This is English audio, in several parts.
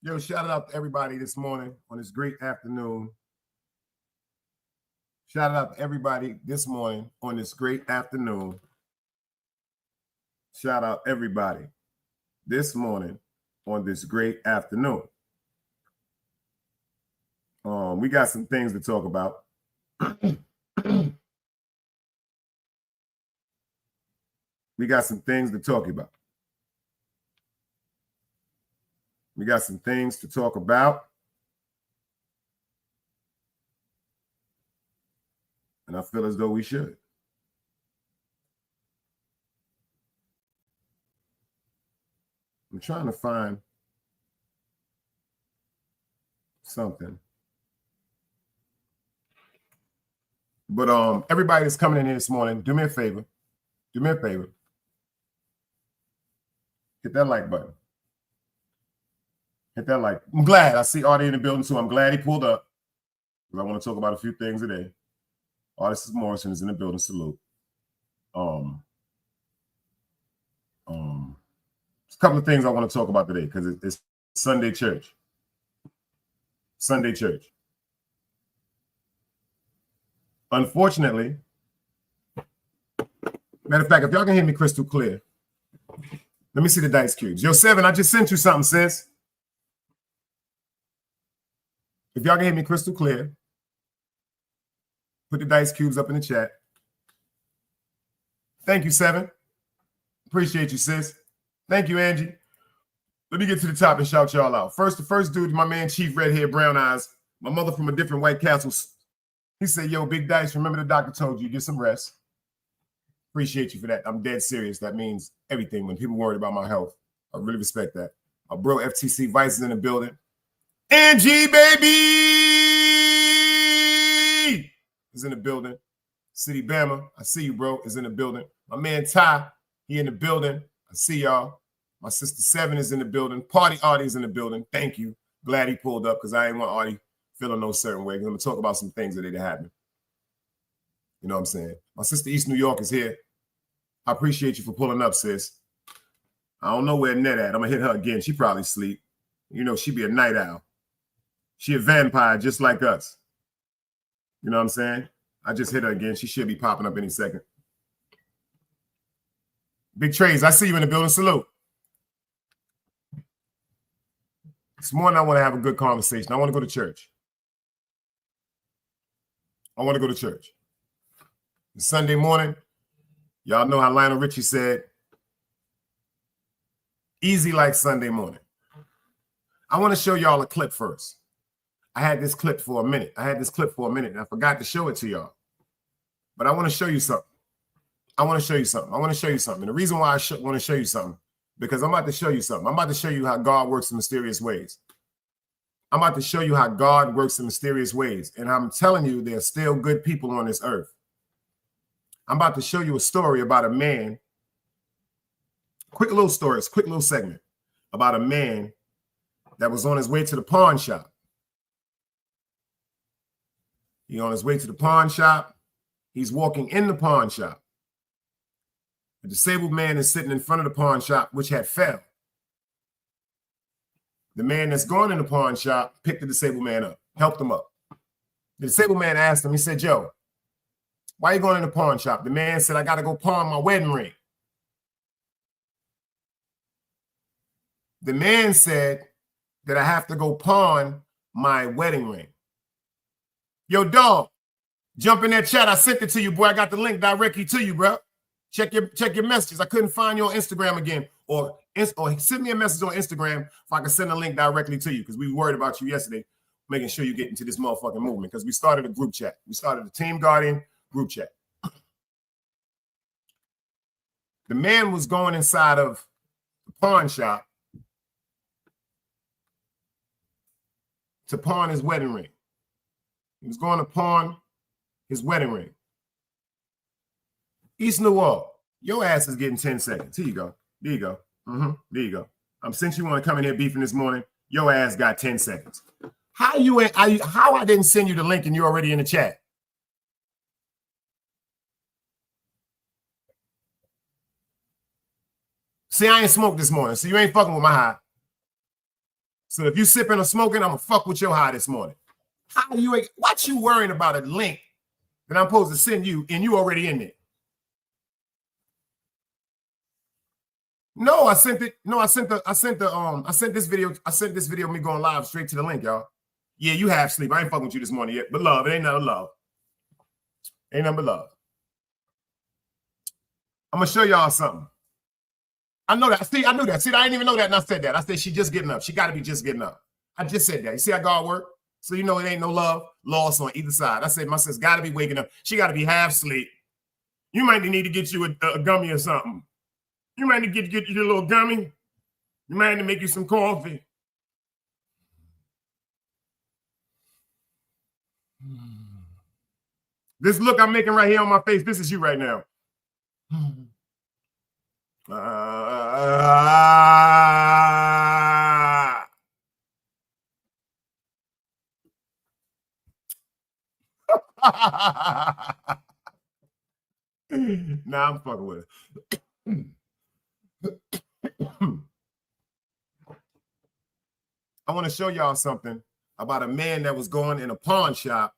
Yo, shout out to everybody this morning on this great afternoon. Shout out to everybody this morning on this great afternoon. Shout out everybody this morning on this great afternoon. We got some things to talk about. We got some things to talk about. We got some things to talk about. And I feel as though we should. I'm trying to find something. But everybody that's coming in here this morning, do me a favor. Do me a favor. Hit that like button. Hit that like. I'm glad. I see Artie in the building, so I'm glad he pulled up. Because I want to talk about a few things today. Artist Morrison is in the building. Salute. There's a couple of things I want to talk about today because it's Sunday church. Sunday church. Unfortunately, matter of fact, if y'all can hear me crystal clear, let me see the dice cubes. Yo, 7, I just sent you something, sis. If y'all can hear me crystal clear, put the dice cubes up in the chat. Thank you, 7. Appreciate you, sis. Thank you, Angie. Let me get to the top and shout y'all out. The first dude, my man, Chief Red Hair, Brown Eyes, my mother from a different White Castle. He said, yo, Big Dice, remember the doctor told you, get some rest. Appreciate you for that. I'm dead serious. That means everything. When people worried about my health, I really respect that. My bro, FTC Vice is in the building. Angie, baby, is in the building. City Bama, I see you, bro, is in the building. My man, Ty, he in the building. I see y'all. My sister 7 is in the building. Party Artie is in the building. Thank you. Glad he pulled up because I ain't want Artie feeling no certain way. I'm going to talk about some things that didn't happen. You know what I'm saying? My sister East New York is here. I appreciate you for pulling up, sis. I don't know where Net at. I'm going to hit her again. She probably sleep. You know, she be a night owl. She a vampire just like us. You know what I'm saying? I just hit her again. She should be popping up any second. Big Trays, I see you in the building. Salute. This morning, I want to have a good conversation. I want to go to church. I want to go to church. It's Sunday morning. Y'all know how Lionel Richie said, easy like Sunday morning. I want to show y'all a clip first. I had this clip for a minute. And I forgot to show it to y'all. But I want to show you something. And the reason why I want to show you something, because I'm about to show you something. I'm about to show you how God works in mysterious ways. And I'm telling you, there are still good people on this earth. I'm about to show you a story about a man. Quick little segment about a man that was on his way to the pawn shop. He's on his way to the pawn shop. He's walking in the pawn shop. A disabled man is sitting in front of the pawn shop, which had fell. The man that's going in the pawn shop picked the disabled man up, helped him up. The disabled man asked him, he said, Joe, why are you going in the pawn shop? The man said, I got to go pawn my wedding ring. The man said that I have to go pawn my wedding ring. Yo, dog, jump in that chat. I sent it to you, boy. I got the link directly to you, bro. Check your messages. I couldn't find you on Instagram again. Or send me a message on Instagram if I can send a link directly to you, because we worried about you yesterday, making sure you get into this motherfucking movement, because we started a group chat. We started a Team Guardian group chat. The man was going inside of the pawn shop to pawn his wedding ring. He was going to pawn his wedding ring. East New York, your ass is getting 10 seconds. Here you go. There you go. There you go. Since you want to come in here beefing this morning, your ass got 10 seconds. How I didn't send you the link and you're already in the chat? See, I ain't smoked this morning, so you ain't fucking with my high. So if you sipping or smoking, I'm gonna fuck with your high this morning. How you? What you worrying about a link that I'm supposed to send you and you already in there? No, I sent it. No, I sent this video of me going live straight to the link, y'all. Yeah, you have sleep. I ain't fucking with you this morning yet. But love, it ain't nothing but love. Ain't nothing but love. I'm gonna show y'all something. I know that. See, I knew that. See, I didn't even know that, and I said that. I said she just getting up. She got to be just getting up. I just said that. You see how God work? So you know it ain't no love lost on either side. I said my sis got to be waking up. She got to be half asleep. You might need to get you a gummy or something. You might need to get you a little gummy. You might need to make you some coffee. This look I'm making right here on my face, this is you right now. Nah, I'm fucking with it. I want to show y'all something about a man that was going in a pawn shop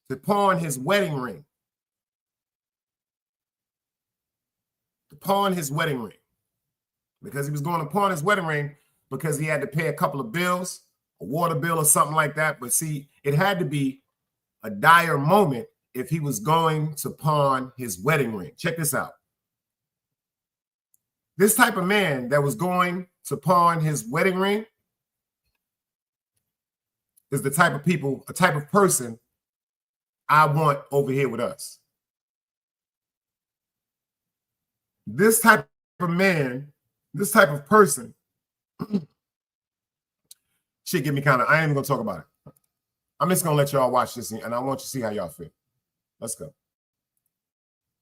to pawn his wedding ring. To pawn his wedding ring. Because he was going to pawn his wedding ring because he had to pay a couple of bills, a water bill or something like that. But see, it had to be a dire moment if he was going to pawn his wedding ring. Check this out. This type of man that was going to pawn his wedding ring is the type of people, a type of person I want over here with us. This type of man, this type of person, shit get me kind of, I ain't even gonna talk about it. I'm just gonna let y'all watch this and I want you to see how y'all feel. Let's go.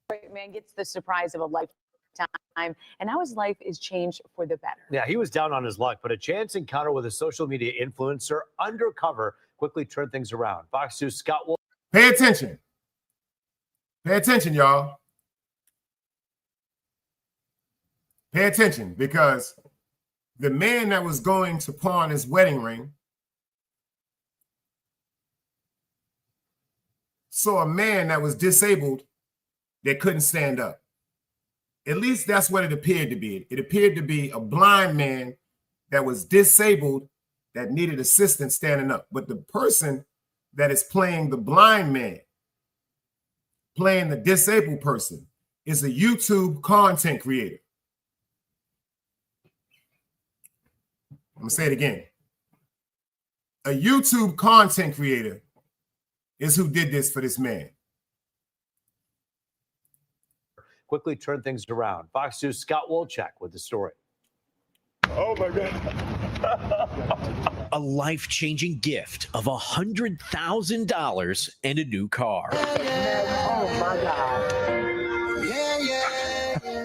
Great man gets the surprise of a lifetime, and now his life is changed for the better. Yeah, he was down on his luck, but a chance encounter with a social media influencer undercover quickly turned things around. Fox 2's Scott Wolf. Pay attention. Pay attention, y'all. Pay attention, because the man that was going to pawn his wedding ring saw a man that was disabled that couldn't stand up. At least that's what it appeared to be. It appeared to be a blind man that was disabled that needed assistance standing up. But the person that is playing the blind man, playing the disabled person, is a YouTube content creator. I'm gonna say it again. A YouTube content creator is who did this for this man. Quickly turned things around. Fox 2's Scott Wolchak with the story. Oh my God. A life-changing gift of $100,000 and a new car. Oh my God.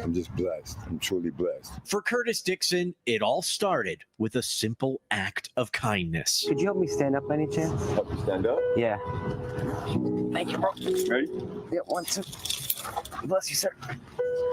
I'm just blessed. I'm truly blessed. For Curtis Dixon, it all started with a simple act of kindness. Could you help me stand up by any chance? Help you stand up? Yeah. Thank you, bro. Ready? Yeah, 1, 2. Bless you, sir.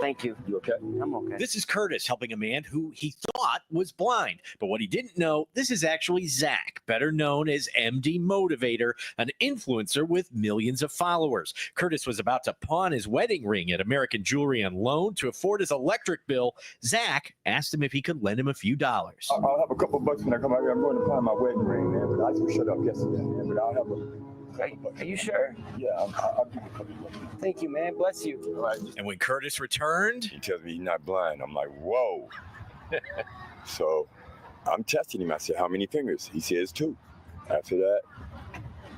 Thank you. You okay? I'm okay. This is Curtis helping a man who he thought was blind. But what he didn't know, this is actually Zach, better known as MD Motivator, an influencer with millions of followers. Curtis was about to pawn his wedding ring at American Jewelry on loan to afford his electric bill. Zach asked him if he could lend him a few dollars. I'll have a couple bucks when I come out here. I'm going to pawn my wedding ring, man. But I just shut up yesterday, man. But I'll have a... Are you sure? Yeah, I'll give you a couple bucks. Thank you, man. Bless you. All right. And when Curtis returned, He tells me he's not blind. I'm like, whoa. So I'm testing him. I said, how many fingers? He says 2. After that,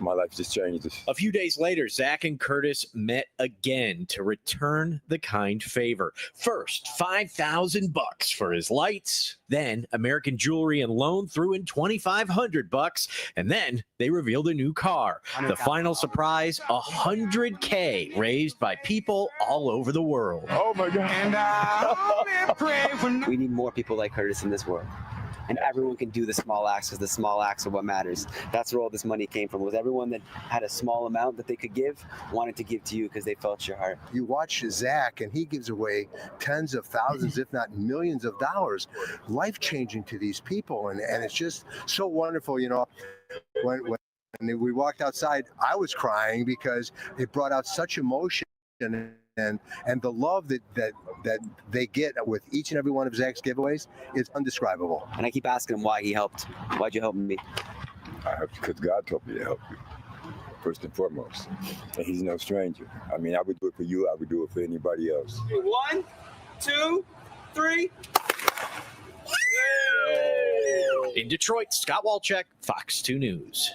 my life just changed. a few days later, Zach and Curtis met again to return the kind favor. First, $5,000 for his lights. Then American Jewelry and Loan threw in $2,500, and then they revealed a new car. The final surprise, $100K raised by people all over the world. Oh my God. We need more people like Curtis in this world. and everyone can do the small acts because the small acts are what matters. That's where all this money came from, was everyone that had a small amount that they could give wanted to give to you because they felt your heart. You watch Zach, and he gives away tens of thousands, if not millions of dollars, life-changing to these people, and it's just so wonderful. You know, when we walked outside, I was crying because it brought out such emotion and the love that they get with each and every one of Zach's giveaways is indescribable. And I keep asking him why he helped. Why'd you help me? I helped because God told me to help you, first and foremost. And he's no stranger. I mean, I would do it for you. I would do it for anybody else. 1, 2, 3. In Detroit, Scott Walchek, Fox 2 News.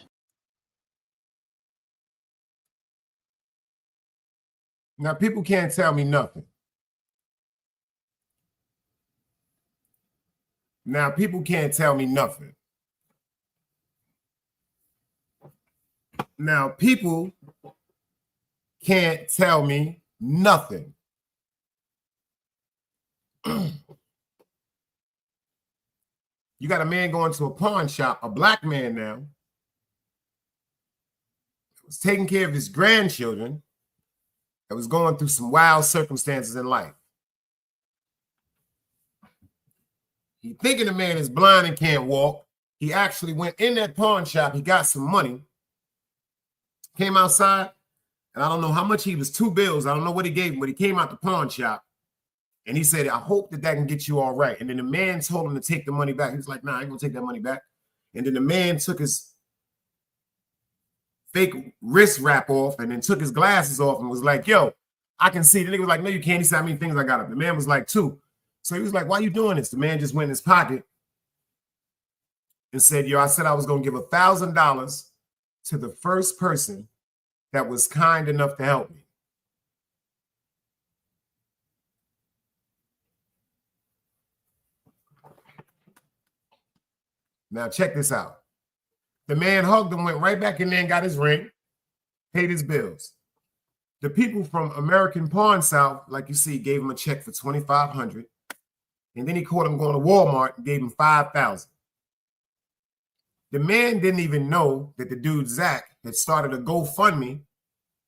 Now, people can't tell me nothing. Now, people can't tell me nothing. Now, people can't tell me nothing. You got a man going to a pawn shop, a black man now, was taking care of his grandchildren, that was going through some wild circumstances in life. He thinking the man is blind and can't walk. He actually went in that pawn shop. He got some money, came outside, and I don't know how much he was, 2 bills. I don't know what he gave him, but he came out the pawn shop, and he said, I hope that can get you all right. And then the man told him to take the money back. He was like, nah, I ain't gonna take that money back. And then the man took his fake wrist wrap off and then took his glasses off and was like, yo, I can see. The nigga was like, no, you can't. He said, how many things I got up? The man was like, 2. So he was like, why you doing this? The man just went in his pocket and said, yo, I said I was going to give $1,000 to the first person that was kind enough to help me. Now, check this out. The man hugged him, went right back in there and got his ring, paid his bills. The people from American Pawn South, like you see, gave him a check for $2,500. And then he caught him going to Walmart and gave him $5,000. The man didn't even know that the dude, Zach, had started a GoFundMe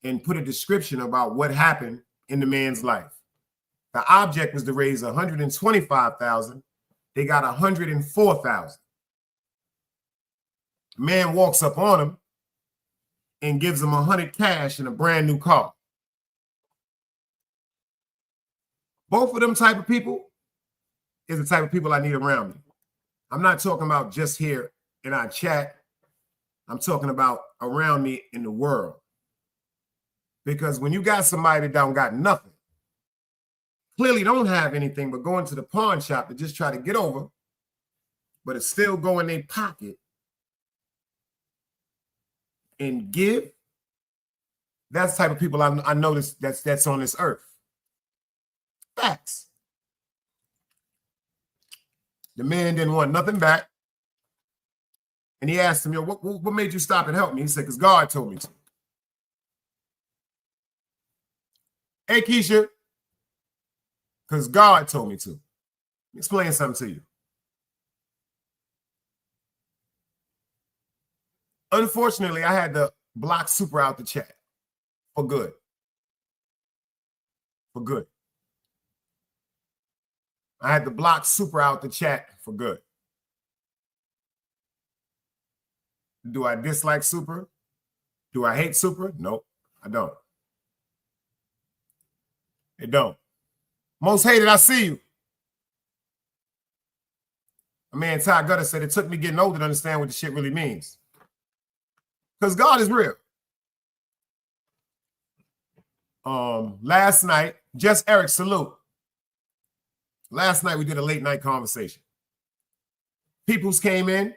and put a description about what happened in the man's life. The object was to raise $125,000. They got $104,000. Man walks up on him and gives him $100 cash and a brand new car. Both of them type of people is the type of people I need around me. I'm not talking about just here in our chat. I'm talking about around me in the world. Because when you got somebody that don't got nothing, clearly don't have anything but going to the pawn shop to just try to get over, but it's still go in their pocket and give, that's the type of people I notice that's on this earth. Facts. The man didn't want nothing back. And he asked him, yo, what made you stop and help me? He said, because God told me to. Hey, Keisha, because God told me to. Explain something to you. Unfortunately, I had to block Super out the chat for good. For good. I had to block Super out the chat for good. Do I dislike Super? Do I hate Super? Nope, I don't. It don't. Most hated, I see you. My man Ty Gutter said it took me getting older to understand what the shit really means. Because God is real. Last night, just Eric, salute. Last night we did a late night conversation. Peoples came in.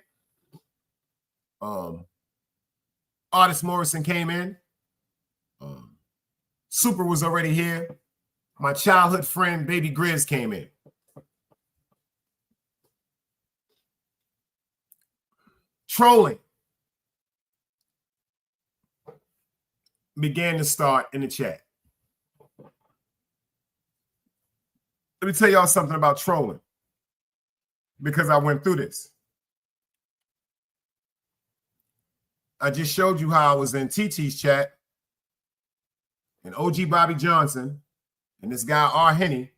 Artist Morrison came in. Super was already here. My childhood friend, Baby Grizz, came in. Trolling began to start in the chat. Let me tell y'all something about trolling, because I went through this. I just showed you how I was in TT's chat, and OG Bobby Johnson and this guy R. Henny,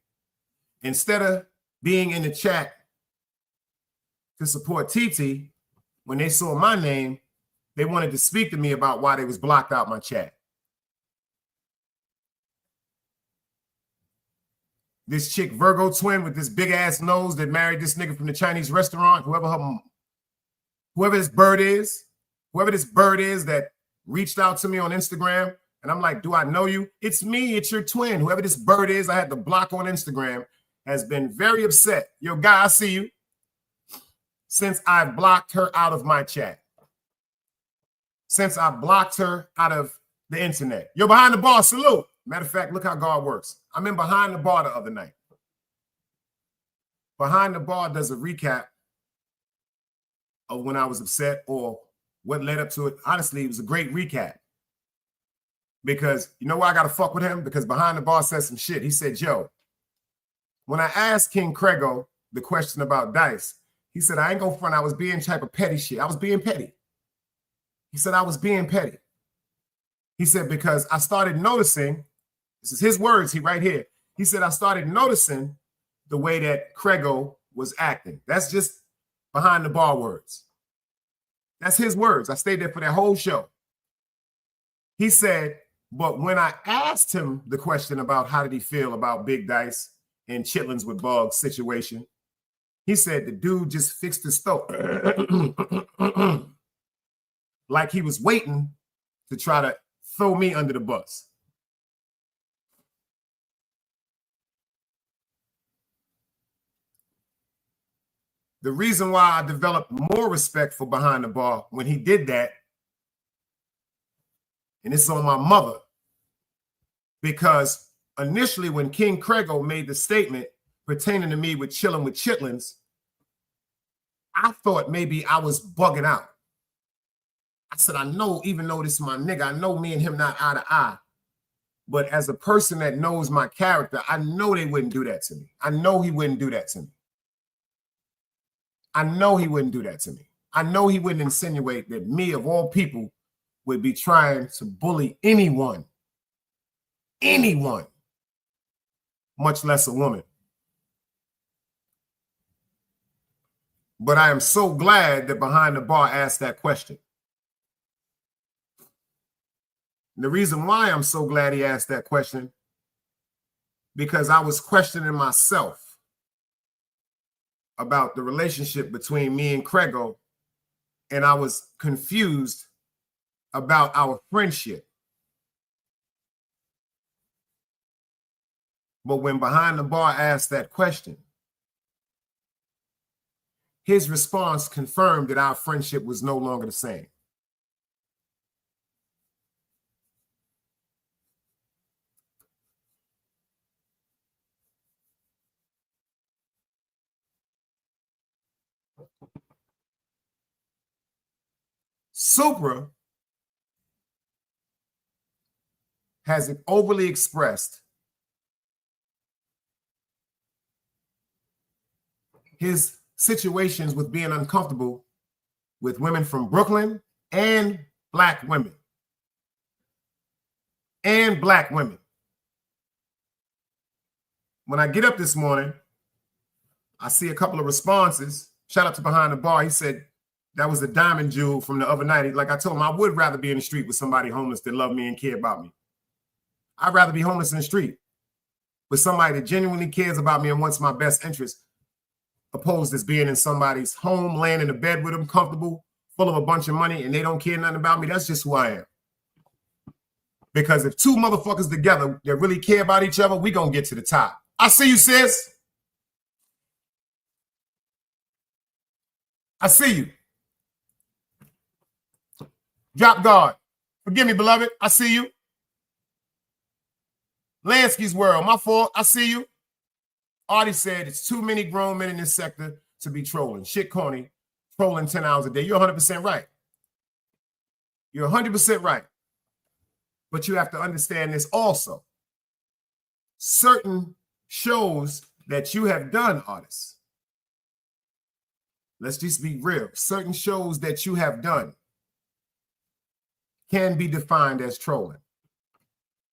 instead of being in the chat to support TT, when they saw my name, they wanted to speak to me about why they was blocked out my chat. This chick, Virgo twin with this big ass nose that married this nigga from the Chinese restaurant, whoever this bird is that reached out to me on Instagram. And I'm like, do I know you? It's me, it's your twin. Whoever this bird is, I had to block on Instagram, has been very upset. Yo, guy, I see you. Since I blocked her out of my chat. Since I blocked her out of the internet. Yo, behind the bar, salute. Matter of fact, look how God works. I'm in Behind the Bar the other night. Behind the Bar does a recap of when I was upset or what led up to it. Honestly, it was a great recap. Because you know why I got to fuck with him? Because Behind the Bar said some shit. He said, yo, when I asked King Crego the question about Dice, he said, I ain't gonna front. I was being type of petty shit. I was being petty. He said, I was being petty. He said, because I started noticing, this is his words, he right here. He said, I started noticing the way that Crego was acting. That's just Behind the Bar words. That's his words. I stayed there for that whole show. He said, but when I asked him the question about how did he feel about Big Dice and chitlins with Bugs situation, he said the dude just fixed his throat. Like he was waiting to try to throw me under the bus. The reason why I developed more respect for Behind the Bar when he did that, and it's on my mother, because initially when King Crego made the statement pertaining to me with chilling with chitlins, I thought maybe I was bugging out. I said, I know, even though this is my nigga, I know me and him not eye to eye. But as a person that knows my character, I know they wouldn't do that to me. I know he wouldn't do that to me. I know he wouldn't do that to me. I know he wouldn't insinuate that me, of all people, would be trying to bully anyone, much less a woman. But I am so glad that Behind the Bar asked that question. And the reason why I'm so glad he asked that question, because I was questioning myself about the relationship between me and Crego, and I was confused about our friendship. But when Behind the Bar asked that question, his response confirmed that our friendship was no longer the same. Supra has overly expressed his situations with being uncomfortable with women from Brooklyn and black women. When I get up this morning, I see a couple of responses. Shout out to Behind the Bar. He said, that was the diamond jewel from the other night. Like I told him, I would rather be in the street with somebody homeless that love me and care about me. I'd rather be homeless in the street with somebody that genuinely cares about me and wants my best interest, opposed as being in somebody's home, laying in a bed with them, comfortable, full of a bunch of money, and they don't care nothing about me. That's just who I am. Because if two motherfuckers together that really care about each other, we gonna get to the top. I see you, sis. I see you. Drop guard. Forgive me, beloved. I see you. Lansky's world. My fault. I see you. Artie said it's too many grown men in this sector to be trolling. Shit corny. Trolling 10 hours a day. You're 100% right. You're 100% right. But you have to understand this also. Certain shows that you have done, artists. Let's just be real. Certain shows that you have done can be defined as trolling.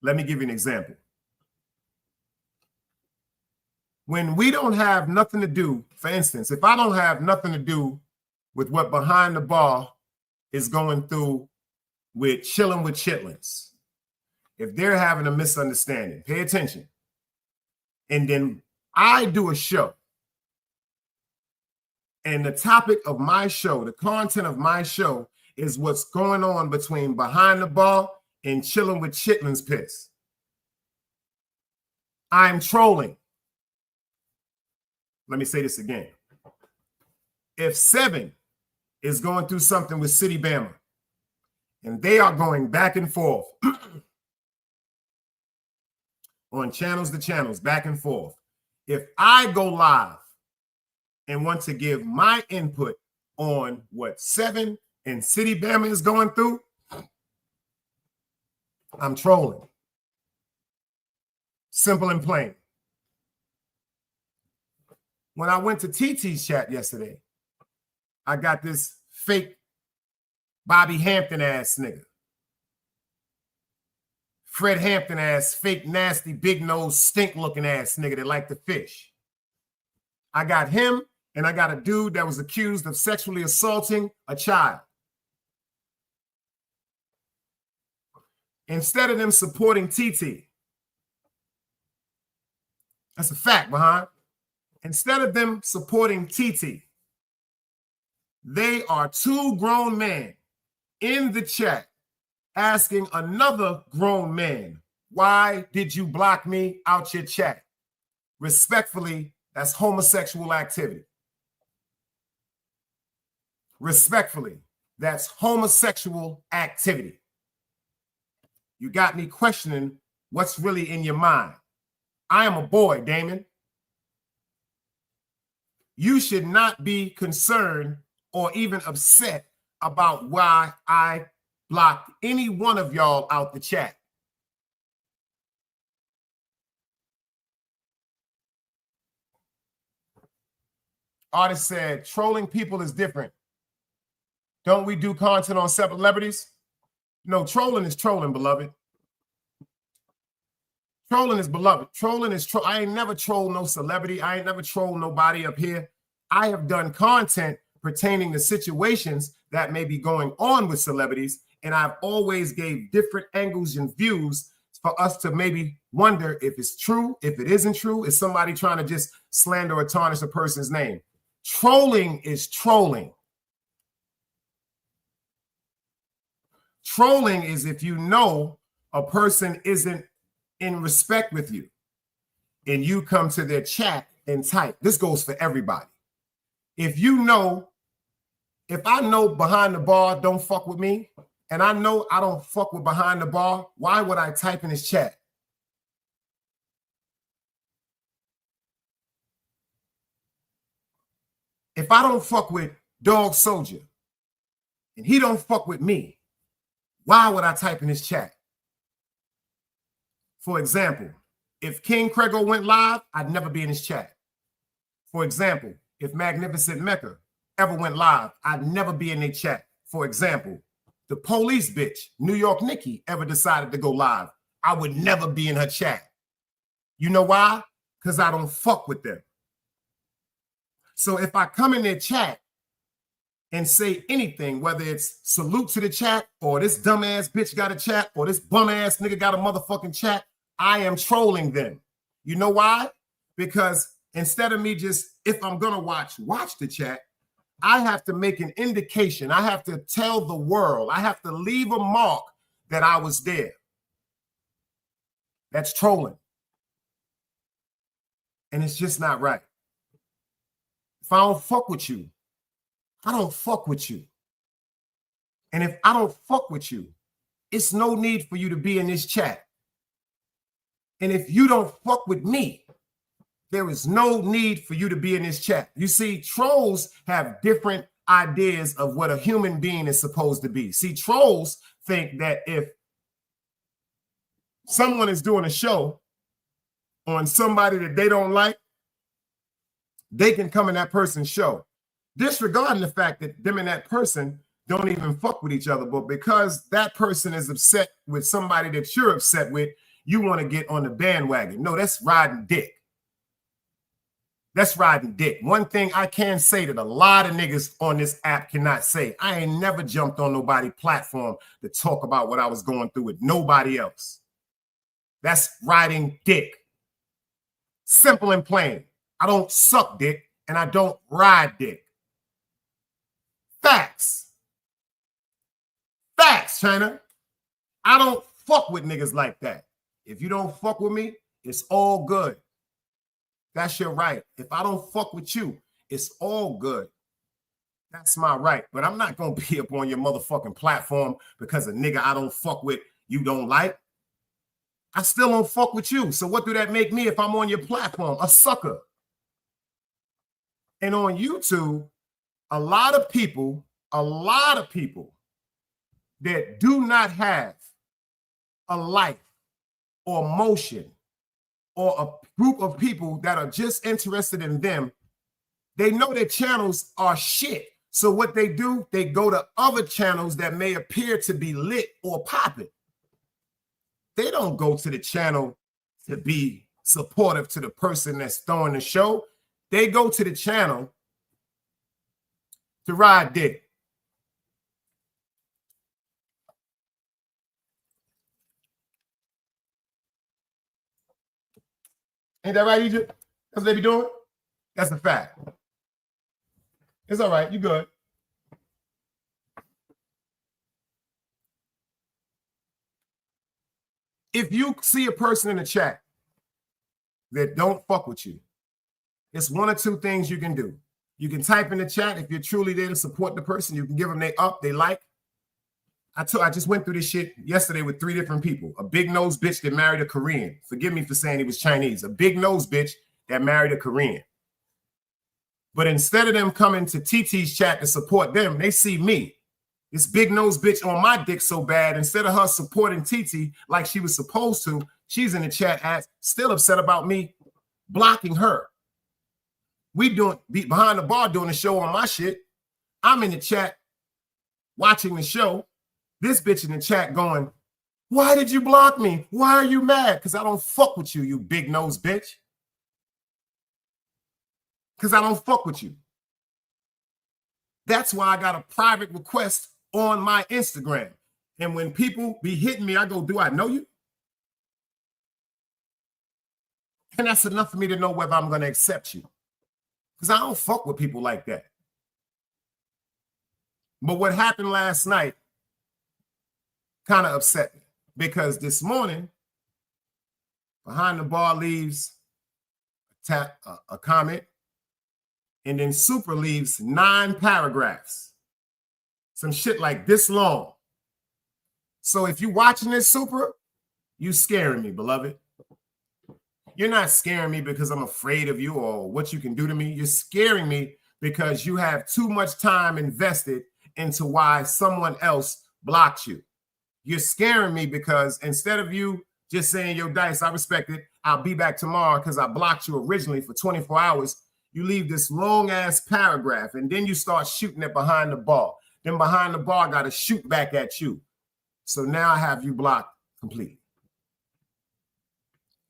Let me give you an example. When we don't have nothing to do, for instance, if I don't have nothing to do with what Behind the Bar is going through with Chilling with Chitlins, if they're having a misunderstanding, pay attention. And then I do a show. And the topic of my show, the content of my show, is what's going on between Behind the Bar and Chilling with Chitlins piss. I'm trolling. Let me say this again. If 7 is going through something with City Bama, and they are going back and forth on channels to channels, back and forth, if I go live and want to give my input on what 7 and City Bama is going through, I'm trolling. Simple and plain. When I went to TT's chat yesterday, I got this fake Bobby Hampton ass nigga. Fred Hampton ass, fake, nasty, big nose, stink looking ass nigga that like to fish. I got him, and I got a dude that was accused of sexually assaulting a child. Instead of them supporting TT, that's a fact, Behind. Instead of them supporting TT, they are 2 grown men in the chat asking another grown man, why did you block me out your chat? Respectfully, that's homosexual activity. Respectfully, that's homosexual activity. You got me questioning what's really in your mind. I am a boy, Damon. You should not be concerned or even upset about why I blocked any one of y'all out the chat. Artist said, trolling people is different. Don't we do content on celebrities? No, trolling is trolling, beloved. Trolling is beloved. Trolling is I ain't never trolled no celebrity. I ain't never trolled nobody up here. I have done content pertaining to situations that may be going on with celebrities, and I've always gave different angles and views for us to maybe wonder if it's true, if it isn't true, is somebody trying to just slander or tarnish a person's name. Trolling is trolling. Trolling is if you know a person isn't in respect with you and you come to their chat and type. This goes for everybody. If I know Behind the Bar don't fuck with me, and I know I don't fuck with Behind the Bar, why would I type in his chat? If I don't fuck with Dog Soldier and he don't fuck with me, why would I type in his chat? For example, if King Crego went live, I'd never be in his chat. For example, if Magnificent Mecca ever went live, I'd never be in their chat. For example, the police bitch, New York Nikki, ever decided to go live, I would never be in her chat. You know why? Because I don't fuck with them. So if I come in their chat and say anything, whether it's salute to the chat or this dumbass bitch got a chat or this bum ass nigga got a motherfucking chat, I am trolling them. You know why? Because instead of me just, if I'm gonna watch the chat, I have to make an indication. I have to tell the world. I have to leave a mark that I was there. That's trolling. And it's just not right. If I don't fuck with you, I don't fuck with you. And if I don't fuck with you, it's no need for you to be in this chat. And if you don't fuck with me, there is no need for you to be in this chat. You see, trolls have different ideas of what a human being is supposed to be. See, trolls think that if someone is doing a show on somebody that they don't like, they can come in that person's show, disregarding the fact that them and that person don't even fuck with each other, but because that person is upset with somebody that you're upset with, you want to get on the bandwagon. No, that's riding dick. That's riding dick. One thing I can say that a lot of niggas on this app cannot say, I ain't never jumped on nobody's platform to talk about what I was going through with nobody else. That's riding dick. Simple and plain. I don't suck dick and I don't ride dick. Facts. Facts, China. I don't fuck with niggas like that. If you don't fuck with me, it's all good. That's your right. If I don't fuck with you, it's all good. That's my right. But I'm not going to be up on your motherfucking platform because a nigga I don't fuck with you don't like. I still don't fuck with you. So what do that make me if I'm on your platform? A sucker. And on YouTube, a lot of people that do not have a life or motion or a group of people that are just interested in them, they know their channels are shit. So what they do, they go to other channels that may appear to be lit or popping. They don't go to the channel to be supportive to the person that's throwing the show. They go to the channel to ride dick. Ain't that right, Egypt? That's what they be doing? That's a fact. It's all right. You good. If you see a person in the chat that don't fuck with you, it's one or two things you can do. You can type in the chat if you're truly there to support the person. You can give them they up, they like. I just went through this shit yesterday with 3 different people. A big nose bitch that married a Korean. Forgive me for saying he was Chinese. A big nose bitch that married a Korean. But instead of them coming to TT's chat to support them, they see me. This big nose bitch on my dick so bad, instead of her supporting TT like she was supposed to, she's in the chat still upset about me blocking her. We be behind the bar doing the show on my shit. I'm in the chat watching the show. This bitch in the chat going, why did you block me? Why are you mad? Because I don't fuck with you, you big nose bitch. Because I don't fuck with you. That's why I got a private request on my Instagram. And when people be hitting me, I go, do I know you? And that's enough for me to know whether I'm going to accept you. Because I don't fuck with people like that. But what happened last night kind of upset me. Because this morning, Behind the Bar leaves a comment. And then Super leaves 9 paragraphs. Some shit like this long. So if you're watching this, Super, you scaring me, beloved. You're not scaring me because I'm afraid of you or what you can do to me. You're scaring me because you have too much time invested into why someone else blocked you. You're scaring me because instead of you just saying, yo, Dice, I respect it. I'll be back tomorrow because I blocked you originally for 24 hours. You leave this long ass paragraph and then you start shooting at Behind the Bar. Then Behind the Bar got to shoot back at you. So now I have you blocked completely.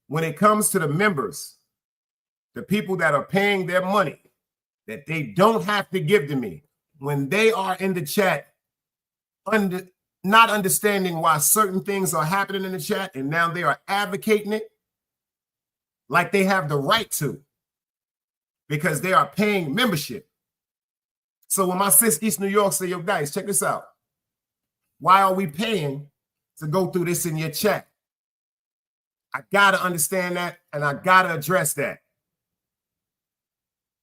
When it comes to the members, the people that are paying their money that they don't have to give to me, when they are in the chat, not understanding why certain things are happening in the chat, and now they are advocating it like they have the right to, because they are paying membership. So when my sis East New York say, yo, guys, check this out. Why are we paying to go through this in your chat? I got to understand that, and I got to address that.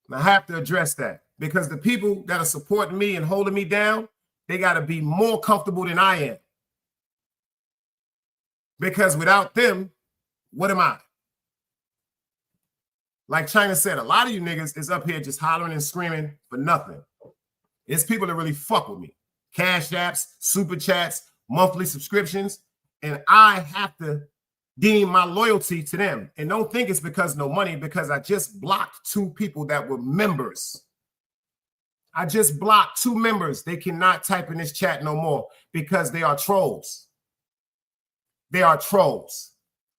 And I have to address that because the people that are supporting me and holding me down, they got to be more comfortable than I am. Because without them, what am I? Like China said, a lot of you niggas is up here just hollering and screaming for nothing. It's people that really fuck with me. Cash apps, super chats, monthly subscriptions, and I have to deem my loyalty to them. And don't think it's because no money, because I just blocked 2 people that were members. I just blocked 2 members. They cannot type in this chat no more because they are trolls. They are trolls.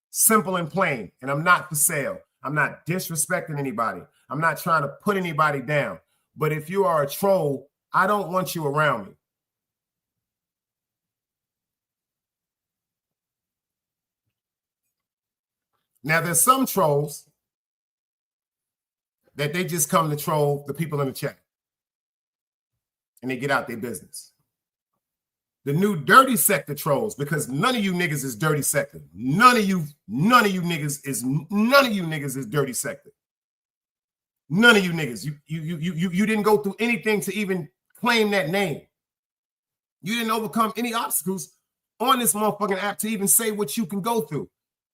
Simple and plain. And I'm not for sale. I'm not disrespecting anybody. I'm not trying to put anybody down. But if you are a troll, I don't want you around me. Now, there's some trolls that they just come to troll the people in the chat. And they get out their business. The new dirty sector trolls, because none of you niggas is dirty sector. None of you niggas is dirty sector. None of you niggas. You didn't go through anything to even claim that name. You didn't overcome any obstacles on this motherfucking app to even say what you can go through.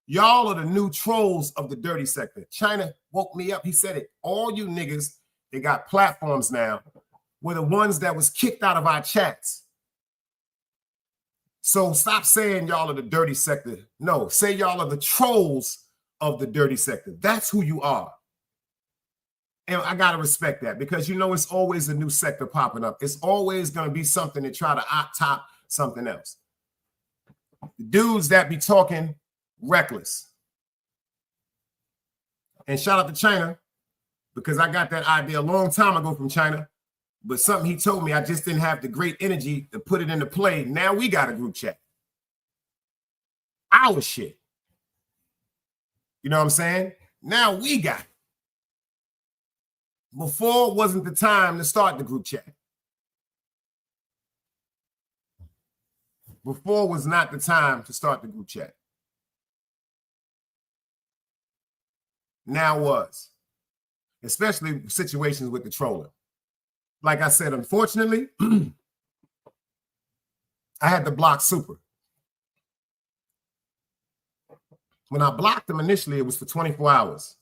Y'all are the new trolls of the dirty sector. China woke me up. He said it. All you niggas, they got platforms now, were the ones that was kicked out of our chats. So stop saying y'all are the dirty sector. No, say y'all are the trolls of the dirty sector. That's who you are. And I got to respect that because, you know, it's always a new sector popping up. It's always going to be something to try to top something else. The dudes that be talking reckless. And shout out to China because I got that idea a long time ago from China. But something he told me, I just didn't have the great energy to put it into play. Now we got a group chat. Our shit. You know what I'm saying? Now we got it. Before wasn't the time to start the group chat. Before was not the time to start the group chat. Now was. Especially situations with the trolling. Like I said, unfortunately, I had to block Super. When I blocked him initially, it was for 24 hours.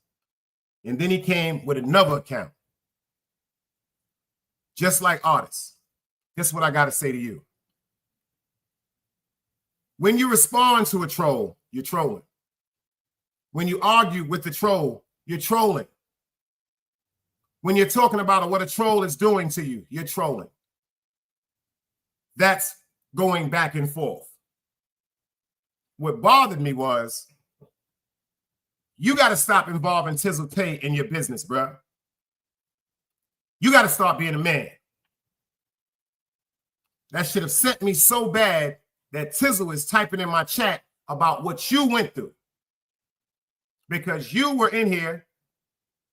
And then he came with another account. Just like artists. Guess what I got to say to you. When you respond to a troll, you're trolling. When you argue with the troll, you're trolling. When you're talking about what a troll is doing to you, you're trolling. That's going back and forth. What bothered me was you got to stop involving Tizzle Tay in your business, bro. You got to start being a man. That should have sent me so bad that Tizzle is typing in my chat about what you went through. Because you were in here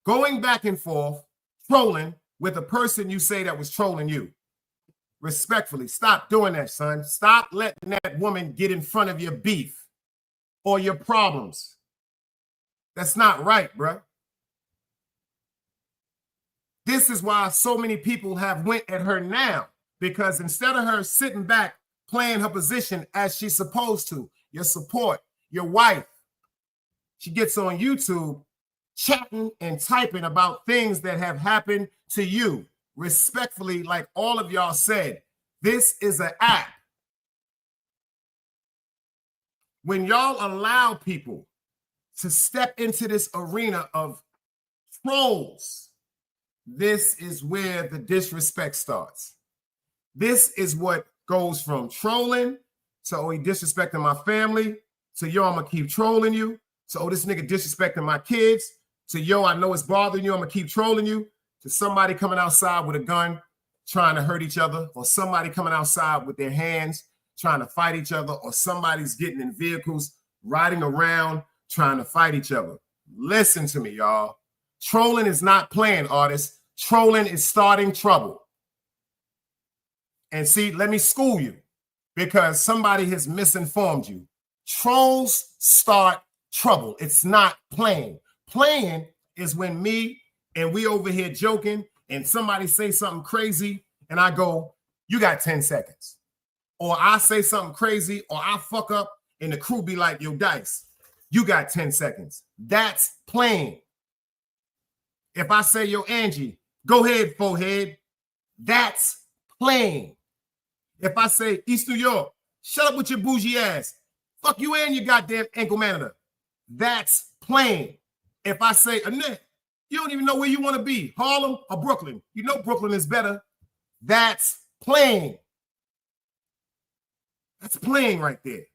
going back and forth, trolling with a person you say that was trolling you. Respectfully, stop doing that, son. Stop letting that woman get in front of your beef or your problems. That's not right, bro. This is why so many people have went at her now, because instead of her sitting back playing her position as she's supposed to, your support, your wife, she gets on YouTube chatting and typing about things that have happened to you. Respectfully, like all of y'all said, this is an app. When y'all allow people to step into this arena of trolls, this is where the disrespect starts. This is what goes from trolling to, oh, he disrespecting my family, to, yo, I'm going to keep trolling you, to, oh, this nigga disrespecting my kids, to, yo, I know it's bothering you, I'm going to keep trolling you, to somebody coming outside with a gun trying to hurt each other, or somebody coming outside with their hands trying to fight each other, or somebody's getting in vehicles riding around trying to fight each other. Listen to me, y'all. Trolling is not playing, artists. Trolling is starting trouble. And see, let me school you, because somebody has misinformed you. Trolls start trouble. It's not playing. Playing is when me and we over here joking and somebody say something crazy and I go, you got 10 seconds. Or I say something crazy or I fuck up and the crew be like, yo, Dice, you got 10 seconds. That's playing. If I say, yo, Angie, go ahead, forehead, that's playing. If I say, East New York, shut up with your bougie ass. Fuck you and your goddamn ankle monitor. That's playing. If I say, Annette, you don't even know where you want to be, Harlem or Brooklyn. You know Brooklyn is better. That's playing. That's playing right there.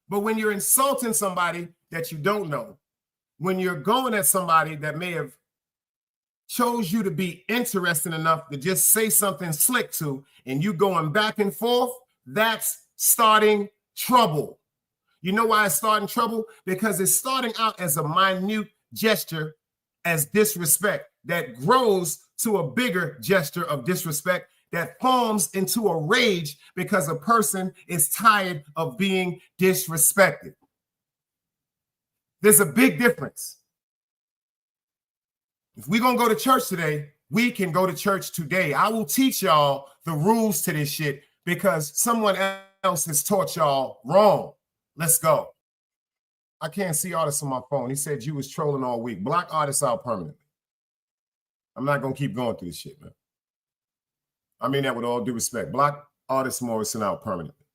But when you're insulting somebody that you don't know, when you're going at somebody that may have chose you to be interesting enough to just say something slick to, and you going back and forth, that's starting trouble. You know why it's starting trouble? Because it's starting out as a minute gesture as disrespect that grows to a bigger gesture of disrespect that forms into a rage because a person is tired of being disrespected. There's a big difference. If we're going to go to church today, we can go to church today. I will teach y'all the rules to this shit because someone else has taught y'all wrong. Let's go. I can't see artists on my phone. He said you was trolling all week. Block artists out permanently. I'm not going to keep going through this shit, man. I mean that with all due respect. Block artist Morrison out permanently.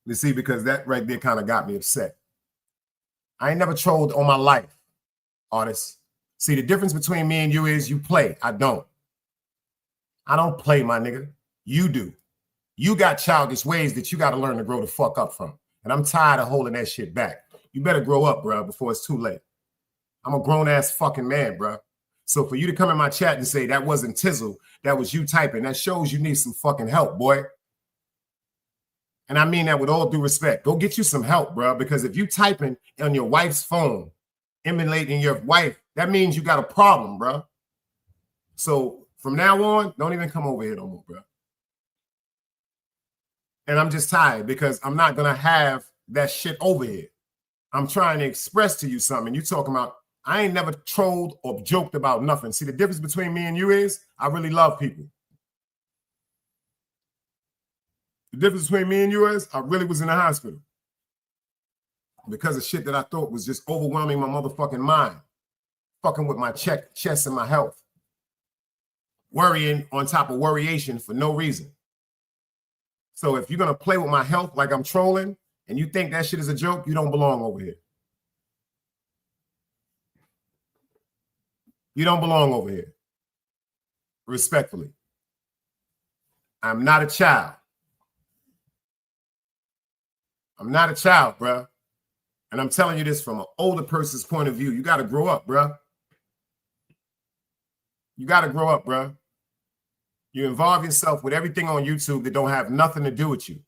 You see, because that right there kind of got me upset. I ain't never trolled on my life, artists. See, the difference between me and you is you play. I don't. I don't play, my nigga. You do. You got childish ways that you got to learn to grow the fuck up from. And I'm tired of holding that shit back. You better grow up, bro, before it's too late. I'm a grown-ass fucking man, bro. So for you to come in my chat and say that wasn't Tizzle, that was you typing, that shows you need some fucking help, boy. And I mean that with all due respect. Go get you some help, bro, because if you typing on your wife's phone, emulating your wife, that means you got a problem, bro. So from now on, don't even come over here no more, bro. And I'm just tired because I'm not going to have that shit over here. I'm trying to express to you something. And you talking about, I ain't never trolled or joked about nothing. See, the difference between me and you is I really love people. The difference between me and you is I really was in the hospital because of shit that I thought was just overwhelming my motherfucking mind, fucking with my chest and my health, worrying on top of worryation for no reason. So if you're going to play with my health like I'm trolling and you think that shit is a joke, you don't belong over here. You don't belong over here. Respectfully. I'm not a child. I'm not a child, bro. And I'm telling you this from an older person's point of view. You got to grow up, bro. You got to grow up, bro. You involve yourself with everything on YouTube that don't have nothing to do with you.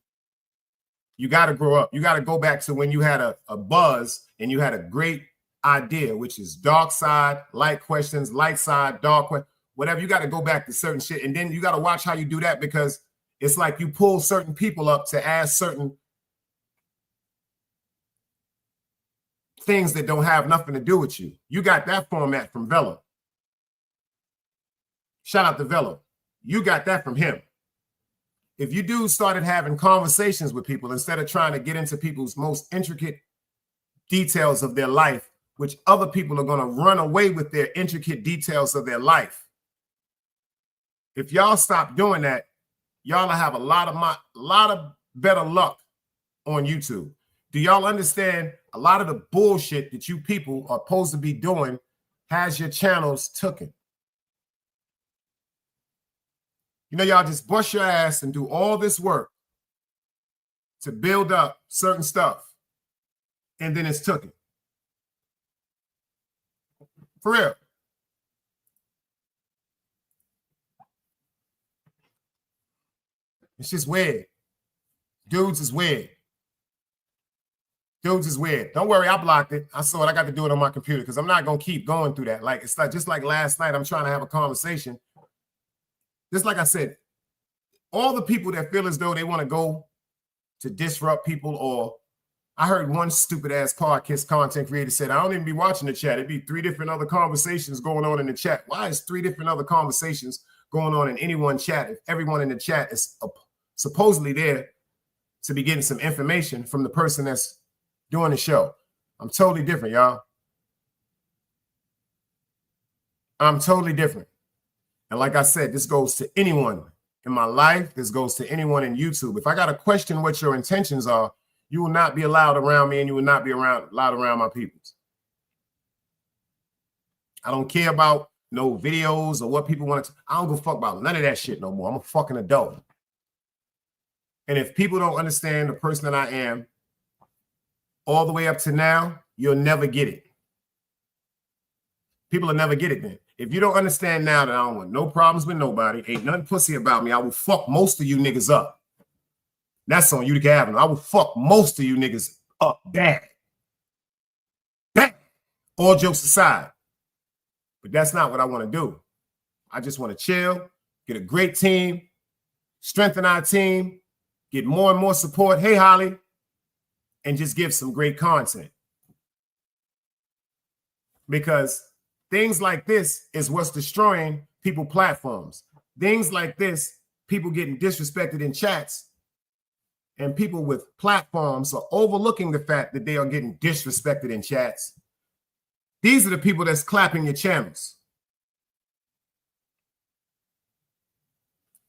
You got to grow up. You got to go back to when you had a buzz and you had a great idea, which is dark side, light questions, light side, dark questions, whatever. You got to go back to certain shit. And then you got to watch how you do that because it's like you pull certain people up to ask certain things that don't have nothing to do with you. You got that format from Velo. Shout out to Velo. You got that from him. If you dudes started having conversations with people instead of trying to get into people's most intricate details of their life, which other people are going to run away with their intricate details of their life. If y'all stop doing that, y'all will have a lot of better luck on YouTube. Do y'all understand a lot of the bullshit that you people are supposed to be doing has your channels taken? You know, y'all just bust your ass and do all this work to build up certain stuff, and then it's taken. For real. It's just weird. Dudes is weird. Dudes is weird. Don't worry, I blocked it. I saw it. I got to do it on my computer because I'm not going to keep going through that. Like, it's like just like last night, I'm trying to have a conversation. Just like I said, all the people that feel as though they want to go to disrupt people, or I heard one stupid ass podcast content creator said, I don't even be watching the chat. It'd be 3 different other conversations going on in the chat. Why is 3 different other conversations going on in any one chat if everyone in the chat is supposedly there to be getting some information from the person that's doing the show? I'm totally different, y'all. I'm totally different. And like I said, this goes to anyone in my life. This goes to anyone in YouTube. If I got to question what your intentions are, you will not be allowed around me and you will not be allowed around my peoples. I don't care about no videos or what people want to. I don't give a fuck about none of that shit no more. I'm a fucking adult. And if people don't understand the person that I am all the way up to now, you'll never get it. People will never get it then. If you don't understand now that I don't want no problems with nobody, ain't nothing pussy about me, I will fuck most of you niggas up. That's on you to have. I will fuck most of you niggas up bad. Bad. All jokes aside. But that's not what I want to do. I just want to chill, get a great team, strengthen our team, get more and more support. Hey, Holly. And just give some great content. Because things like this is what's destroying people platforms. Things like this, people getting disrespected in chats, and people with platforms are overlooking the fact that they are getting disrespected in chats. These are the people that's clapping your channels.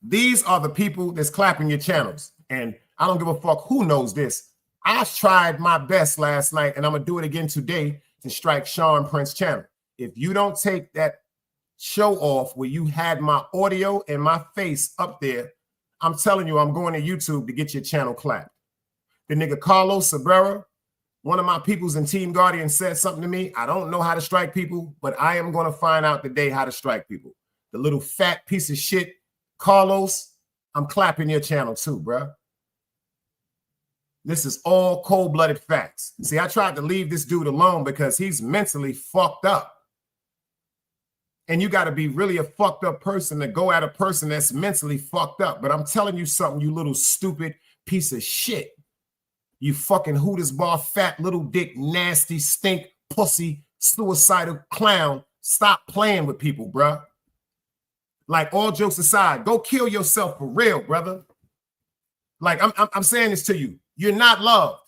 These are the people that's clapping your channels. And I don't give a fuck who knows this. I tried my best last night, and I'm going to do it again today to strike Sean Prince's channel. If you don't take that show off where you had my audio and my face up there, I'm telling you, I'm going to YouTube to get your channel clapped. The nigga Carlos Cabrera, one of my peoples in Team Guardian, said something to me. I don't know how to strike people, but I am going to find out today how to strike people. The little fat piece of shit, Carlos, I'm clapping your channel too, bro. This is all cold-blooded facts. See, I tried to leave this dude alone because he's mentally fucked up. And you got to be really a fucked up person to go at a person that's mentally fucked up. But I'm telling you something, you little stupid piece of shit. You fucking Hooters bar, fat little dick, nasty, stink, pussy, suicidal clown. Stop playing with people, bruh. Like, all jokes aside, go kill yourself for real, brother. Like, I'm saying this to you. You're not loved.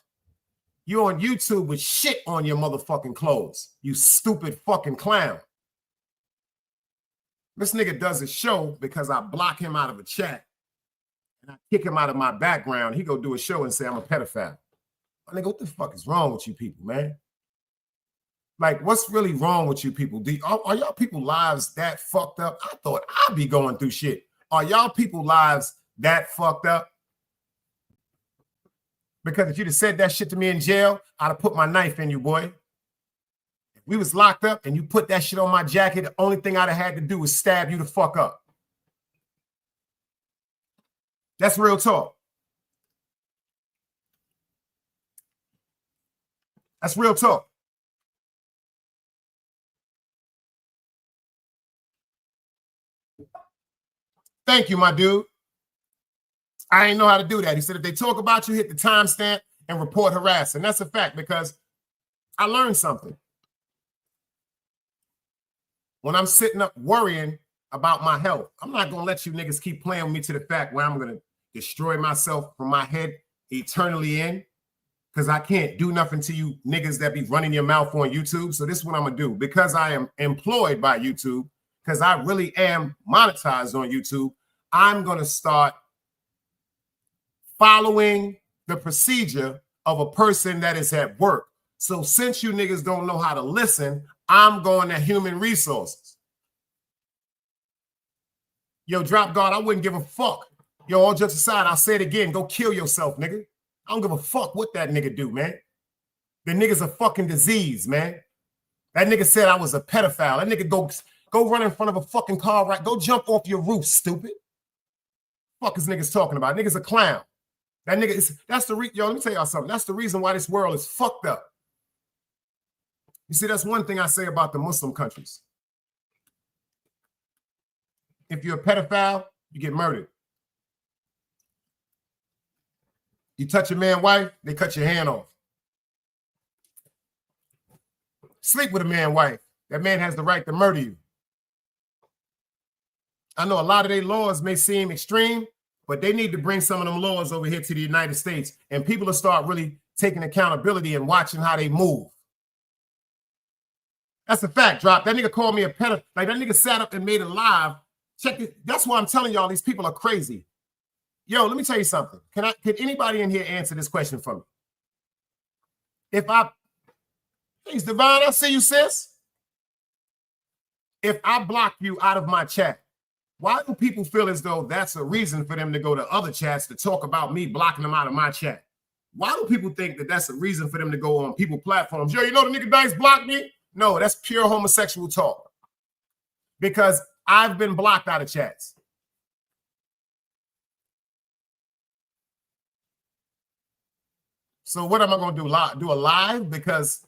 You're on YouTube with shit on your motherfucking clothes. You stupid fucking clown. This nigga does a show because I block him out of a chat and I kick him out of my background. He go do a show and say I'm a pedophile. I nigga, what the fuck is wrong with you people, man? Like, what's really wrong with you people? Are y'all people lives that fucked up? I thought I'd be going through shit. Are y'all people lives that fucked up? Because if you'd have said that shit to me in jail, I'd have put my knife in you, boy. If we was locked up and you put that shit on my jacket, the only thing I'd have had to do was stab you the fuck up. That's real talk. That's real talk. Thank you, my dude. I didn't know how to do that. He said, if they talk about you, hit the timestamp and report harass. And that's a fact because I learned something. When I'm sitting up worrying about my health, I'm not going to let you niggas keep playing with me to the fact where I'm going to destroy myself from my head eternally in because I can't do nothing to you niggas that be running your mouth on YouTube. So this is what I'm going to do. Because I am employed by YouTube, because I really am monetized on YouTube, I'm going to start following the procedure of a person that is at work. So since you niggas don't know how to listen, I'm going to human resources. Yo, Drop God, I wouldn't give a fuck. Yo, all jokes aside, I'll say it again. Go kill yourself, nigga. I don't give a fuck what that nigga do, man. The nigga's a fucking disease, man. That nigga said I was a pedophile. That nigga go run in front of a fucking car, right? Go jump off your roof, stupid. Fuck is niggas talking about? Nigga's a clown. That nigga is, that's the yo, let me tell y'all something. That's the reason why this world is fucked up. You see, that's one thing I say about the Muslim countries. If you're a pedophile, you get murdered. You touch a man's wife, they cut your hand off. Sleep with a man's wife, that man has the right to murder you. I know a lot of their laws may seem extreme, but they need to bring some of them laws over here to the United States, and people will start really taking accountability and watching how they move. That's a fact, Drop. That nigga called me a pedophile. Like, that nigga sat up and made a live. Check it. That's why I'm telling y'all these people are crazy. Yo, let me tell you something. Can anybody in here answer this question for me? Thanks, Divine. I see you, sis. if I block you out of my chat, why do people feel as though that's a reason for them to go to other chats to talk about me blocking them out of my chat? Why do people think that that's a reason for them to go on people platforms? Yo, you know the nigga Dice blocked me? No, that's pure homosexual talk. Because I've been blocked out of chats. So what am I going to do? Do a live? Because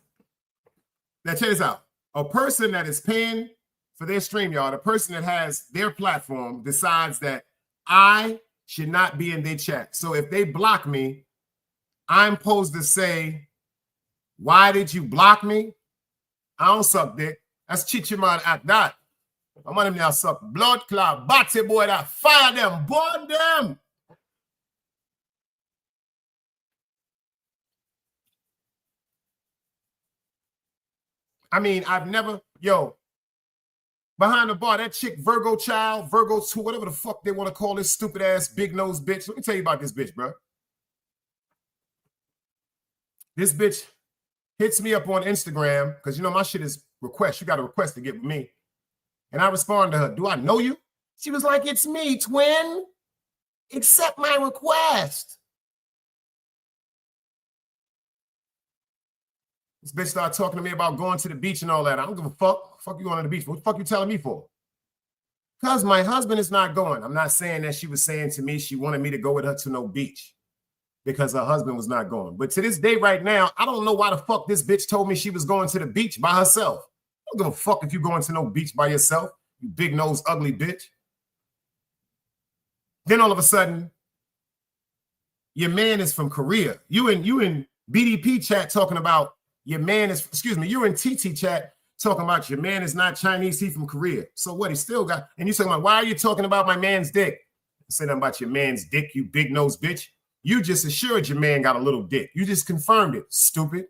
now check this out. A person that is paying for their StreamYard, a person that has their platform decides that I should not be in their chat. So if they block me, I'm supposed to say, why did you block me? I don't suck dick. That's Chichiman at that. I'm on them now suck blood clot, batty boy that fire them, burn them. I mean, I've never, behind the bar, that chick, Virgo child, Virgo 2, whatever the fuck they want to call this stupid ass big nose bitch. Let me tell you about this bitch, bro. This bitch hits me up on Instagram because, my shit is request. You got a request to get with me. And I respond to her, do I know you? She was like, it's me, twin. Accept my request. This bitch started talking to me about going to the beach and all that. I don't give a fuck. Fuck you going to the beach. What the fuck you telling me for? Because my husband is not going. I'm not saying that she was saying to me she wanted me to go with her to no beach because her husband was not going. But to this day right now, I don't know why the fuck this bitch told me she was going to the beach by herself. I don't give a fuck if you're going to no beach by yourself, you big nose ugly bitch. Then all of a sudden, your man is from Korea. You in BDP chat talking about your man is, you're in TT chat talking about your man is not Chinese, he from Korea. So what, he still got, and you talking about, why are you talking about my man's dick? I said nothing about your man's dick, you big nose bitch. You just assured your man got a little dick. You just confirmed it, stupid.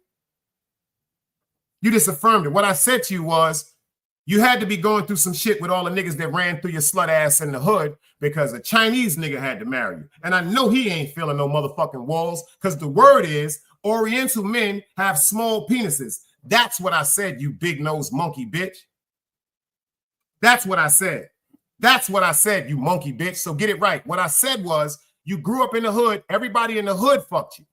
You just affirmed it. What I said to you was, you had to be going through some shit with all the niggas that ran through your slut ass in the hood because a Chinese nigga had to marry you. And I know he ain't feeling no motherfucking walls because the word is Oriental men have small penises. That's what I said, you big nose monkey bitch. That's what I said. That's what I said, you monkey bitch. So get it right. What I said was, you grew up in the hood. Everybody in the hood fucked you.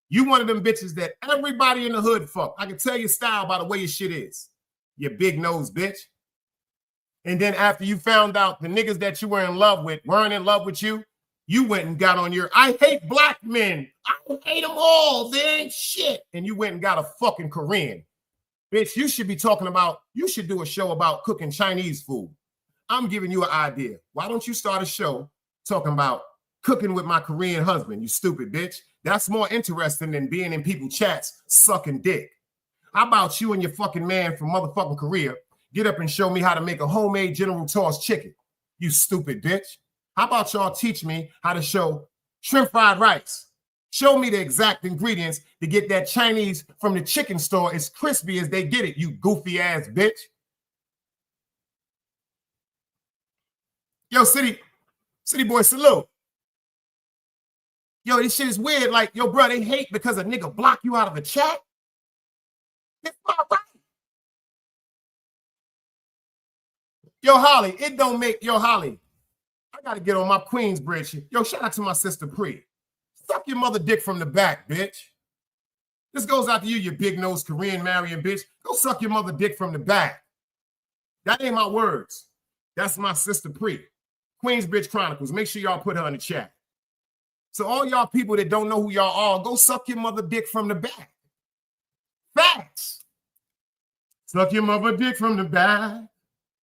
You one of them bitches that everybody in the hood fucked. I can tell your style by the way your shit is. You big nose bitch. And then after you found out the niggas that you were in love with weren't in love with you, you went and got on your, I hate black men. I hate them all. They ain't shit. And you went and got a fucking Korean. Bitch, you should be talking about, you should do a show about cooking Chinese food. I'm giving you an idea. Why don't you start a show talking about cooking with my Korean husband, you stupid bitch? That's more interesting than being in people's chats sucking dick. How about you and your fucking man from motherfucking Korea get up and show me how to make a homemade General Tso's chicken, you stupid bitch? How about y'all teach me how to show shrimp fried rice? Show me the exact ingredients to get that Chinese from the chicken store as crispy as they get it, you goofy ass bitch. Yo, city boy, salute. Yo, this shit is weird. Like, yo, bro, they hate because a nigga block you out of a chat. It's not right. Yo, Holly, it don't make, yo, Holly, I got to get on my Queensbridge. Yo, shout out to my sister Pre. Suck your mother dick from the back, bitch. This goes out to you, you big nose Korean marrying bitch. Go suck your mother dick from the back. That ain't my words. That's my sister Pre. Queensbridge Chronicles. Make sure y'all put her in the chat. So all y'all people that don't know who y'all are, go suck your mother dick from the back. Facts. Suck your mother dick from the back,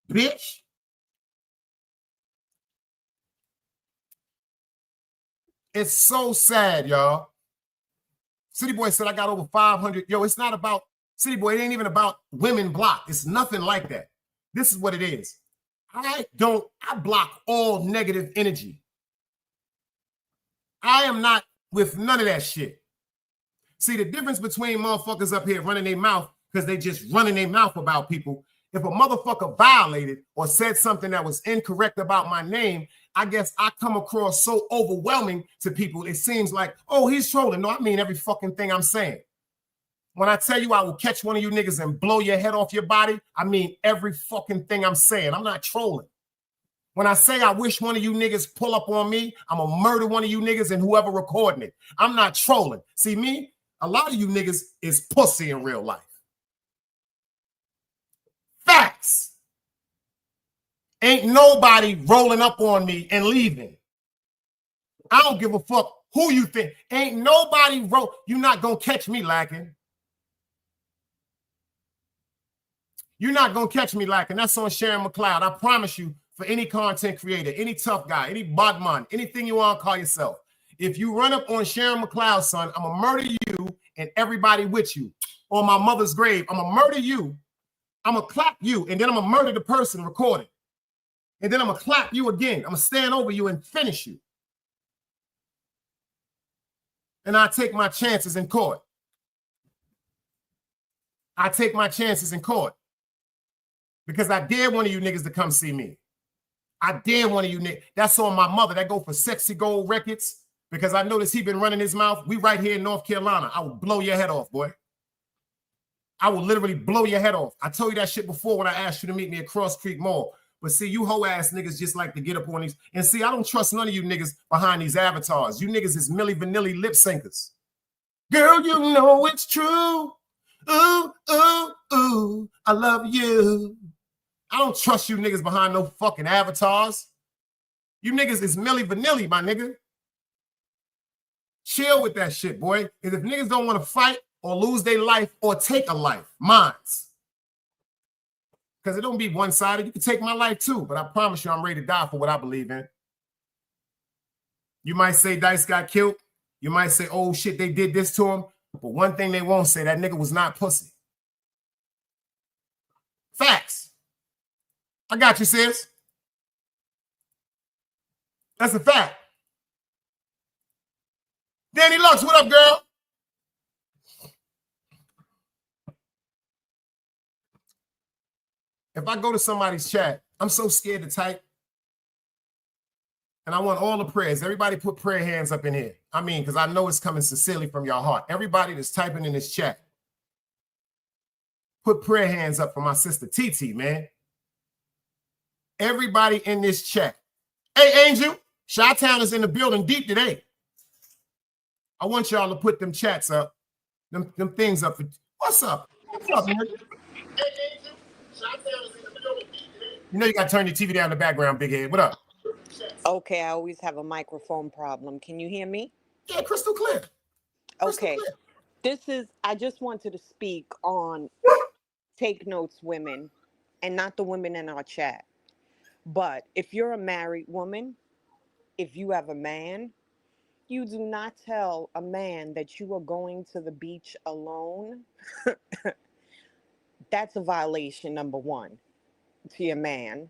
bitch. It's so sad, y'all. City Boy said I got over 500. Yo, it's not about, City Boy, it ain't even about women blocked. It's nothing like that. This is what it is. I block all negative energy. I am not with none of that shit. See, the difference between motherfuckers up here running their mouth because they just running their mouth about people. If a motherfucker violated or said something that was incorrect about my name, I guess I come across so overwhelming to people. It seems like, oh, he's trolling. No, I mean every fucking thing I'm saying. When I tell you I will catch one of you niggas and blow your head off your body, I mean every fucking thing I'm saying. I'm not trolling. When I say I wish one of you niggas pull up on me, I'm gonna murder one of you niggas and whoever recording it. I'm not trolling. See me? A lot of you niggas is pussy in real life. Facts. Ain't nobody rolling up on me and leaving. I don't give a fuck who you think. Ain't nobody you're not gonna catch me lacking. You're not gonna catch me lacking. That's on Sharon McLeod. I promise you, for any content creator, any tough guy, any badman, anything you want to call yourself. If you run up on Sharon McLeod, son, I'm gonna murder you and everybody with you. On my mother's grave, I'm gonna murder you. I'm gonna clap you, and then I'm gonna murder the person recording. And then I'm gonna clap you again. I'm gonna stand over you and finish you. And I take my chances in court. I take my chances in court. Because I dare one of you niggas to come see me. I dare one of you niggas. That's on my mother. That go for Sexy Gold Records. Because I noticed he been running his mouth. We right here in North Carolina. I will blow your head off, boy. I will literally blow your head off. I told you that shit before when I asked you to meet me at Cross Creek Mall. But see, you hoe ass niggas just like to get up on these. And see, I don't trust none of you niggas behind these avatars. You niggas is Milli Vanilli lip syncers. Girl, you know it's true. Ooh, ooh, ooh, I love you. I don't trust you niggas behind no fucking avatars. You niggas is Milli Vanilli, my nigga. Chill with that shit, boy. Because if niggas don't want to fight or lose their life or take a life, mine's. Because it don't be one-sided. You can take my life too, but I promise you I'm ready to die for what I believe in. You might say Dice got killed. You might say, oh shit, they did this to him. But one thing they won't say, that nigga was not pussy. Facts. I got you, sis. That's a fact. Danny Lux, what up, girl? If I go to somebody's chat, I'm so scared to type. And I want all the prayers. Everybody put prayer hands up in here. I mean, because I know it's coming sincerely from your heart. Everybody that's typing in this chat, put prayer hands up for my sister TT, man. Everybody in this chat. Hey, Angel, Chi-Town is in the building deep today. I want y'all to put them chats up, them things up. What's up? What's up, man? Hey, Angel, Chi-Town is in the building deep today. You know you got to turn your TV down in the background, big head. What up? Okay, I always have a microphone problem. Can you hear me? Yeah, crystal clear. Okay. I just wanted to speak on take notes women and not the women in our chat. But if you're a married woman, if you have a man, you do not tell a man that you are going to the beach alone. That's a violation, number one, to your man.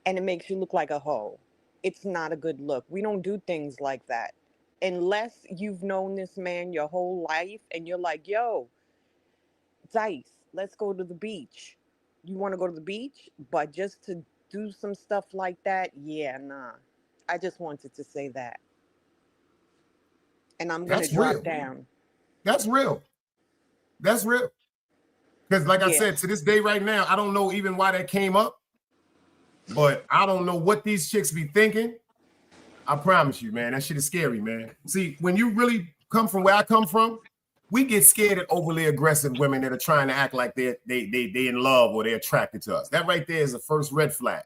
And it makes you look like a hoe. It's not a good look. We don't do things like that. Unless you've known this man your whole life and you're like, yo, Dice, let's go to the beach. You want to go to the beach? But just to do some stuff like that, yeah, nah. I just wanted to say that. And I'm going to drop down. That's real. That's real. Because like I said, to this day right now, I don't know even why that came up. But I don't know what these chicks be thinking. I promise you, man, that shit is scary, man. See, when you really come from where I come from, we get scared at overly aggressive women that are trying to act like they in love or they're attracted to us. That right there is the first red flag.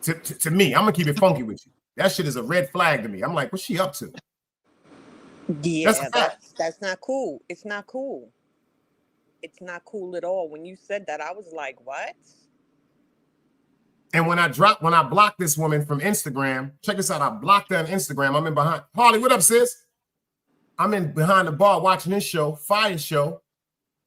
To me, I'm gonna keep it funky with you. That shit is a red flag to me. I'm like, what's she up to? Yeah, that's not cool. It's not cool. It's not cool at all. When you said that, I was like, what? And when I blocked this woman from Instagram, check this out. I blocked her on Instagram. I'm in behind. Harley, what up, sis? I'm in behind the bar watching this show, Fire Show.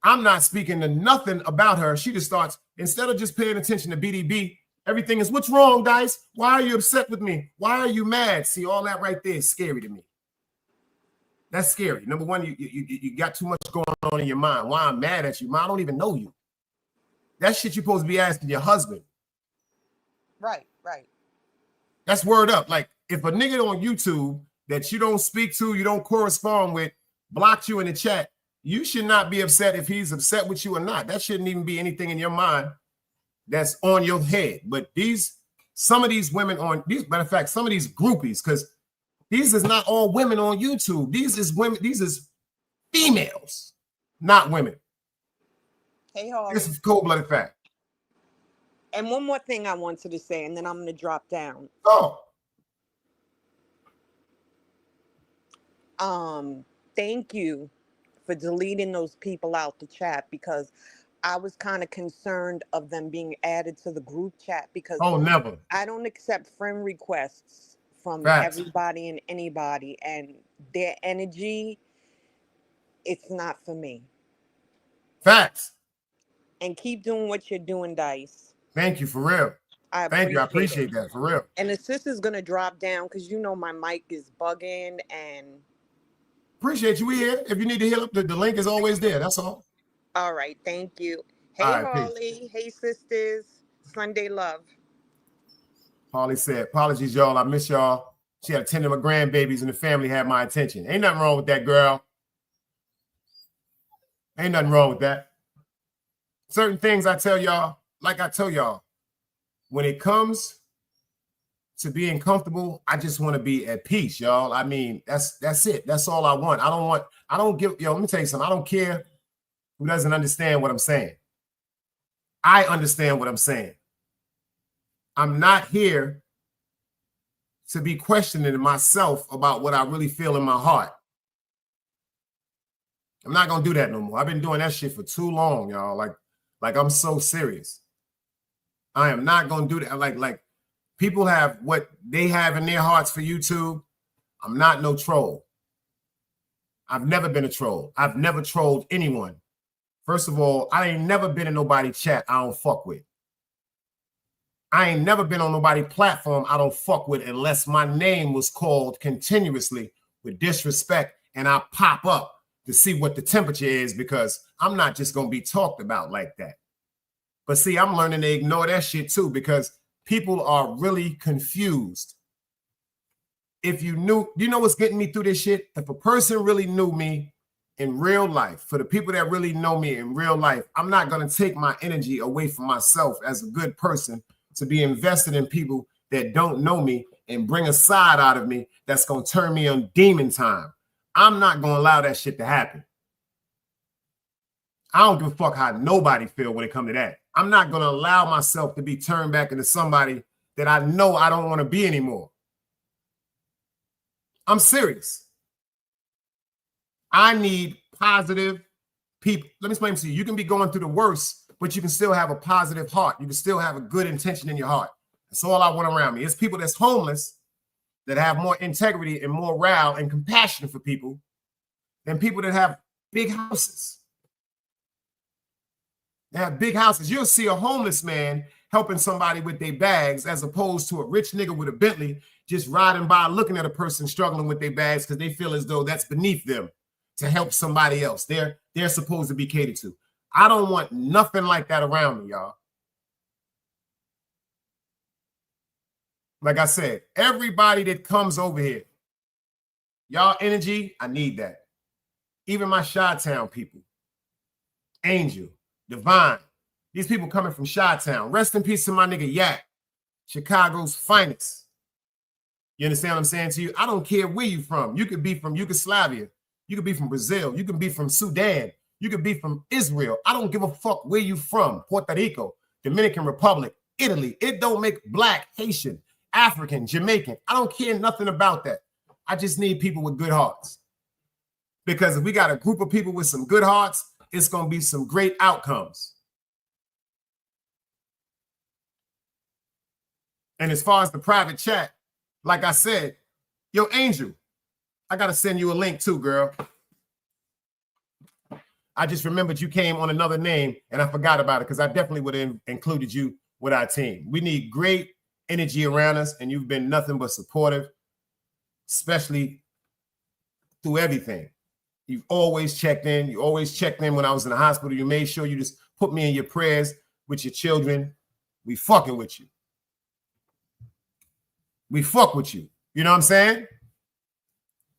I'm not speaking to nothing about her. She just starts, instead of just paying attention to BDB, everything is, what's wrong, guys? Why are you upset with me? Why are you mad? See, all that right there is scary to me. That's scary. Number one, you got too much going on in your mind. Why I'm mad at you? Man, I don't even know you. That shit you're supposed to be asking your husband. Right. That's word up. Like, if a nigga on YouTube that you don't speak to, you don't correspond with, blocked you in the chat, you should not be upset if he's upset with you or not. That shouldn't even be anything in your mind that's on your head. But some of these women on these, matter of fact, some of these groupies, because these is not all women on YouTube. These is women, these is females, not women. Hey, Harley. This is cold-blooded fact. And one more thing I wanted to say, and then I'm going to drop down. Oh. Thank you for deleting those people out the chat, because I was kind of concerned of them being added to the group chat, because Never. I don't accept friend requests from Facts. everybody and anybody, and their energy, it's not for me. Facts. And keep doing what you're doing, Dice. Thank you, for real. Thank you. I appreciate that, for real. And the sister's going to drop down because you know my mic is bugging. And appreciate you. We here. If you need to heal up, the link is always there. That's all. All right. Thank you. Hey, right, Harley. Hey, sisters. Sunday love. Harley said, apologies, y'all. I miss y'all. She had attended my grandbabies and the family had my attention. Ain't nothing wrong with that, girl. Ain't nothing wrong with that. Certain things I tell y'all, like I tell y'all, when it comes to being comfortable, I just want to be at peace, y'all. I mean, that's it. That's all I want. Let me tell you something. I don't care who doesn't understand what I'm saying. I understand what I'm saying. I'm not here to be questioning myself about what I really feel in my heart. I'm not going to do that no more. I've been doing that shit for too long, y'all. Like I'm so serious. I am not going to do that. Like people have what they have in their hearts for YouTube. I'm not no troll. I've never been a troll. I've never trolled anyone. First of all, I ain't never been in nobody's chat I don't fuck with. I ain't never been on nobody's platform I don't fuck with unless my name was called continuously with disrespect and I pop up to see what the temperature is, because I'm not just going to be talked about like that. But see, I'm learning to ignore that shit too, because people are really confused. If you know what's getting me through this shit? If a person really knew me in real life, for the people that really know me in real life, I'm not going to take my energy away from myself as a good person to be invested in people that don't know me and bring a side out of me that's going to turn me on demon time. I'm not going to allow that shit to happen. I don't give a fuck how nobody feel when it comes to that. I'm not going to allow myself to be turned back into somebody that I know I don't want to be anymore. I'm serious. I need positive people. Let me explain to you. You can be going through the worst, but you can still have a positive heart. You can still have a good intention in your heart. That's all I want around me. It's people that's homeless that have more integrity and morale and compassion for people than people that have big houses. They have big houses. You'll see a homeless man helping somebody with their bags as opposed to a rich nigga with a Bentley just riding by looking at a person struggling with their bags because they feel as though that's beneath them to help somebody else. They're supposed to be catered to. I don't want nothing like that around me, y'all. Like I said, everybody that comes over here, y'all energy, I need that. Even my Chi-Town people, Angel, Divine, these people coming from Chi-Town. Rest in peace to my nigga Yak, Chicago's finest. You understand what I'm saying to you? I don't care where you from. You could be from Yugoslavia. You could be from Brazil. You could be from Sudan. You could be from Israel. I don't give a fuck where you from. Puerto Rico, Dominican Republic, Italy. It don't make black, Haitian, African, Jamaican. I don't care nothing about that. I just need people with good hearts. Because if we got a group of people with some good hearts, it's going to be some great outcomes. And as far as the private chat, like I said, yo, Angel, I got to send you a link too, girl. I just remembered you came on another name and I forgot about it because I definitely would have included you with our team. We need great energy around us, and you've been nothing but supportive, especially through everything. You've always checked in. You always checked in when I was in the hospital. You made sure you just put me in your prayers with your children. We fucking with you. We fuck with you. You know what I'm saying?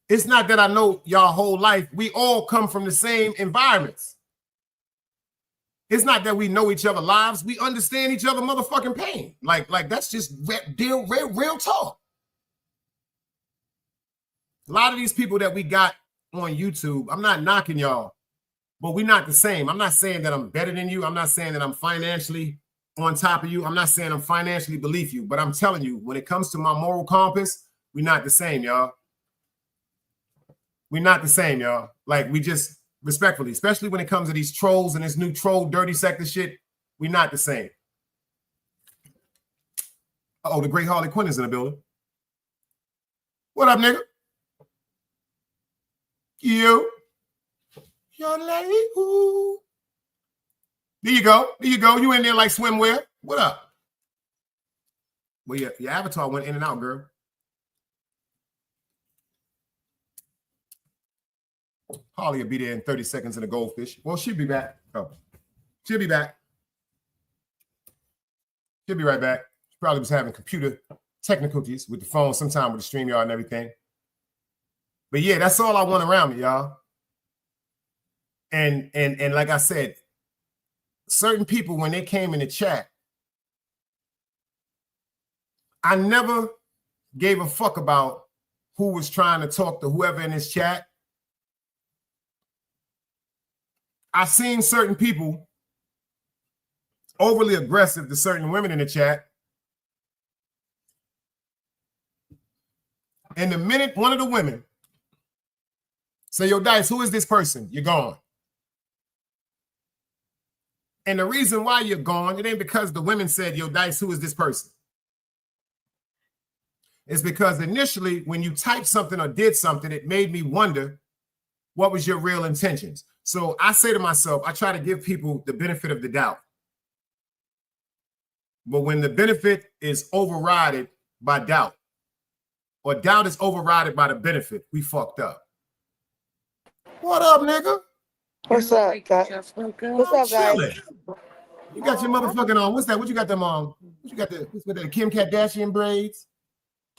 It's not that I know y'all whole life. We all come from the same environments. It's not that we know each other lives. We understand each other motherfucking pain. Like that's just real talk. A lot of these people that we got on YouTube, I'm not knocking y'all, but we're not the same. I'm not saying that I'm better than you. I'm not saying that I'm financially on top of you. I'm not saying I'm financially beneath you, but I'm telling you, when it comes to my moral compass, we're not the same, y'all. We're not the same, y'all. Like, we just respectfully, especially when it comes to these trolls and this new troll dirty sector shit, we're not the same. Oh, the great Harley Quinn is in the building. What up, nigga? You. Young lady. Ooh. There you go. There you go. You in there like swimwear. What up? Well, your avatar went in and out, girl. Holly will be there in 30 seconds in a goldfish. Well, she'll be back. Oh, she'll be back. She'll be right back. She probably was having computer technicalities with the phone, sometime with the StreamYard and everything. But yeah, that's all I want around me, y'all. And like I said, certain people, when they came in the chat, I never gave a fuck about who was trying to talk to whoever in this chat. I seen certain people overly aggressive to certain women in the chat. And the minute one of the women say, yo, Dice, who is this person? You're gone. And the reason why you're gone, it ain't because the women said, yo, Dice, who is this person? It's because initially when you typed something or did something, it made me wonder, what was your real intentions? So I say to myself, I try to give people the benefit of the doubt. But when the benefit is overridden by doubt, or doubt is overridden by the benefit, we fucked up. What up, nigga? What's up, guys? What's up, guys? You got your motherfucking on. What's that? What you got them on? What you got the Kim Kardashian braids?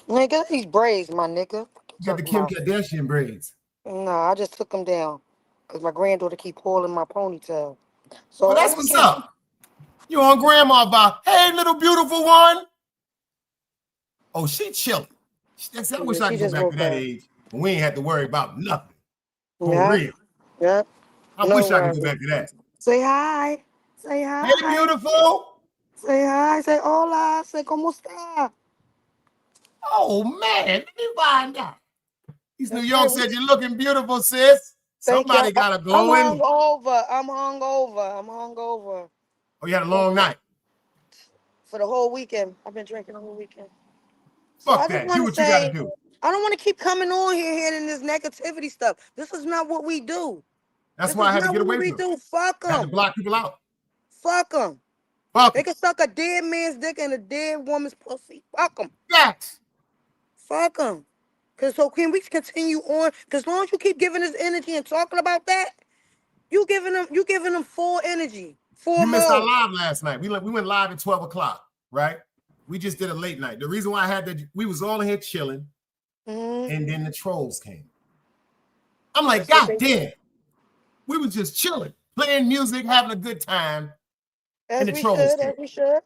Nigga, these braids, my nigga. You got the Kim Kardashian braids. No, I just took them down because my granddaughter keep pulling my ponytail. So well, that's what's up. You on grandma vibe. Hey, little beautiful one. Oh, she chilling. I wish I could go back to that age when we ain't had to worry about nothing. For real. Yep. I wish I could go back to that. Say hi. Say hi. Hey, beautiful. Say hi. Say hola. Say como está. Oh, man. Let me find out. East New York said you're looking beautiful, sis. Somebody got to go in. I'm hungover. Oh, you had a long night. For the whole weekend. I've been drinking the whole weekend. Fuck that. Do what you got to do. I don't want to keep coming on here hearing this negativity stuff. This is not what we do. That's why I had to get away from it. Fuck them. I had to block people out. Fuck them. Fuck they can suck a dead man's dick and a dead woman's pussy. Fuck them. Yes. Fuck them. So can we continue on? Because as long as you keep giving us energy and talking about that, you giving them full energy. You missed our live last night. We went live at 12 o'clock, right? We just did a late night. The reason why I had that, we was all in here chilling, and then the trolls came. I'm like, God damn. We was just chilling, playing music, having a good time, and the trolls came. As we should.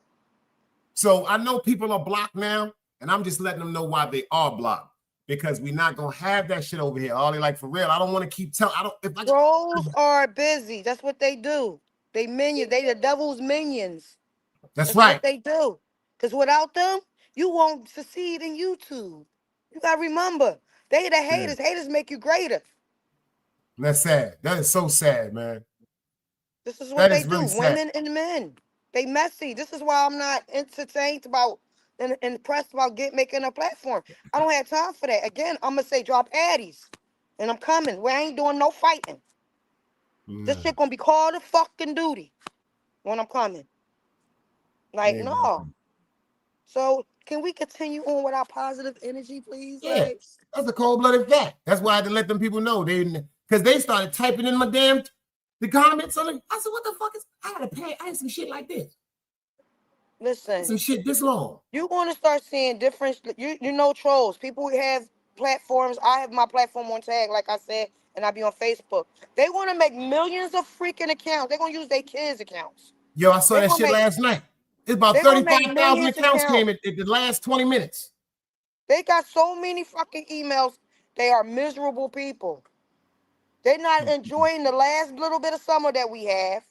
So I know people are blocked now, and I'm just letting them know why they are blocked. Because we're not gonna have that shit over here. Ollie, like for real. I don't want to keep telling. Trolls are busy. That's what they do. They minions. They the devil's minions. That's right. What they do. Because without them, you won't succeed in YouTube. You gotta remember, they the haters. Yeah. Haters make you greater. That's sad. That is so sad, man. This is what they do. Really women and men. They messy. This is why I'm not entertained about and impressed about making a platform. I don't have time for that. Again, I'm gonna say drop addies, and I'm coming. We ain't doing no fighting. This shit gonna be called a fucking duty when I'm coming. Like no. So can we continue on with our positive energy, please? Yeah, like, that's a cold-blooded fact. That's why I had to let them people know because they started typing in the comments. I said, what the fuck is? I gotta pay. I had some shit like this. Listen, some shit this long. You're going to start seeing different, you know, trolls. People have platforms. I have my platform on tag, like I said, and I be on Facebook. They want to make millions of freaking accounts. They're gonna use their kids' accounts. Yo, I saw that shit last night. It's about They're gonna make 35,000 millions accounts accounts. came in the last 20 minutes. They got so many fucking emails. They are miserable people. They're not enjoying the last little bit of summer that we have.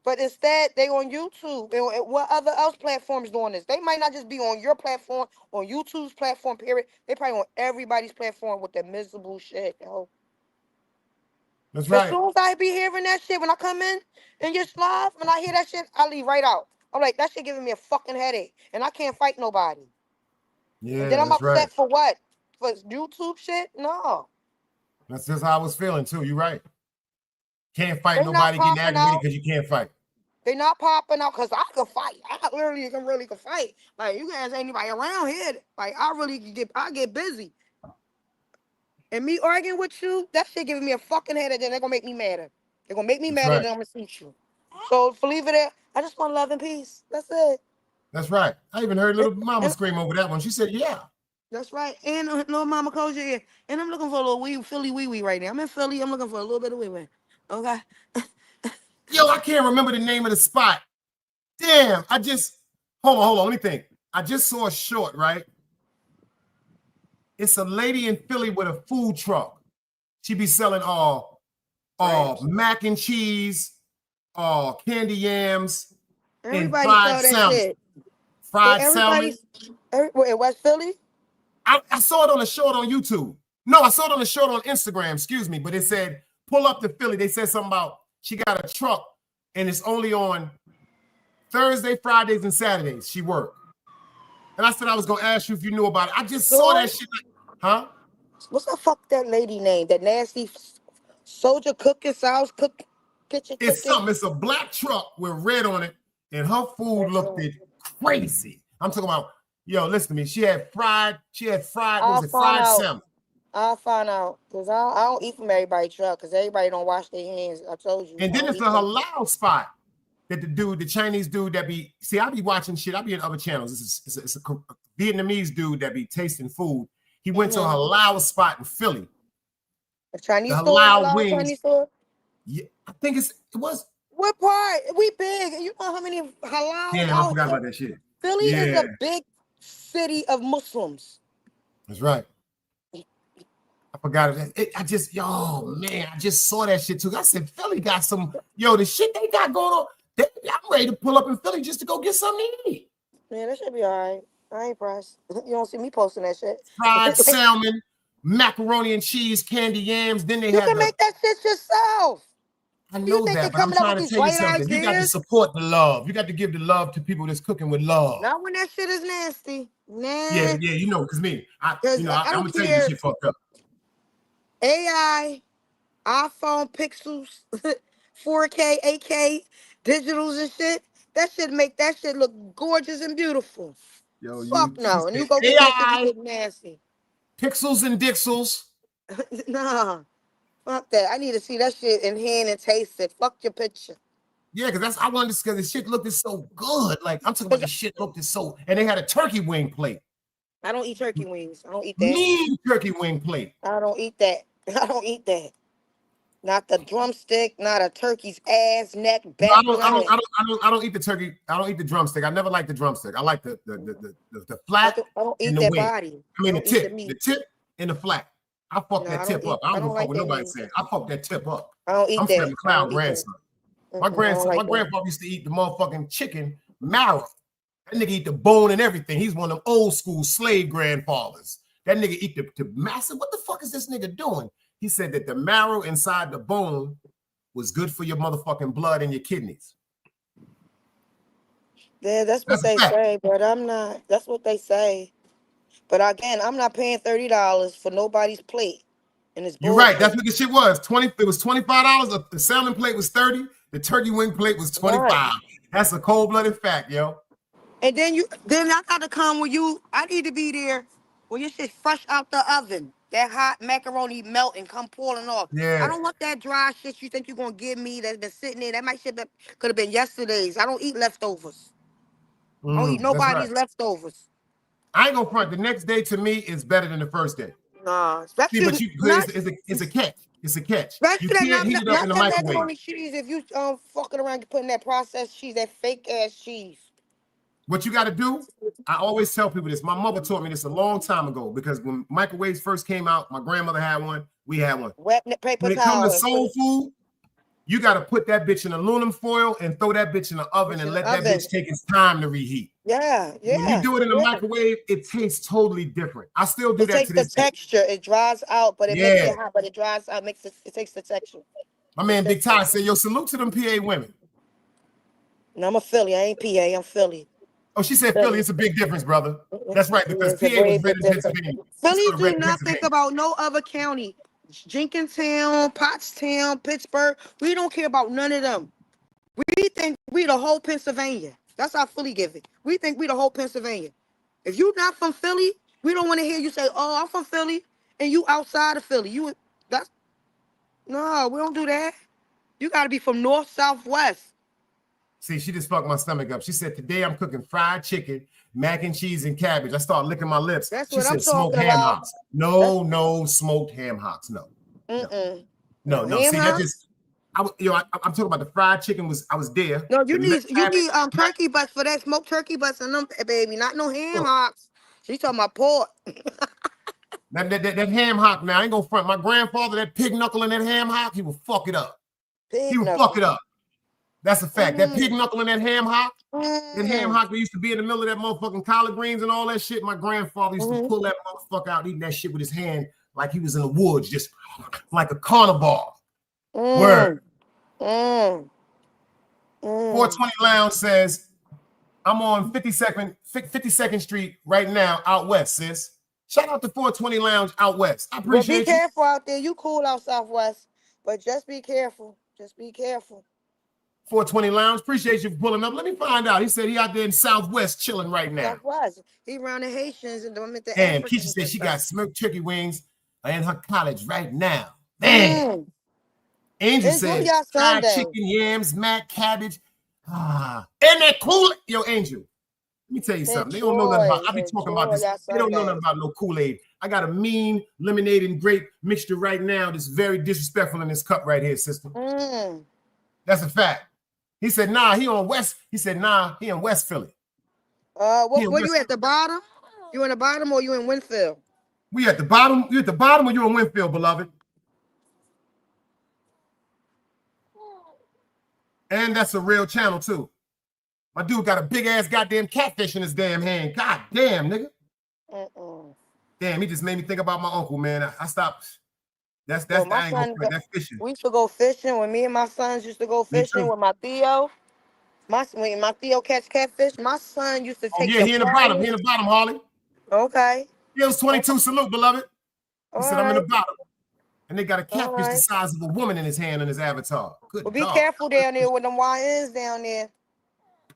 But instead, they on YouTube. And what other else platforms doing this? They might not just be on your platform, on YouTube's platform, period. They probably on everybody's platform with that miserable shit, yo. That's right. As soon as I be hearing that shit, when I come in and just live, when I hear that shit, I leave right out. I'm like, that shit giving me a fucking headache. And I can't fight nobody. Yeah, And then I'm that's upset right. for what? For YouTube shit? No. That's just how I was feeling too. You're right. Can't fight They nobody not getting popping aggravated out. because you can't fight. They not popping out because I can fight. I literally can fight. Like, you guys ain't anybody around here. Like, I get busy. And me arguing with you, that shit giving me a fucking headache. Then they're gonna make me madder. They're gonna make me That's madder, right. then I'm gonna shoot you. So for leave it there. I just want love and peace. That's it. That's right. I even heard little mama scream over that one. She said, "Yeah." That's right. And little mama close your ear. And I'm looking for a little Philly wee wee right now. I'm in Philly. I'm looking for a little bit of wee wee. Okay. Yo, I can't remember the name of the spot. Damn, hold on. Let me think. I just saw a short, right? It's a lady in Philly with a food truck. She be selling mac and cheese, candy yams, Everybody and sell that shit. fried salmon. In West Philly? I saw it on a short on YouTube. No, I saw it on a short on Instagram, excuse me, but it said, pull up to Philly. They said something about she got a truck and it's only on Thursday, Fridays, and Saturdays she worked. And I said I was going to ask you if you knew about it. I just saw that shit. Huh? What's the fuck that lady name? That nasty soldier cooking, sauce cook, kitchen cooking? It's something. It's a black truck with red on it, and her food looked crazy. I'm talking about, yo, listen to me. She had fried, what was it, fried salmon. I'll find out. Because I don't eat from everybody's truck, because everybody don't wash their hands. I told you. And then it's a halal spot that the Chinese dude that be, I be watching shit. I be in other channels. It's a Vietnamese dude that be tasting food. He went to a halal spot in Philly. A Chinese the store? halal wings. Chinese store? Yeah, I think it was. What part? We big. You know how many halal? Damn, I forgot about that shit. Philly is a big city of Muslims. That's right. I forgot it. I just saw that shit too. I said, Philly got some, the shit they got going on. I'm ready to pull up in Philly just to go get something to eat. Man, that should be all right. I ain't pressed. You don't see me posting that shit. Fried salmon, macaroni and cheese, candy yams. Then you can make that shit yourself. I know that, but I'm trying to tell you something. You got to support the love. You got to give the love to people that's cooking with love. Not when that shit is nasty. Yeah, you know, because I'm gonna tell you this shit fucked up. AI, iPhone pixels, 4K, 8K, digitals and shit. That shit make that shit look gorgeous and beautiful. Yo, fuck no. And you go get that shit, you look nasty. Pixels and dixels. Nah. Fuck that. I need to see that shit in hand and taste it. Fuck your picture. Yeah, because I wanted to, because the shit looked so good. Like, I'm talking about the shit looked so, and they had a turkey wing plate. I don't eat turkey wings. I don't eat that. Mean turkey wing plate. I don't eat that. I don't eat that. Not the drumstick, not a turkey's ass, neck, back. No, I don't eat the turkey. I don't eat the drumstick. I never liked the drumstick. I like the flat. I don't eat and the that wing. body. I mean the tip and the flat. I fuck that tip up. I don't give a fuck what nobody said. I fuck that tip up. I don't eat I'm that. Fred McCloud grandson. My grandfather used to eat the motherfucking chicken marrow. That nigga eat the bone and everything. He's one of them old school slave grandfathers. That nigga eat the massive. What the fuck is this nigga doing? He said that the marrow inside the bone was good for your motherfucking blood and your kidneys. Yeah, that's what they say, but I'm not. That's what they say. But again, I'm not paying $30 for nobody's plate. And it's You're right. That's what the shit was. It was $25. The salmon plate was $30. The turkey wing plate was $25. Right. That's a cold-blooded fact, yo. And then I gotta come with you. I need to be there when your shit fresh out the oven. That hot macaroni melting, come pouring off. Yeah. I don't want that dry shit you think you're gonna give me that's been sitting there. That might shit could have been yesterday's. I don't eat leftovers. I don't eat nobody's leftovers. I ain't gonna front. The next day to me is better than the first day. Nah, See, but it's a catch. It's a catch. You especially can't heat it up in the that microwave. macaroni cheese. If you fucking around putting that processed cheese, that fake ass cheese. What you got to do, I always tell people this. My mother taught me this a long time ago because when microwaves first came out, my grandmother had one. We had one. Wet paper When it towel. comes to soul food, you got to put that bitch in aluminum foil and throw that bitch in the oven and let that bitch take its time to reheat. Yeah. When you do it in the microwave, it tastes totally different. I still do it that takes to this the day. texture. It dries out, but it makes it hot. But it dries out, it takes the texture. My man Big Ty said, yo, salute to them PA women. No, I'm a Philly. I ain't PA. I'm Philly. Oh, she said Philly. It's a big difference, brother. That's right, because PA was red in Pennsylvania. Philly do not think about no other county. Jenkintown, Pottstown, Pittsburgh. We don't care about none of them. We think we the whole Pennsylvania. That's how Philly give it. We think we the whole Pennsylvania. If you not from Philly, we don't want to hear you say, "Oh, I'm from Philly," and you outside of Philly. No, we don't do that. You got to be from north, south, west. See, she just fucked my stomach up. She said, today I'm cooking fried chicken, mac and cheese, and cabbage. I started licking my lips. That's she what said, I'm smoked talking ham about. hocks. No smoked ham hocks. No. No. See, that just, I'm talking about the fried chicken I was there. No, you need turkey butts for that, smoked turkey butts and them, baby. Not no ham hocks. She talking about pork. that ham hock, man, I ain't gonna front. My grandfather, that pig knuckle in that ham hock, he will fuck it up. Fuck it up. That's a fact. That pig knuckle in that ham hock, that ham hock that used to be in the middle of that motherfucking collard greens and all that shit. My grandfather used to pull that motherfucker out, eating that shit with his hand like he was in the woods, just like a carnivore. Word. 420 Lounge says, I'm on 52nd Street right now out west, sis. Shout out to 420 Lounge out west. I appreciate you. Be careful out there. You cool out southwest, but just be careful. Just be careful. 420 Lounge, appreciate you for pulling up. Let me find out. He said he out there in Southwest chilling right now. Southwest. He around the Haitians and the Damn, Keisha said she got smoked turkey wings in her college right now. Man. Angel said fried chicken, yams, mac, cabbage. And that cool. Yo, Angel, let me tell you something. They don't know nothing about. I be talking about this. They don't know nothing about no Kool-Aid. I got a mean lemonade and grape mixture right now that's very disrespectful in this cup right here, sister. That's a fact. He said, nah, he on West. He said, nah, he in West Philly. Where you at the bottom? You in the bottom or you in Winfield? We at the bottom. You at the bottom or you in Winfield, beloved? And that's a real channel too. My dude got a big ass goddamn catfish in his damn hand. God damn, nigga. Damn, he just made me think about my uncle, man. I stopped. That's the angle. That fishing. We used to go fishing when me and my sons used to go fishing with my Theo. When my Theo catch catfish, my son used to take. He in the bottom. He in the bottom, Harley. Okay. He was 22. Salute, beloved. He said, I'm in the bottom. And they got a catfish the size of a woman in his hand in his avatar. Good Well, be careful down there with them YNs down there.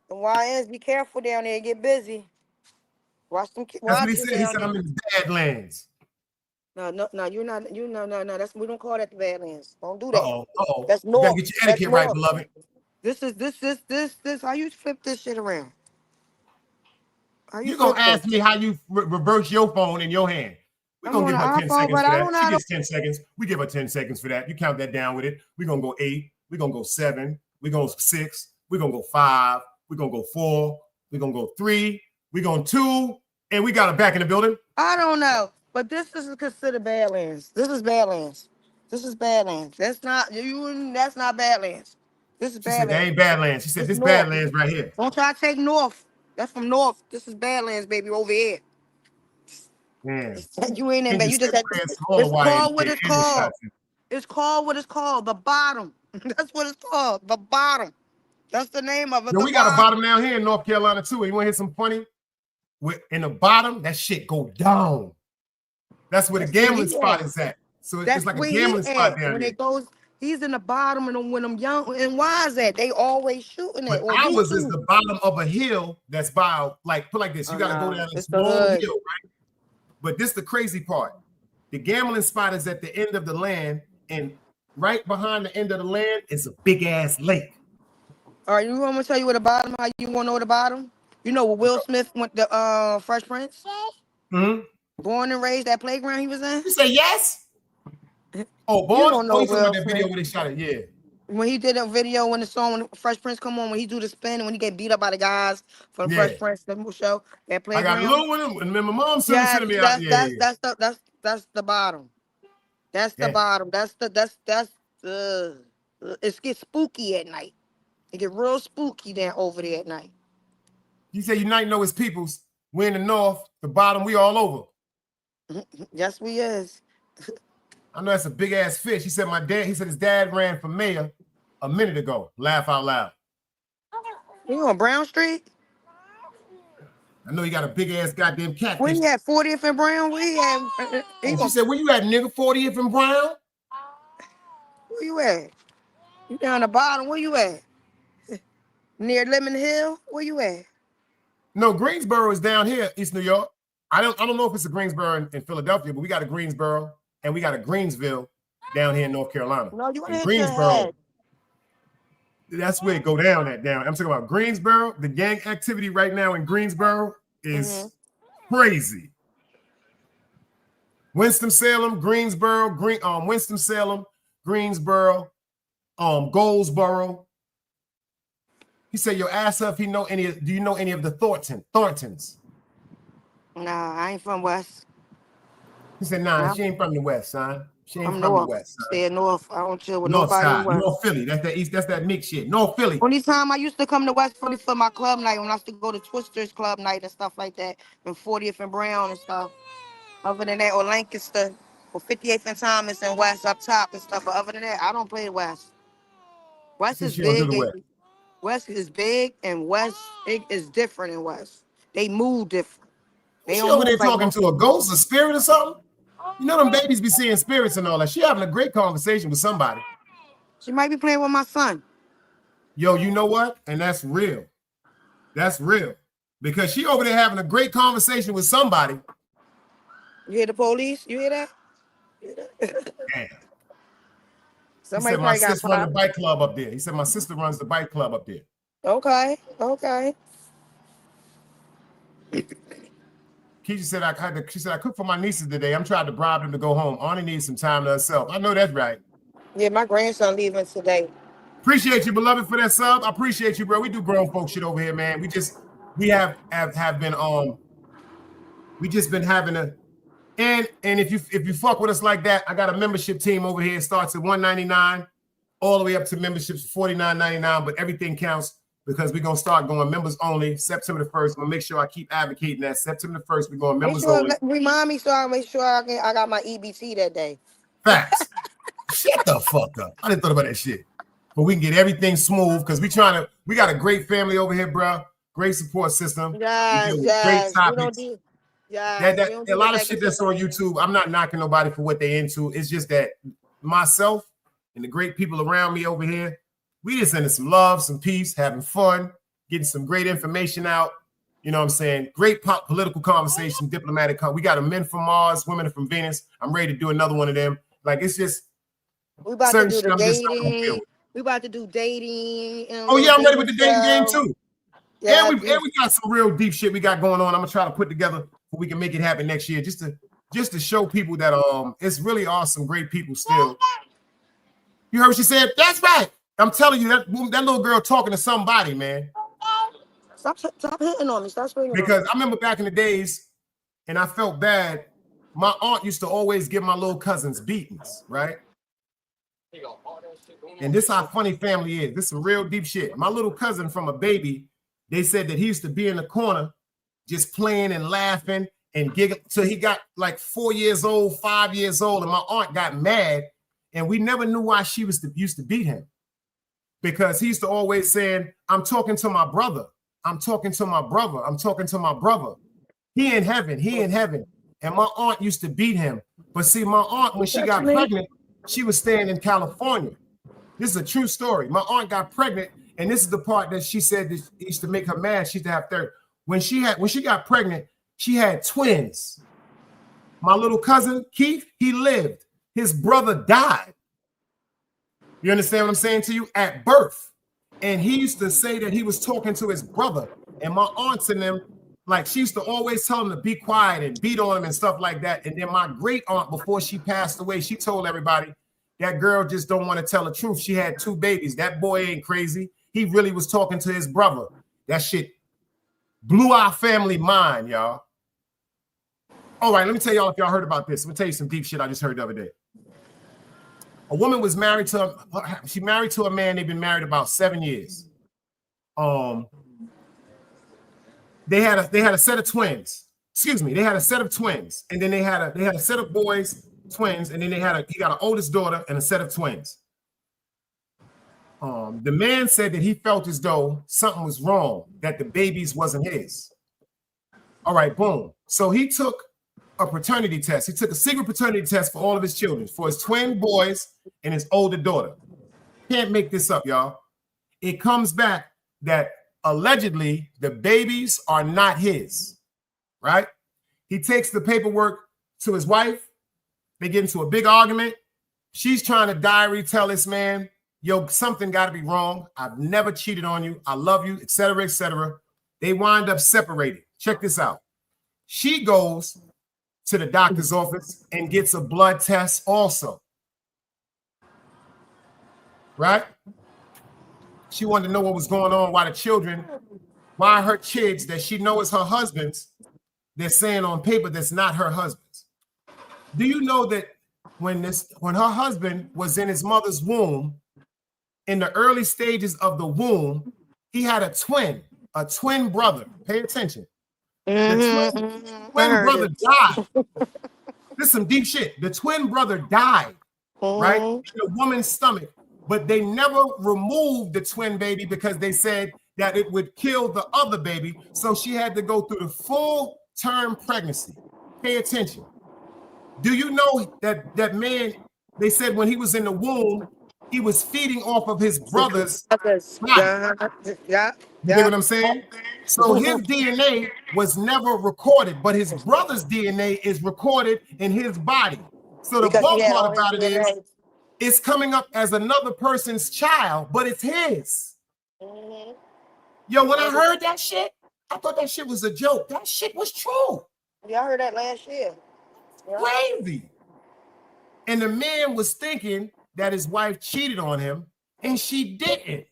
The YNs, be careful down there. Get busy. Watch them. That's what he said. He said, I'm in the Badlands. No, you're not. No. We don't call that the Badlands. Don't do that. Uh-oh. That's north. You gotta get your etiquette right, beloved. This. How you flip this shit around? You gonna ask me how you reverse your phone in your hand? We're gonna give her 10 seconds for that. She gets 10 seconds. We give her 10 seconds for that. You count that down with it. We're gonna go 8. We're gonna go 7. We're gonna go 6. We're gonna go 5. We're gonna go 4. We're gonna go 3. We're going 2. And we got her back in the building. I don't know. But this is considered Badlands. This is Badlands. That's not Badlands. This is Badlands. She said, they ain't Badlands. She said, this Badlands right here. Don't try to take north. That's from north. This is Badlands, baby, over here. Yeah. You ain't in bed. You just had to, it's called what it's called. It's called what it's called. The bottom. That's what it's called. The bottom. That's the name of it. Yo, we got a bottom down here in North Carolina too. You want to hear some funny? In the bottom, that shit go down. That's where the gambling spot is at. So it's like a gambling spot down when there. It goes, he's in the bottom, and when them young, and why is that? They always shooting it. Ours is the bottom of a hill that's by, like, put like this. You got to go down a small hill, right? But this is the crazy part. The gambling spot is at the end of the land, and right behind the end of the land is a big ass lake. All right, you want me to tell you where the bottom? How you want to know the bottom? You know where Will Smith went to Fresh Prince? Hmm. Born and raised, that playground he was in? You say yes? Oh, You born? don't Oh, know you talking about Will that video Smith. where they shot it? Yeah. When he did a video when the song when Fresh Prince come on, when he do the spin and when he get beat up by the guys from Yeah. Fresh Prince the show, that I got a playground. little one, and then my mom sent Yes, me out. Yeah. that's the bottom. That's the Yeah. bottom. That's it gets spooky at night. It get real spooky down over there at night. He said Unite know his peoples. We in the north, the bottom, we all over. Yes, we is. I know that's a big ass fish. He said his dad ran for mayor a minute ago. Laugh out loud. You on Brown Street? I know he got a big ass goddamn catfish. When he at 40th and Brown, we had. She said, where you at, nigga? 40th and Brown? Where you at? You down the bottom. Where you at? Near Lemon Hill? Where you at? No, Greensboro is down here, East New York. I don't know if it's a Greensboro in Philadelphia, but we got a Greensboro and we got a Greensville down here in North Carolina. No, you in Greensboro. That's where it go down at down. I'm talking about Greensboro. The gang activity right now in Greensboro is crazy. Winston-Salem, Greensboro, Winston-Salem, Greensboro, Goldsboro. He said, "Yo, ask her if do you know any of the Thorntons?" Nah, I ain't from West. He said, "Nah, she ain't from the West, son. She ain't I'm from north. the West. Son. Stay north. I don't chill with North nobody in side, West. North Philly. That's that East. That's that mix shit. North Philly. Only time I used to come to West Philly for my club night when I used to go to Twisters Club night and stuff like that, and 40th and Brown and stuff. Other than that, or Lancaster, or 58th and Thomas and West up top and stuff. But other than that, I don't play West. West is She don't do big. the West. West is big, and West is different in West. They move different. They She don't over there move like talking to a ghost, a spirit, or something. You know them babies be seeing spirits and all that. She having a great conversation with somebody. She might be playing with my son. Yo, you know what? And that's real. That's real. Because she over there having a great conversation with somebody. You hear the police? You hear that? Damn. Somebody he said my probably got sister run the popped. bike club up there. He said my sister runs the bike club up there. Okay. Keisha said I cooked for my nieces today. I'm trying to bribe them to go home. Arnie needs some time to herself. I know that's right. Yeah, my grandson leaving today. Appreciate you, beloved, for that sub. I appreciate you, bro. We do grown folk shit over here, man. We just been having a and if you fuck with us like that, I got a membership team over here. It starts at $199 all the way up to memberships $49.99, but everything counts because we're gonna start going members only September the 1st. I'm gonna make sure I keep advocating that September the 1st we're going members only. Remind me so I make sure I got my EBT that day. Facts. Shut the fuck up. I didn't thought about that shit. But we can get everything smooth because we got a great family over here, bro. Great support system. Yes. Great topics. A lot of shit that's on YouTube. I'm not knocking nobody for what they into. It's just that myself and the great people around me over here, we just sending some love, some peace, having fun, getting some great information out. You know what I'm saying? Great political conversation, diplomatic. We got a men from Mars, women from Venus. I'm ready to do another one of them. Like, it's just we about to do the dating. We about to do dating. Oh yeah, I'm ready with the dating game too. Yeah, and we got some real deep shit we got going on. I'm gonna try to put together so we can make it happen next year, just to show people that it's really awesome, great people still. You heard what she said? That's right. I'm telling you that little girl talking to somebody, man. Stop hitting on me. Stop swinging. Because I remember back in the days, and I felt bad. My aunt used to always give my little cousins beatings, right? And this how funny family is. This is some real deep shit. My little cousin from a baby, they said that he used to be in the corner just playing and laughing and giggling. So he got like 4 years old, 5 years old, and my aunt got mad, and we never knew why she used to beat him. Because he used to always saying, I'm talking to my brother. I'm talking to my brother. I'm talking to my brother. He in heaven. He in heaven. And my aunt used to beat him. But see, my aunt, when she got pregnant, she was staying in California. This is a true story. My aunt got pregnant, and this is the part that she said that used to make her mad. She used to have third. When she got pregnant, she had twins. My little cousin, Keith, he lived. His brother died. You understand what I'm saying to you? At birth. And he used to say that he was talking to his brother. And my aunts and them, like, she used to always tell them to be quiet and beat on them and stuff like that. And then my great aunt, before she passed away, she told everybody that girl just don't want to tell the truth. She had 2 babies. That boy ain't crazy. He really was talking to his brother. That shit blew our family mind, y'all. All right, let me tell y'all if y'all heard about this. Let me tell you some deep shit I just heard the other day. A woman was married to a man. They've been married about 7 years. They had a set of twins. Excuse me, they had a set of twins, and then they had a set of boys, twins, and then he got an oldest daughter and a set of twins. The man said that he felt as though something was wrong, that the babies wasn't his. All right, boom. So he took a paternity test. He took a secret paternity test for all of his children, for his twin boys and his older daughter. Can't make this up, y'all. It comes back that allegedly the babies are not his, right? He takes the paperwork to his wife. They get into a big argument. She's trying to diary tell this man, yo, something got to be wrong. I've never cheated on you. I love you, etc., etc. They wind up separating. Check this out. She goes to the doctor's office and gets a blood test also. Right? She wanted to know what was going on, why her kids that she knows her husband's, they're saying on paper that's not her husband's. Do you know that when her husband was in his mother's womb, in the early stages of the womb, he had a twin brother. Pay attention. The twin brother died. This is some deep shit. The twin brother died, right? In the woman's stomach. But they never removed the twin baby because they said that it would kill the other baby. So she had to go through the full term pregnancy. Pay attention. Do you know that man, they said when he was in the womb, he was feeding off of his brother's snot. Yeah. You get what I'm saying? So his DNA was never recorded, but his brother's DNA is recorded in his body. So the bug part about it is, it's coming up as another person's child, but it's his. Yo, when I heard that shit, I thought that shit was a joke. That shit was true. Yeah, I heard that last year. Yeah. Crazy. And the man was thinking that his wife cheated on him, and she didn't.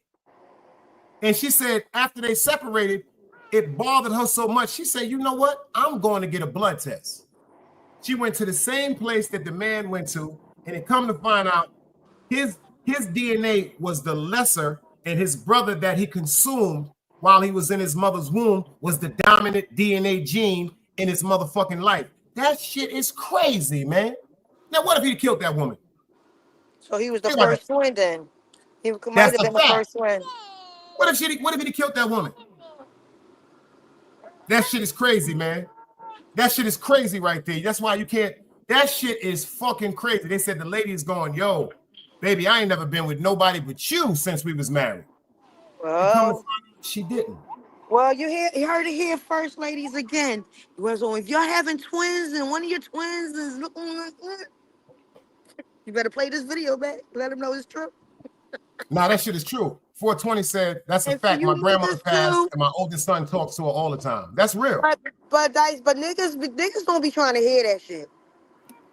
And she said after they separated, it bothered her so much. She said, you know what? I'm going to get a blood test. She went to the same place that the man went to, and it come to find out his DNA was the lesser, and his brother that he consumed while he was in his mother's womb was the dominant DNA gene in his motherfucking life. That shit is crazy, man. Now, what if he killed that woman? So he was the first twin then. He might have been the first twin. What if he killed that woman? That shit is crazy, man. That shit is crazy right there. That's why you can't. That shit is fucking crazy. They said the lady is going, yo, baby, I ain't never been with nobody but you since we was married. Well, she didn't. Well, you heard it here first, ladies, again. So if you're having twins and one of your twins is looking like that, you better play this video back. Let them know it's true. Nah, that shit is true. 420 said that's a fact. My grandmother passed, and my oldest son talks to her all the time. That's real. But niggas don't be trying to hear that shit.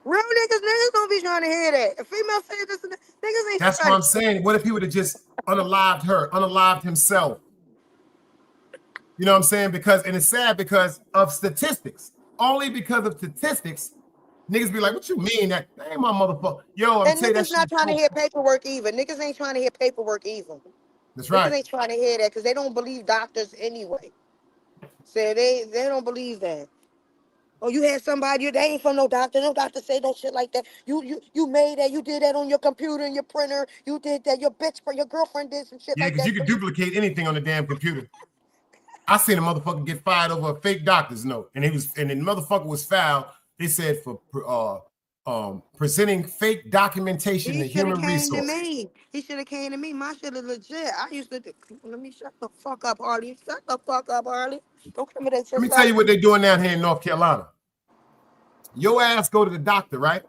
Real niggas don't be trying to hear that. A female saying this, niggas ain't. That's what I'm saying. What if he would have just unalived himself? You know what I'm saying? And it's sad because of statistics. Only because of statistics, niggas be like, what you mean? That ain't my motherfucker. Yo, I'm saying that niggas not trying to hear paperwork either. Niggas ain't trying to hear paperwork either. That's right. Niggas ain't trying to hear that because they don't believe doctors anyway. So they don't believe that. Oh, you had somebody, they ain't from no doctor. No doctor say no shit like that. You made that. You did that on your computer and your printer. You did that. Your girlfriend did some shit like that. Yeah, because you can duplicate anything on the damn computer. I seen a motherfucker get fired over a fake doctor's note, and the motherfucker was fouled. They said for presenting fake documentation to human resources. He should have came to me. My shit is legit. I used to. Let me shut the fuck up, Harley. Shut the fuck up, Harley. Don't come with that shit. Let me tell you what they're doing down here in North Carolina. Your ass go to the doctor, right?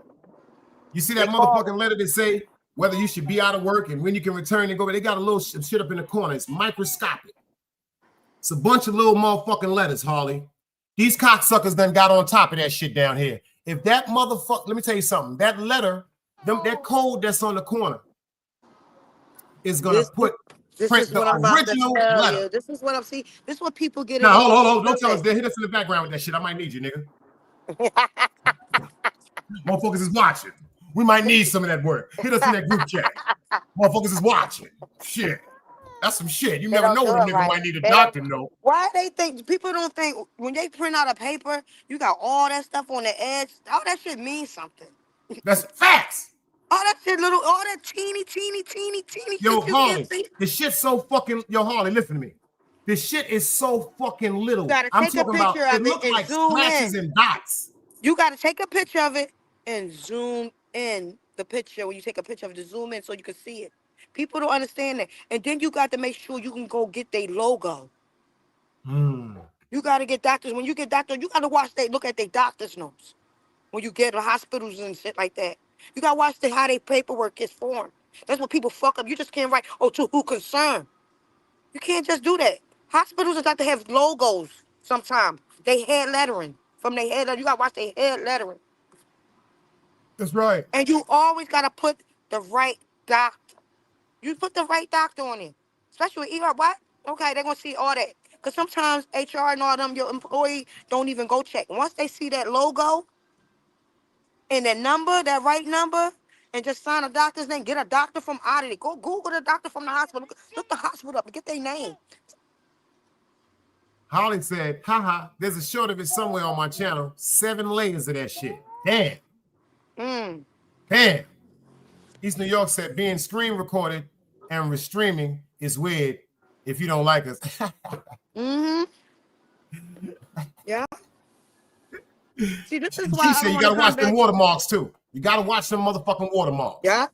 You see that motherfucking letter that say whether you should be out of work and when you can return and go. They got a little shit up in the corner. It's microscopic. It's a bunch of little motherfucking letters, Harley. These cocksuckers done got on top of that shit down here. If that motherfucker, let me tell you something. That letter, that code that's on the corner is gonna print the original letter. This is what I'm seeing. This is what people get. Now, hold on. Don't tell us. Hit us in the background with that shit. I might need you, nigga. Motherfuckers is watching. We might need some of that work. Hit us in that group chat. Motherfuckers is watching. Shit. That's some shit. You never know when a nigga might need a doctor, no. Why they think, people don't think, when they print out a paper, you got all that stuff on the edge. All that shit means something. That's facts. All that shit, all that teeny Yo, shit Harley, the shit's so fucking, Harley, listen to me. This shit is so fucking little. You gotta I'm take a talking about, picture of it looks and like zoom scratches in. and dots. You gotta take a picture of it and zoom in the picture. When you take a picture of it, to zoom in so you can see it. People don't understand that. And then you got to make sure you can go get their logo. You got to get doctors. When you get doctors, you got to look at their doctor's notes. When you get to hospitals and shit like that. You got to watch how their paperwork is formed. That's what people fuck up. You just can't write, to who concerned. You can't just do that. Hospitals and doctors have logos sometimes. They head lettering. From their head lettering. You got to watch their head lettering. That's right. And you always got to put the right doctor. You put the right doctor on it. Especially with ER. What? Okay, they're going to see all that. Because sometimes HR and all them, your employee, don't even go check. Once they see that logo and that number, that right number, and just sign a doctor's name, get a doctor from out of it. Go Google the doctor from the hospital. Look the hospital up and get their name. Holly said, haha, there's a short of it somewhere on my channel. 7 layers of that shit. Damn. Damn. East New York said being screen recorded and restreaming is weird if you don't like us. Yeah. See, this is why She said you gotta watch them watermarks too. You gotta watch them motherfucking watermarks. Yeah.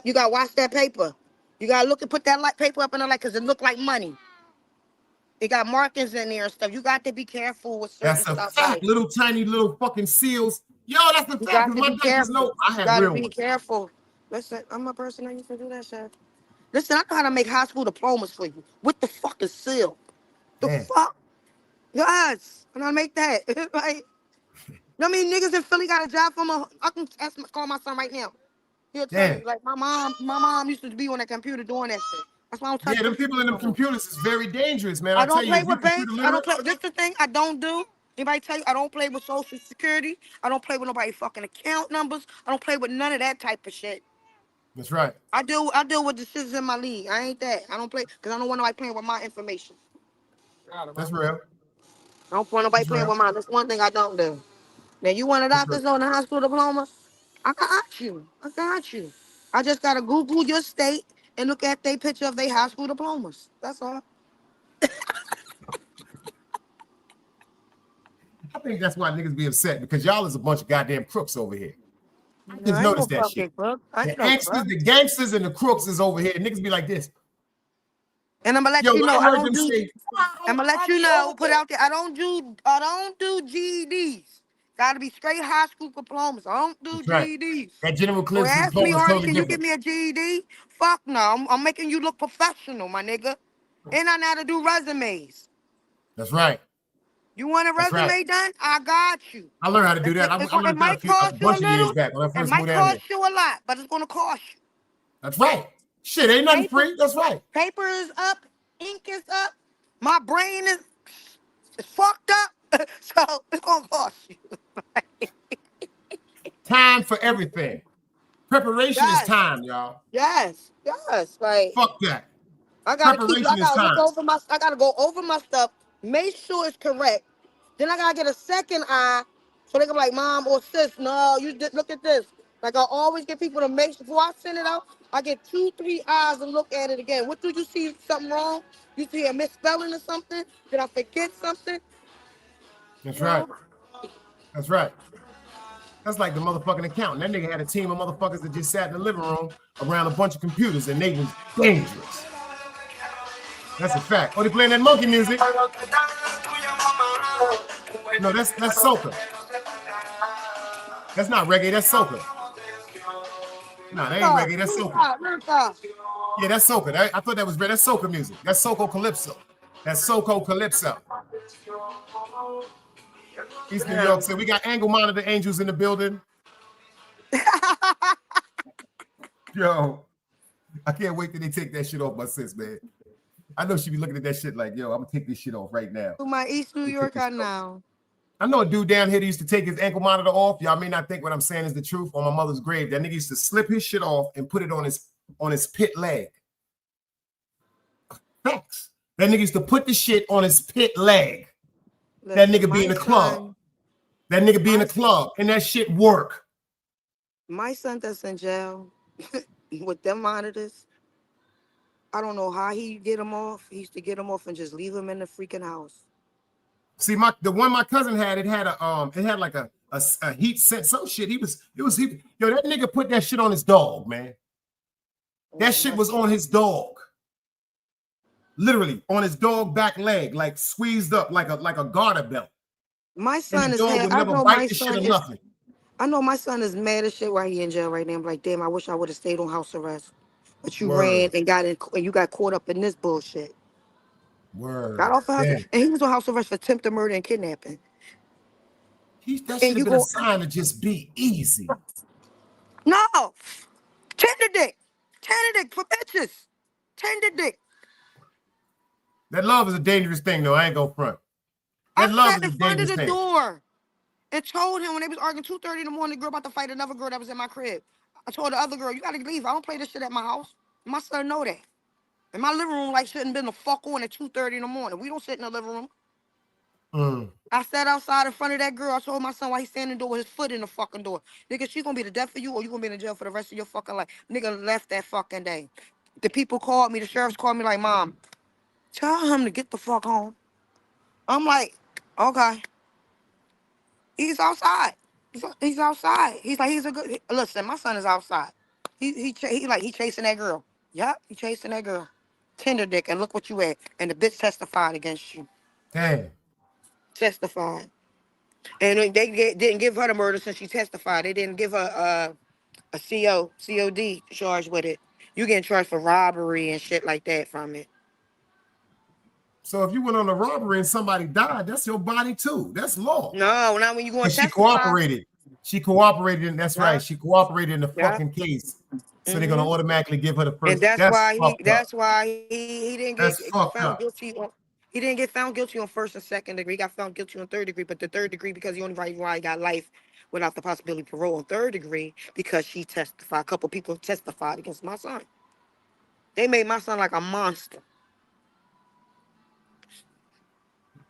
You gotta watch that paper. You gotta look and put that paper up in the light because it look like money. It got markings in there and stuff. You got to be careful with certain stuff. That's a fact. Little tiny little fucking seals. Yo, that's the fact. My doctors know I have real ones. Be careful. Listen, I'm a person that used to do that shit. Listen, I know how to make high school diplomas for you with the fucking seal. The fuck? Yes, and I make that. Like, I mean, niggas in Philly got a job from I can call my son right now. He'll tell you, like my mom used to be on that computer doing that shit. That's why I don't touch. Yeah, them people in them computers is very dangerous, man. I don't play with banks. I don't play. This is the thing I don't do. Anybody tell you I don't play with Social Security? I don't play with nobody fucking account numbers. I don't play with none of that type of shit. That's right. I deal with the shits in my league. I ain't that. I don't play because I don't want nobody playing with my information. That's real. I don't want nobody playing with mine. That's one thing I don't do. Now you want a doctor's on the high school diploma? I got you. I just gotta Google your state and look at their picture of their high school diplomas. That's all. I think that's why niggas be upset because y'all is a bunch of goddamn crooks over here. I just noticed that shit. The gangsters and the crooks is over here. Niggas be like this. And I'm gonna let you know. I'm gonna let you know. Put out there. I don't do GEDs. Gotta be straight high school diplomas. I don't do GEDs. That general clearance ask me, totally can you give me a GED? Fuck no. I'm making you look professional, my nigga. And I know how to do resumes. That's right. You want a resume done? I got you. I learned how to do that. I learned that a bunch of years back when I first moved down here. It might cost you a lot, but it's gonna cost you. That's right. Shit, ain't nothing free. That's right. Paper is up, ink is up, my brain is fucked up, so it's gonna cost you. Time for everything. Preparation is time, y'all. Yes. Like fuck that. I gotta go over my stuff, make sure it's correct. Then I gotta get a second eye so they can be like, mom or sis, no, you just look at this. Like I always get people to make sure before I send it out, I get 2-3 eyes and look at it again. What do you see something wrong? You see a misspelling or something? Did I forget something? That's right. That's right. That's like the motherfucking accountant. That nigga had a team of motherfuckers that just sat in the living room around a bunch of computers and they was dangerous. That's a fact. Oh, they playing that monkey music. No, that's soca. That's not reggae, that's soca. No, that ain't reggae, that's soca. Yeah, that's soca. I thought that was that's soca music. That's soca calypso. That's Soco Calypso. East New York said we got angle monitor angels in the building. Yo, I can't wait till they take that shit off my sis, man. I know she be looking at that shit like, yo, I'm gonna take this shit off right now. My East New York now. I know a dude down here that used to take his ankle monitor off. Y'all may not think what I'm saying is the truth. On my mother's grave, that nigga used to slip his shit off and put it on his pit leg. Facts. That nigga used to put the shit on his pit leg. Listen, that nigga be in the club. That nigga be in the club, and that shit work. My son that's in jail with them monitors, I don't know how he get them off. He used to get them off and just leave them in the freaking house. See, the one my cousin had, it had like a heat set, some shit. Yo, that nigga put that shit on his dog, man. That shit was on his dog. Literally on his dog back leg, like squeezed up like a garter belt. My son is mad. I know my son is mad as shit while he in jail right now. I'm like, damn, I wish I would have stayed on house arrest. But you ran and you got caught up in this bullshit. Got off of house, and he was on house arrest for attempted murder and kidnapping. That should have been a sign to just be easy. No, tender dick for bitches. Tender dick. That love is a dangerous thing, though. I ain't gonna front. That love is a dangerous thing. I sat in front of the door and told him when they was arguing 2:30 in the morning, the girl about to fight another girl that was in my crib. I told the other girl, you gotta leave. I don't play this shit at my house. My son know that. And my living room like shouldn't been the fuck on at 2:30 in the morning. We don't sit in the living room. I sat outside in front of that girl. I told my son why he's standing in the door with his foot in the fucking door. Nigga, she's gonna be the death of you or you gonna be in jail for the rest of your fucking life. Nigga left that fucking day. The people called me, the sheriffs called me like, Mom, tell him to get the fuck home. I'm like, okay. He's outside. He's outside. He's like, he's a good. Listen, my son is outside. He chasing that girl. Yep, he chasing that girl. Tender dick, and look what you at. And the bitch testified against you. Damn. Testified. And they didn't give her the murder since she testified. They didn't give her a COD charge with it. You getting charged for robbery and shit like that from it. So if you went on a robbery and somebody died, that's your body too. That's law. No, not when you go and testify. She cooperated. That's right. She cooperated in the fucking case. So they're gonna automatically give her the first. And that's why he didn't get found guilty. He didn't get found guilty on first and second degree. He got found guilty on third degree, but the third degree because the only reason why he got life without the possibility of parole on third degree because she testified. A couple people testified against my son. They made my son like a monster.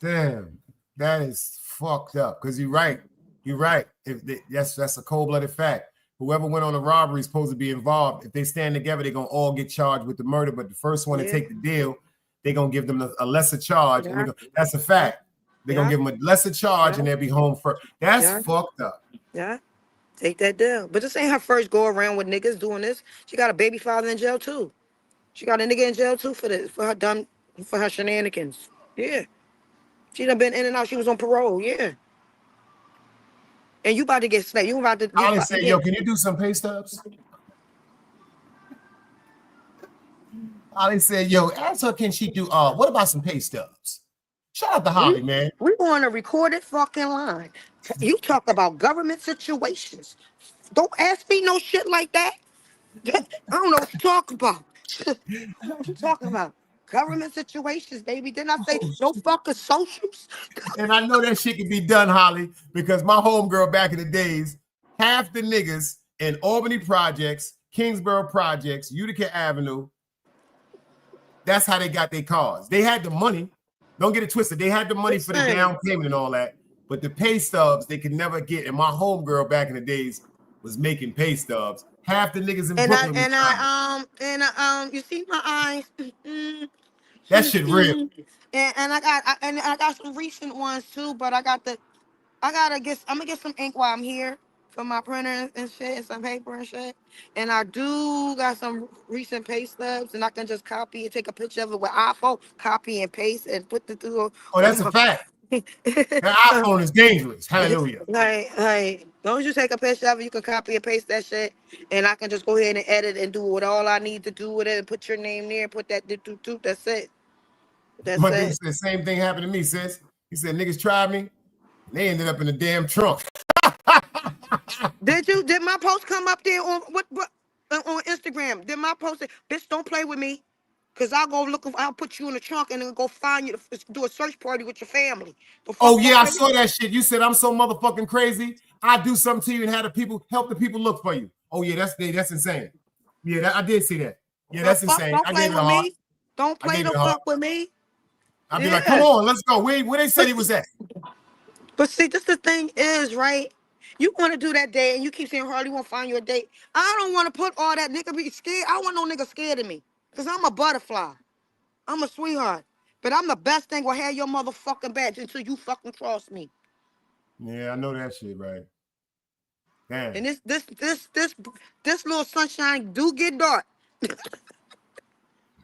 Damn, that is fucked up. Because you're right. That's a cold-blooded fact. Whoever went on a robbery is supposed to be involved. If they stand together, they're gonna all get charged with the murder. But the first one to take the deal, they're gonna give them a lesser charge. And that's a fact. They're gonna give them a lesser charge and they'll be home first. That's fucked up. Yeah, take that deal. But this ain't her first go around with niggas doing this. She got a baby father in jail too. She got a nigga in jail too for her shenanigans. Yeah. She done been in and out. She was on parole. Yeah. And you about to get snaked. You about to. I say, yo, can you do some pay stubs? Holly said, yo, ask her, can she do, what about some pay stubs? Shout out to Holly, man. We on a recorded fucking line. You talk about government situations. Don't ask me no shit like that. I don't know what you're talking about. I don't know what you're talking about. Government situations, baby. Didn't I say no fucking socials? And I know that shit can be done, Holly, because my homegirl back in the days, half the niggas in Albany Projects, Kingsborough Projects, Utica Avenue, that's how they got their cars. They had the money. Don't get it twisted. They had the money for the down payment and all that, but the pay stubs they could never get. And my homegirl back in the days was making pay stubs. Half the niggas in Brooklyn. You see my eyes. That shit real. And I got some recent ones too, but I'm gonna get some ink while I'm here for my printer and shit and some paper and shit. And I do got some recent pay stubs and I can just copy and take a picture of it with iPhone, copy and paste and put the through. Oh, that's a fact. That iPhone is dangerous. Hallelujah. Like, long as you take a picture of it, you can copy and paste that shit, and I can just go ahead and edit and do what all I need to do with it, and put your name there, put that. That's it. That's My nigga it. said same thing happened to me, sis. He said niggas tried me, and they ended up in the damn trunk. Did my post come up there on on Instagram? Did my post say, bitch, don't play with me? Cause I'll put you in the trunk and then go find you to do a search party with your family. Oh yeah, I saw that shit. You said I'm so motherfucking crazy. I do something to you and have the people help the people look for you. Oh yeah, that's insane. Yeah, I did see that. Yeah, that's insane. Don't I play gave it with a heart. me. Don't play the fuck with me. I'd be like, come on, let's go. Where they said he was at? But see, this the thing is, right? You want to do that day and you keep saying Harley won't find you a date. I don't want to put all that nigga be scared. I want no nigga scared of me. Cause I'm a butterfly. I'm a sweetheart. But I'm the best thing will have your motherfucking badge until you fucking cross me. Yeah, I know that shit, right? Damn. And this little sunshine do get dark.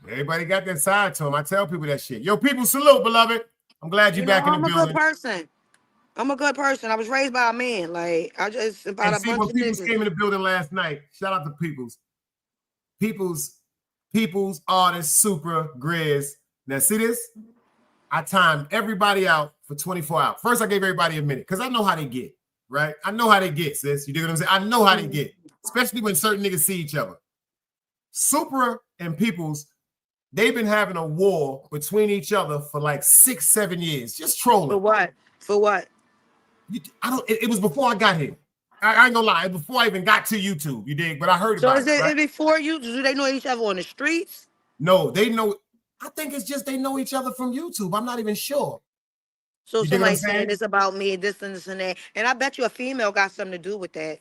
Everybody got that side to them. I tell people that shit. Yo, people, salute, beloved. I'm glad you're back in the building. I'm a good person. I'm a good person. I was raised by a man. Like, I just about and a see, bunch when of Peoples niggas. came in the building last night, shout out to Peoples, artist, super, Grizz. Now, see this? I timed everybody out for 24 hours. First, I gave everybody a minute because I know how they get, right? I know how they get, sis. You dig what I'm saying? I know how they get, especially when certain niggas see each other. Super and Peoples, they've been having a war between each other for like 6-7 years, just trolling. For what? For what? It was before I got here. I ain't gonna lie, before I even got to YouTube, you dig? But I heard about it. So is it before you? Do they know each other on the streets? No, they know. I think it's just they know each other from YouTube. I'm not even sure. So somebody saying it's about me, this and this and that. And I bet you a female got something to do with that,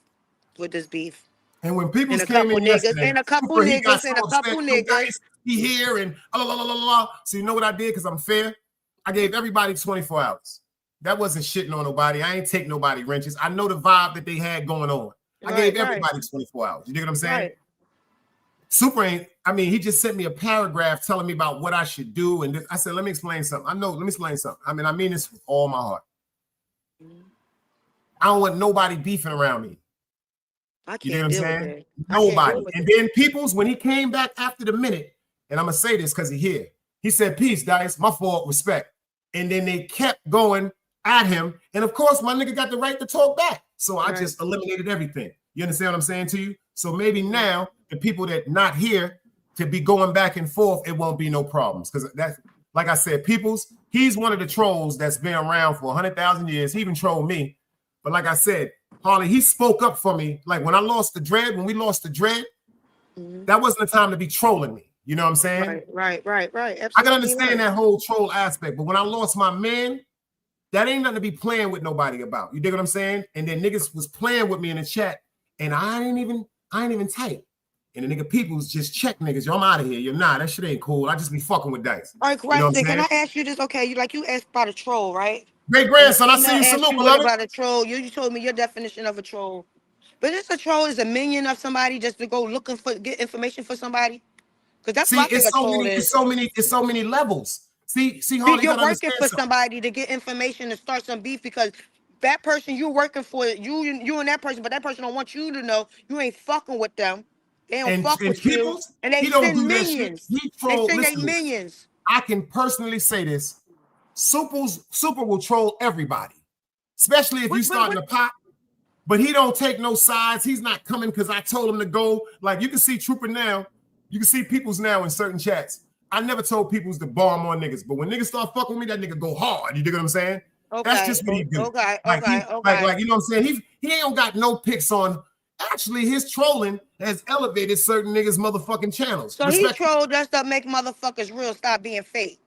with this beef. And when people came in yesterday, he got so upset, guys, he here and la la la la la. So you know what I did? Because I'm fair. I gave everybody 24 hours. That wasn't shitting on nobody. I ain't take nobody wrenches. I know the vibe that they had going on. I gave everybody 24 hours. You dig what I'm saying? Right. Super ain't, I mean, he just sent me a paragraph telling me about what I should do. And I said, let me explain something. Let me explain something. I mean this with all my heart. I don't want nobody beefing around me. I can't you know what I'm deal saying? with it. Nobody. And then Peoples, when he came back after the minute, and I'm going to say this because he here, he said, peace, Dice, my fault, respect. And then they kept going at him. And of course, my nigga got the right to talk back. So I just eliminated everything. You understand what I'm saying to you? So maybe now the people that not here to be going back and forth, it won't be no problems. Because that's, like I said, Peoples, he's one of the trolls that's been around for 100,000 years. He even trolled me. But like I said, Harley, he spoke up for me. Like when we lost the dread, that wasn't the time to be trolling me. You know what I'm saying? Right. Absolutely. I can understand that whole troll aspect. But when I lost my man, that ain't nothing to be playing with nobody about. You dig what I'm saying? And then niggas was playing with me in the chat, and I ain't even type. And the nigga Peoples just check niggas. Yo, I'm out of here. You're not. That shit ain't cool. I just be fucking with Dice. All right, question. Can I ask you this? Okay, you asked about a troll, right? Great grandson, I see you. Salute, beloved. About a troll. You told me your definition of a troll. But it's a troll is a minion of somebody just to go get information for somebody. Because that's what I think a troll is. It's so many levels. See, Harley, you're working for somebody to get information and start some beef because that person you're working for, you and that person, but that person don't want you to know you ain't fucking with them. They don't fuck with you. And they send minions. They send their minions. I can personally say this. Super will troll everybody, especially if you starting to pop. But he don't take no sides. He's not coming because I told him to go. Like you can see Trooper now. You can see Peoples now in certain chats. I never told Peoples to bomb on niggas, but when niggas start fucking with me, that nigga go hard. You dig what I'm saying? Okay. That's just what he do. Okay. Like you know what I'm saying? He ain't got no picks on. Actually, his trolling has elevated certain niggas' motherfucking channels. So he trolled just to make motherfuckers real, stop being fake.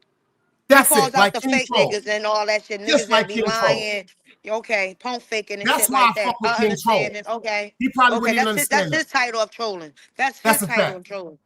That's he falls it. Out like the fake troll. Niggas and all that shit. Just Niggas like that be lying. Okay, pump faking and shit like that. That's why I fuck with King Troll. Okay. He probably wouldn't even understand That's his title of trolling. That's his title of trolling.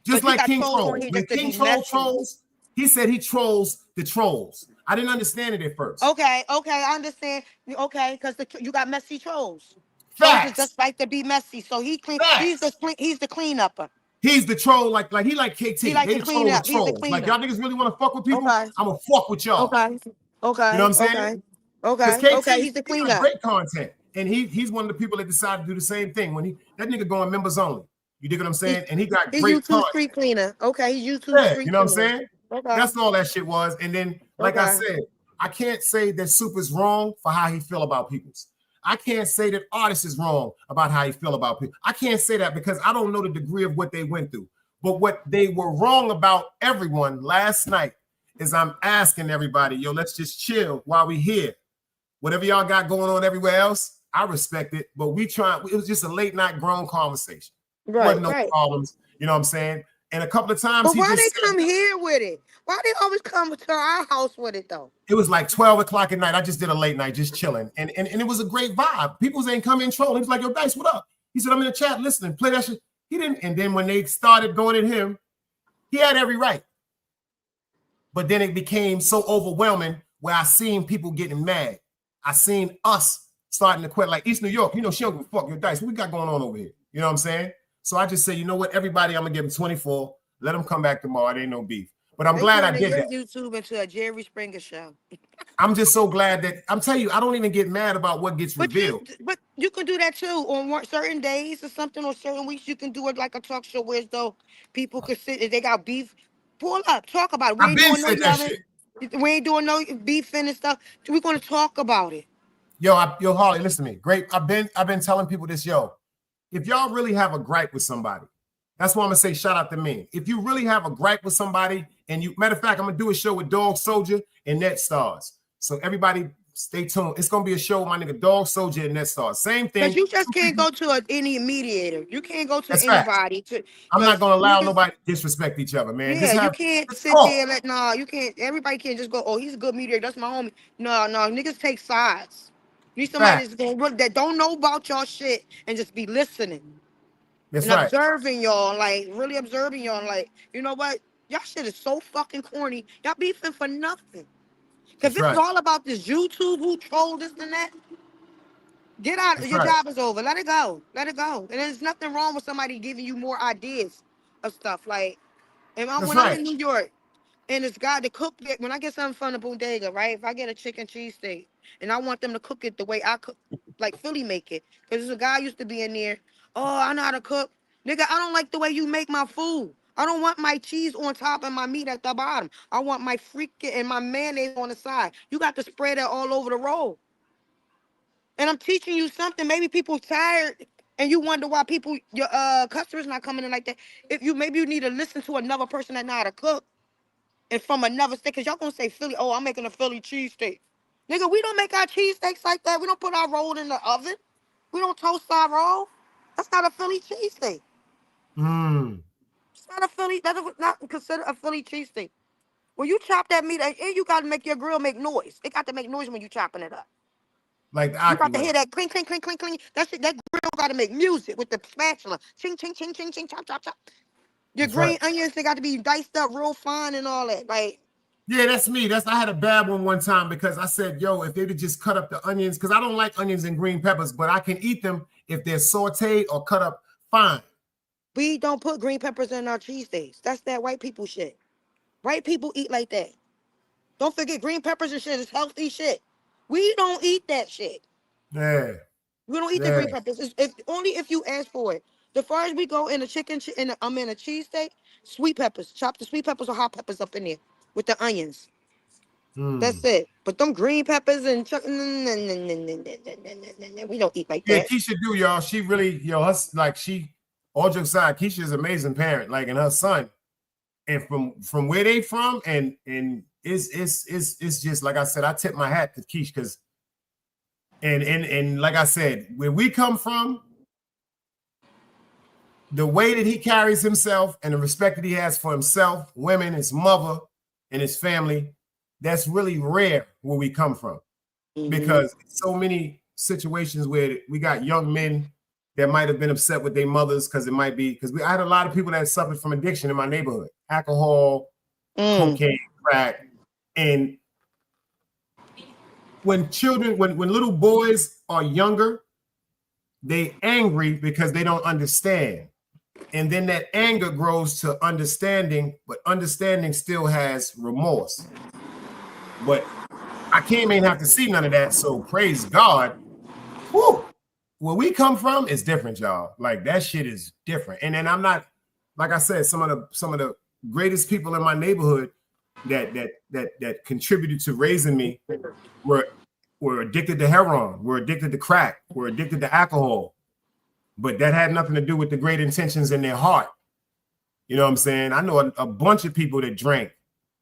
Just like King Troll. When King Troll trolls, he said he trolls the trolls. I didn't understand it at first. Okay, I understand. Okay, because you got messy trolls. Facts. Trolls just like to be messy. So he clean. He's the clean-upper. He's the troll, like he like KT. He like they the troll up. trolls. Like y'all niggas really want to fuck with people? I'm gonna fuck with y'all. Okay. You know what I'm saying? Okay. He's the cleanup. Great content, and he's one of the people that decided to do the same thing. When that nigga going members only. You dig what I'm saying? And he got great YouTube content. street cleaner. Okay, he's YouTube street. You know what I'm saying? Okay. That's all that shit was. And then, like I Okay. said, I can't say that Super's wrong for how he feel about people. I can't say that Artist is wrong about how he feel about people. I can't say that because I don't know the degree of what they went through. But what they were wrong about everyone last night is I'm asking everybody, yo, let's just chill while we here. Whatever y'all got going on everywhere else, I respect it. But it was just a late night grown conversation. Right, Wasn't no right. problems. You know what I'm saying? And a couple of times But he why just they come here with it? Why they always come to our house with it though? it was like 12 o'clock at night. I just did a late night, just chilling. And it was a great vibe. People ain't come in trolling. He was like, yo, Dice, what up? He said, I'm in the chat listening. Play that shit. He didn't. And then when they started going at him, he had every right. But then it became so overwhelming where I seen people getting mad. I seen us starting to quit. Like East New York, you know, she don't give a fuck. Yo, Dice, what we got going on over here? You know what I'm saying? So I just say, you know what? Everybody, I'm going to give them 24. Let them come back tomorrow. It ain't no beef. But I'm glad I did that. YouTube into a Jerry Springer show. I'm just so glad that I'm telling you, I don't even get mad about what gets revealed. But you can do that too on certain days or something, or certain weeks. You can do it like a talk show where though people could sit if they got beef, pull up, talk about it. We I've ain't been doing no said that yelling. shit. We ain't doing no beefing and stuff. We're gonna talk about it. Yo, Harley, listen to me. Great. I've been telling people this, yo. If y'all really have a gripe with somebody, that's why I'm gonna say shout out to me. If you really have a gripe with somebody, and you matter of fact, I'm gonna do a show with Dog Soldier and Net Stars. So everybody stay tuned. It's gonna be a show with my nigga Dog Soldier and Net Stars. Same thing. Because you just can't go to any mediator. You can't go to That's anybody. I'm not gonna allow nobody to disrespect each other, man. Yeah, you can't sit there and you can't. Everybody can't just go, oh, he's a good mediator. That's my homie. No, niggas take sides. You need somebody that don't know about y'all shit and just be listening. That's and observing y'all, like really observing y'all, like, you know what? Y'all shit is so fucking corny. Y'all beefing for nothing. Because it's all about this YouTube who troll this and that. Get out. Your job is over. Let it go. Let it go. And there's nothing wrong with somebody giving you more ideas of stuff. Like, when I'm in New York, and this guy to cook it, when I get something from the bodega, right? If I get a chicken cheesesteak and I want them to cook it the way I cook, like Philly make it, because there's a guy used to be in there. Oh, I know how to cook, nigga. I don't like the way you make my food. I don't want my cheese on top and my meat at the bottom. I want my freaking and my mayonnaise on the side. You got to spread it all over the roll. And I'm teaching you something. Maybe people tired and you wonder why your customers not coming in like that. Maybe you need to listen to another person that know how to cook. And from another state, because y'all gonna say Philly, oh, I'm making a Philly cheesesteak. Nigga, we don't make our cheesesteaks like that. We don't put our roll in the oven. We don't toast our roll. That's not a Philly cheesesteak. It's not a Philly, that's not considered a Philly cheesesteak. When you chop that meat, and you gotta make your grill make noise. It got to make noise when you chopping it up. Like you got to hear that clink, clink, clink, clink, clink. That grill gotta make music with the spatula. Ching, ching, ching, ching, ching, chop, chop, chop. Your green onions, they got to be diced up real fine and all that. Like, yeah, that's me. I had a bad one time because I said, yo, if they'd have just cut up the onions, because I don't like onions and green peppers, but I can eat them if they're sauteed or cut up fine. We don't put green peppers in our cheesesteaks. That's that white people shit. White people eat like that. Don't forget, green peppers and shit is healthy shit. We don't eat that shit. Yeah. We don't eat the green peppers. Only if you ask for it. The far as we go in a I'm in a cheesesteak, sweet peppers. Chop the sweet peppers or hot peppers up in there with the onions. That's it. But them green peppers and we don't eat like that. Yeah, Keisha do, y'all. She really, all jokes aside, Keisha's an amazing parent, like, and her son. And from where they from, and it's just like I said, I tip my hat to Keisha because and like I said, where we come from, the way that he carries himself and the respect that he has for himself, women, his mother, and his family, that's really rare where we come from. Because so many situations where we got young men that might have been upset with their mothers because I had a lot of people that suffered from addiction in my neighborhood, alcohol, cocaine, crack. And when little boys are younger, they angry because they don't understand. And then that anger grows to understanding, but understanding still has remorse. But I can't even have to see none of that. So praise God. Whew. Where we come from is different, y'all. Like, that shit is different. And then I'm not, like I said, some of the greatest people in my neighborhood, that contributed to raising me were addicted to heroin, were addicted to crack, were addicted to alcohol. But that had nothing to do with the great intentions in their heart. You know what I'm saying? I know a bunch of people that drank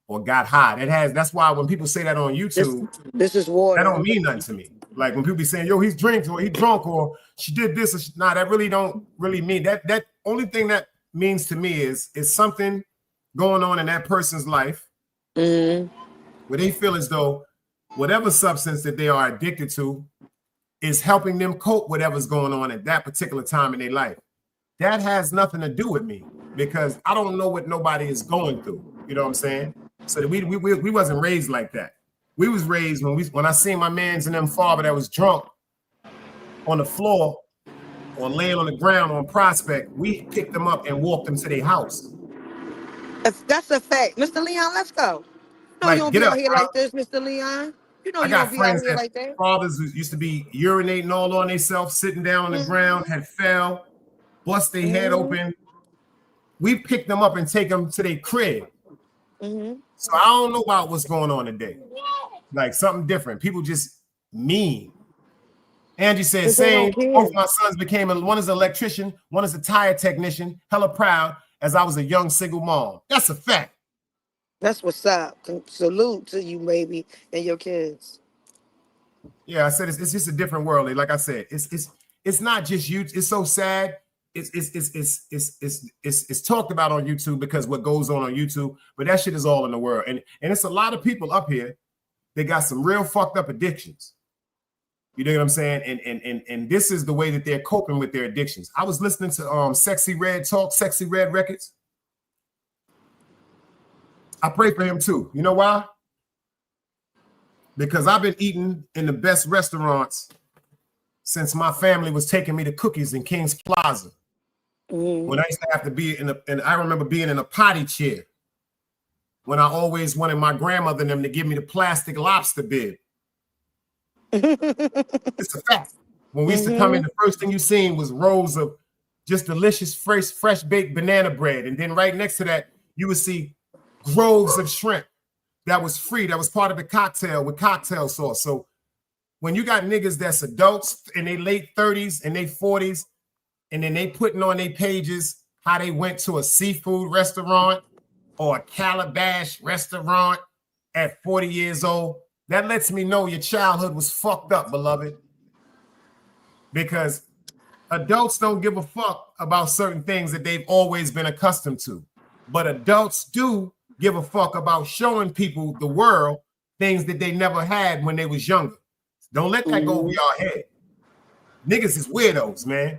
or got high. That's why when people say that on YouTube, this is water. That don't mean nothing to me. Like when people be saying, yo, he's drinking or he drunk or she did this or nah, that really don't really mean that. That only thing that means to me is something going on in that person's life where they feel as though whatever substance that they are addicted to is helping them cope with whatever's going on at that particular time in their life. That has nothing to do with me because I don't know what nobody is going through. You know what I'm saying? So we wasn't raised like that. We was raised when I seen my mans and them father that was drunk on the floor or laying on the ground on Prospect, we picked them up and walked them to their house. That's a fact. Mr. Leon, let's go. No, Like, you don't get be up, out here bro. like this, Mr. Leon. You know I you got don't be out friends here that like that. fathers who used to be urinating all on themselves, sitting down on the ground, had fell, bust their head open. We picked them up and take them to their crib. So I don't know about what's going on today. Like something different. People just mean. Angie said, same. Both my sons became one is an electrician, one is a tire technician. Hella proud as I was a young single mom. That's a fact. That's what's up. Salute to you, baby, and your kids. Yeah, I said it's just a different world. Like I said, it's not just you. It's so sad. It's talked about on YouTube because what goes on YouTube, but that shit is all in the world. And it's a lot of people up here. They got some real fucked up addictions. You know what I'm saying? And this is the way that they're coping with their addictions. I was listening to Sexy Red talk, Sexy Red Records. I pray for him too. You know why? Because I've been eating in the best restaurants since my family was taking me to Cookies in Kings Plaza. When I used to have to be and I remember being in a potty chair when I always wanted my grandmother and them to give me the plastic lobster bib. It's a fact. When we used to come in, the first thing you seen was rows of just delicious, fresh baked banana bread. And then right next to that, you would see groves of shrimp that was free. That was part of the cocktail with cocktail sauce. So when you got niggas that's adults in their late 30s and their 40s, and then they putting on their pages how they went to a seafood restaurant or a calabash restaurant at 40 years old, that lets me know your childhood was fucked up, beloved. Because adults don't give a fuck about certain things that they've always been accustomed to. But adults do give a fuck about showing people the world things that they never had when they was younger. Don't let that go over your head. Niggas is weirdos, man.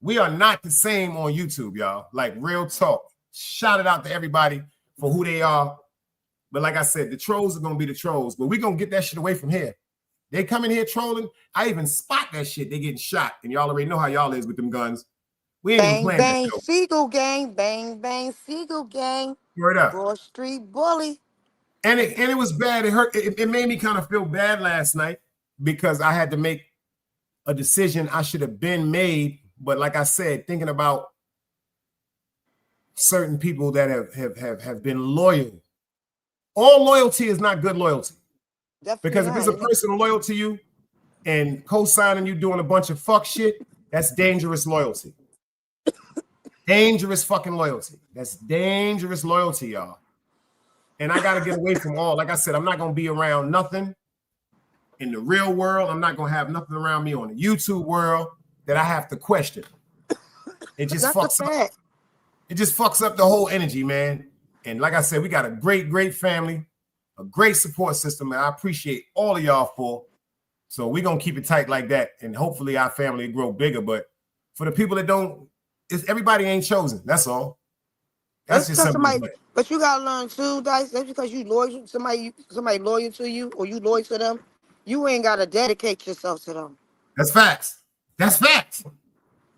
We are not the same on YouTube, y'all. Like real talk. Shout it out to everybody for who they are. But like I said, the trolls are going to be the trolls. But we're going to get that shit away from here. They come in here trolling. I even spot that shit. They getting shot. And y'all already know how y'all is with them guns. We ain't even playing bang, that show. Seagull gang. Bang, bang, Seagull gang. Word up. Broad Street Bully. And it was bad. It hurt. It made me kind of feel bad last night because I had to make a decision I should have been made. But like I said, thinking about certain people that have been loyal. All loyalty is not good loyalty. Definitely because if it's a person loyal to you and co-signing you doing a bunch of fuck shit, that's dangerous loyalty. Dangerous fucking loyalty. That's dangerous loyalty, y'all. And I got to get away from all. Like I said, I'm not going to be around nothing in the real world. I'm not going to have nothing around me on the YouTube world that I have to question. It just fucks up. It just fucks up the whole energy, man. And like I said, we got a great family, a great support system, and I appreciate all of y'all for. So we're going to keep it tight like that, and hopefully our family grow bigger. But for the people that don't, everybody ain't chosen. That's all. That's just something. But you got to learn too, Dice, that's because you loyal, somebody loyal to you or you loyal to them, you ain't got to dedicate yourself to them. That's facts. That's facts.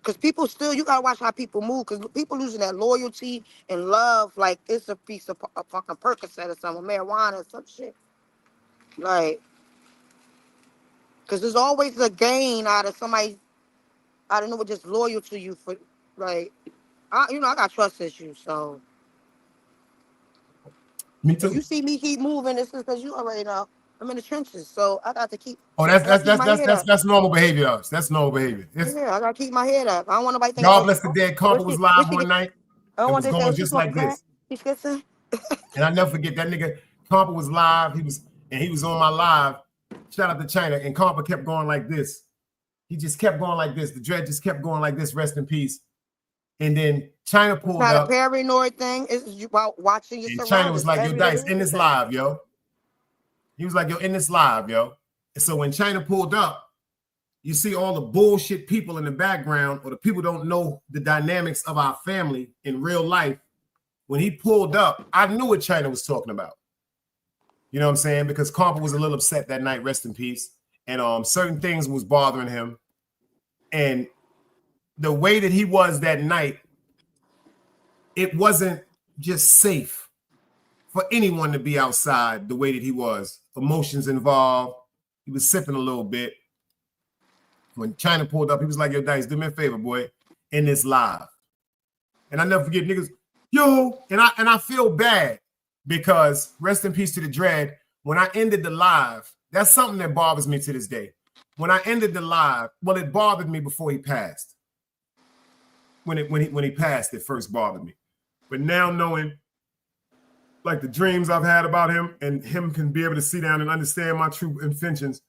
Because people still, you got to watch how people move. Because people losing that loyalty and love like it's a piece of a fucking Percocet or something, marijuana or some shit. Like, because there's always a gain out of somebody, I don't know, just loyal to you for, like, I got trust issues, so. Me If you too. see me keep moving, it's because you already know I'm in the trenches. So I got to keep. Oh, I gotta keep my head up. that's normal behavior. Us. That's normal behavior. Yeah, I gotta keep my head up. I don't want nobody thinking, God oh, bless the dead. Compa was live one night. I don't It want was to say, going oh, she just like smoking crack. this. She's kissing. And I never forget that nigga. Compa was live. He was on my live. Shout out to China. And Compa kept going like this. He just kept going like this. The dread just kept going like this. Rest in peace. And then China pulled It's not up. a paranoid thing. It's about watching your surroundings. China was like, yo, Dice, in this live, yo. He was like, yo, in this live, yo. And so when China pulled up, you see all the bullshit people in the background, or the people don't know the dynamics of our family in real life. When he pulled up, I knew what China was talking about. You know what I'm saying? Because Compa was a little upset that night, rest in peace. And certain things was bothering him. And the way that he was that night, it wasn't just safe for anyone to be outside the way that he was. Emotions involved. He was sipping a little bit. When China pulled up, he was like, yo, Dice, do me a favor, boy, in this live. And I never forget niggas, yo, and I feel bad because rest in peace to the dread. When I ended the live, that's something that bothers me to this day. When I ended the live, well, it bothered me before he passed. When he passed, it first bothered me. But now knowing like the dreams I've had about him and him can be able to sit down and understand my true intentions,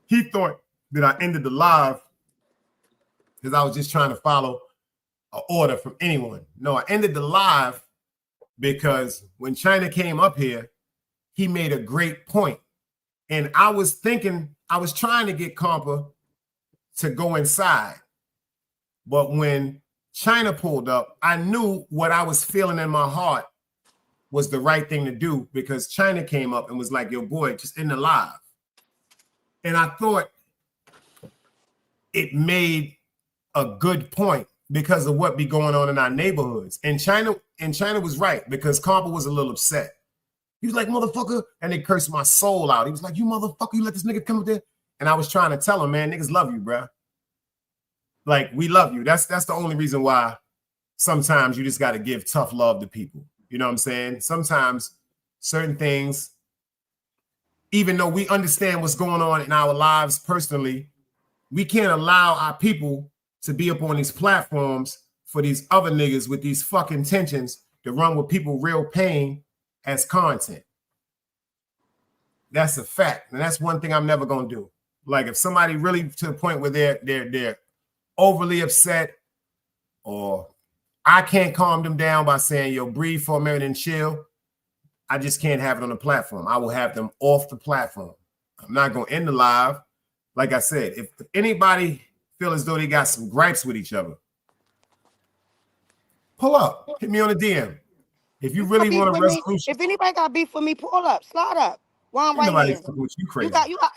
he thought that I ended the live because I was just trying to follow an order from anyone. No, I ended the live because when China came up here, he made a great point. And I was thinking, I was trying to get Compa to go inside. But when China pulled up, I knew what I was feeling in my heart was the right thing to do because China came up and was like, yo, boy, just in the live. And I thought it made a good point because of what be going on in our neighborhoods. And China was right because Compa was a little upset. He was like, motherfucker, and they cursed my soul out. He was like, you motherfucker, you let this nigga come up there. And I was trying to tell him, man, niggas love you, bro. Like, we love you. That's the only reason why sometimes you just got to give tough love to people. You know what I'm saying? Sometimes certain things, even though we understand what's going on in our lives personally, we can't allow our people to be up on these platforms for these other niggas with these fucking tensions to run with people real pain as content. That's a fact. And that's one thing I'm never going to do. Like if somebody really to the point where they're overly upset, or I can't calm them down by saying, yo, breathe for a minute and chill, I just can't have it on the platform. I will have them off the platform. I'm not going to end the live. Like I said, if anybody feel as though they got some gripes with each other, pull up. Hit me on a DM. If you really want a resolution. If anybody got beef with me, pull up, slide up. While I'm right here. You crazy.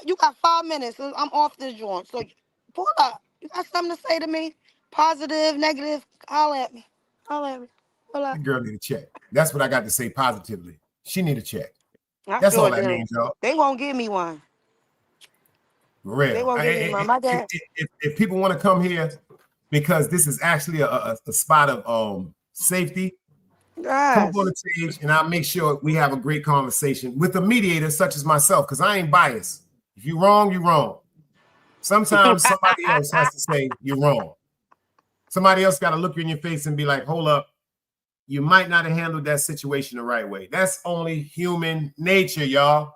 You got 5 minutes. I'm off this joint. So pull up. You got something to say to me? Positive, negative, holler at me. Holler at me. Pull up. That girl need a check. That's what I got to say positively. She need a check. That's all that means, y'all. They won't give me one. For real. They won't give me one. My dad. If people want to come here because this is actually a spot of safety, come up on the stage and I'll make sure we have a great conversation with a mediator such as myself, because I ain't biased. If you're wrong, you're wrong. Sometimes somebody else has to say you're wrong. Somebody else got to look you in your face and be like, hold up, you might not have handled that situation the right way. That's only human nature, y'all.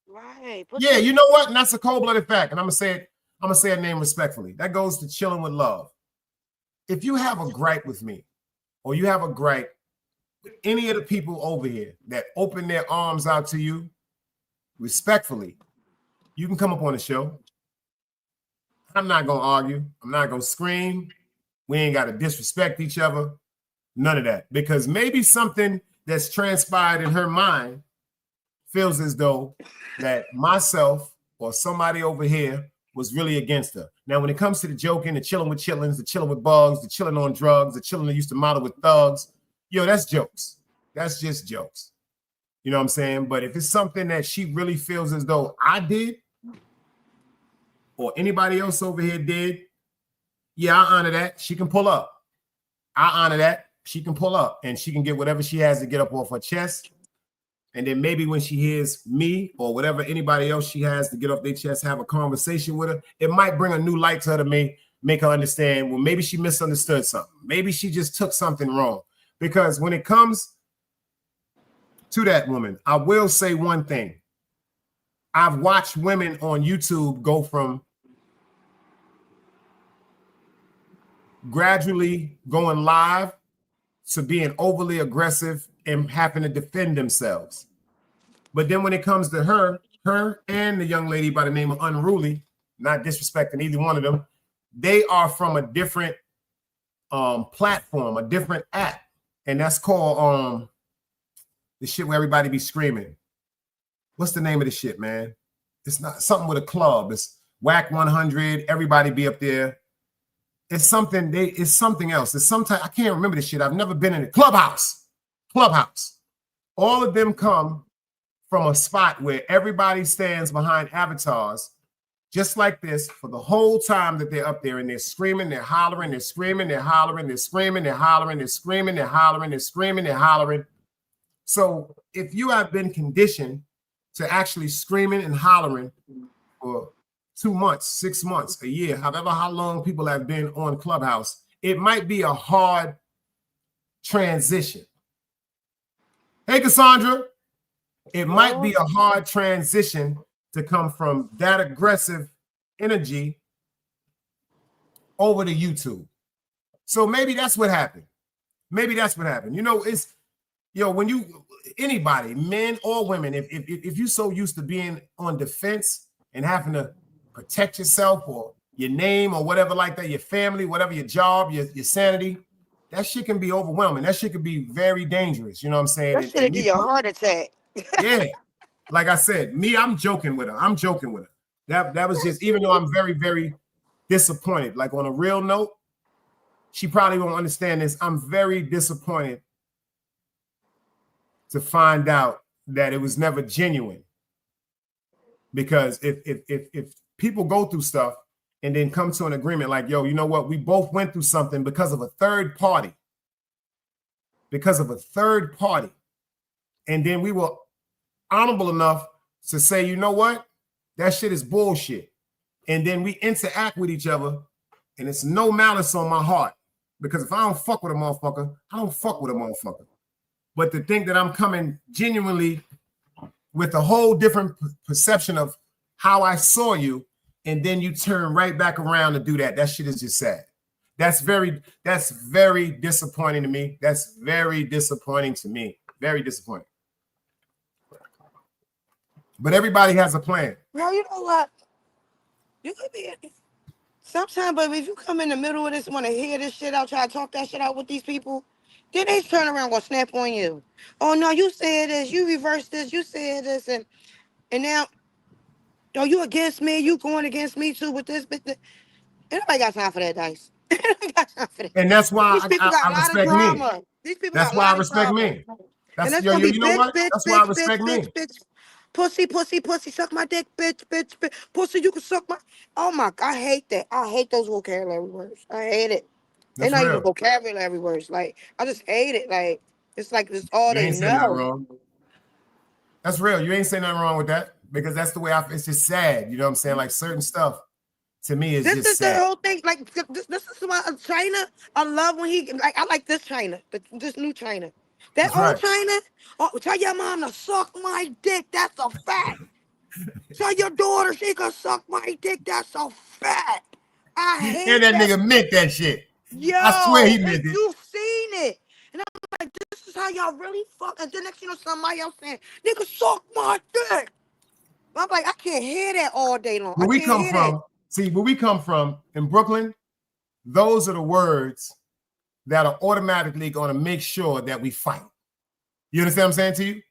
Right. Yeah, you know what? And that's a cold-blooded fact. And I'm gonna say a name respectfully. That goes to chilling with love. If you have a gripe with me, or you have a gripe with any of the people over here that open their arms out to you, respectfully, you can come up on the show. I'm not gonna argue. I'm not gonna scream. We ain't gotta disrespect each other. None of that. Because maybe something that's transpired in her mind feels as though that myself or somebody over here was really against her. Now, when it comes to the joking, the chilling with chillings, the chilling with bugs, the chilling on drugs, the chilling that used to model with thugs, yo, that's jokes. That's just jokes. You know what I'm saying? But if it's something that she really feels as though I did, or anybody else over here did, yeah, I honor that. She can pull up. I honor that. She can pull up and she can get whatever she has to get up off her chest. And then maybe when she hears me or whatever anybody else she has to get off their chest, have a conversation with her, it might bring a new light to her to make her understand, well, maybe she misunderstood something. Maybe she just took something wrong. Because when it comes to that woman, I will say one thing. I've watched women on YouTube go from gradually going live to being overly aggressive and having to defend themselves. But then when it comes to her and the young lady by the name of Unruly, not disrespecting either one of them, they are from a different platform, a different app. And that's called the shit where everybody be screaming. What's the name of the shit, man? It's not something with a club. It's Whack 100. Everybody be up there. It's something. It's something else. It's sometimes I can't remember the shit. I've never been in a Clubhouse. All of them come from a spot where everybody stands behind avatars, just like this, for the whole time that they're up there, and they're screaming, they're hollering, they're screaming, they're hollering, they're screaming, they're hollering, they're screaming, they're hollering, they're screaming, they're hollering. So if you have been conditioned to actually screaming and hollering for 2 months, 6 months, a year, however how long people have been on Clubhouse, it might be a hard transition. Hey, Cassandra, it might be a hard transition to come from that aggressive energy over to YouTube. So maybe that's what happened. Maybe that's what happened. You know, it's, when anybody, men or women, if you're so used to being on defense and having to protect yourself or your name or whatever like that, your family, whatever, your job, your sanity, that shit can be overwhelming. That shit can be very dangerous. You know what I'm saying? That shit give you a heart attack. Yeah. Like I said, I'm joking with her. That was just, even though I'm very, very disappointed. Like on a real note, she probably won't understand this. I'm very disappointed to find out that it was never genuine. Because if people go through stuff and then come to an agreement like, yo, you know what? We both went through something because of a third party. And then we were honorable enough to say, you know what? That shit is bullshit. And then we interact with each other, and it's no malice on my heart. Because if I don't fuck with a motherfucker, I don't fuck with a motherfucker. But to think that I'm coming genuinely with a whole different perception of how I saw you, and then you turn right back around to do that, that shit is just sad. That's very disappointing to me. That's very disappointing to me. Very disappointing. But everybody has a plan. Bro, you know what? You could be sometimes, but if you come in the middle of this, want to hear this shit out, try to talk that shit out with these people, then they turn around, gonna snap on you. Oh no, you said this, you reversed this, you said this, and now, oh, you against me, you going against me too with this, but nobody got time for that, Dice. Nobody got time for that. And that's why These people got a lot of drama. me. These people That's got why a lot I respect of drama. me. That's, and that's gonna be you know bitch, what? bitch, That's bitch, why I bitch, respect bitch, me. bitch, pussy, pussy, pussy, suck my dick, bitch, bitch, bitch, pussy, you can suck my. Oh my, I hate that. I hate those vocabulary words. I hate it. They're not even vocabulary words. Like, I just hate it. Like, it's like this all You they ain't saying nothing know. wrong. That's real. You ain't saying nothing wrong with that, because that's the way it's just sad. You know what I'm saying? Like certain stuff to me is This just is sad. the whole thing. Like, this is why China. I love when he like. I like this China, this new China. That That's old right. China. Oh, tell your mom to suck my dick. That's a fact. Tell your daughter she can suck my dick. That's a fact. I hate And that nigga meant that shit. Yo, I swear he meant it. you've seen it. And I'm like, this is how y'all really fuck. And then next, somebody else saying, nigga, suck my dick. I'm like, I can't hear that all day long. Where we come from in Brooklyn, those are the words that are automatically going to make sure that we fight. You understand what I'm saying to you?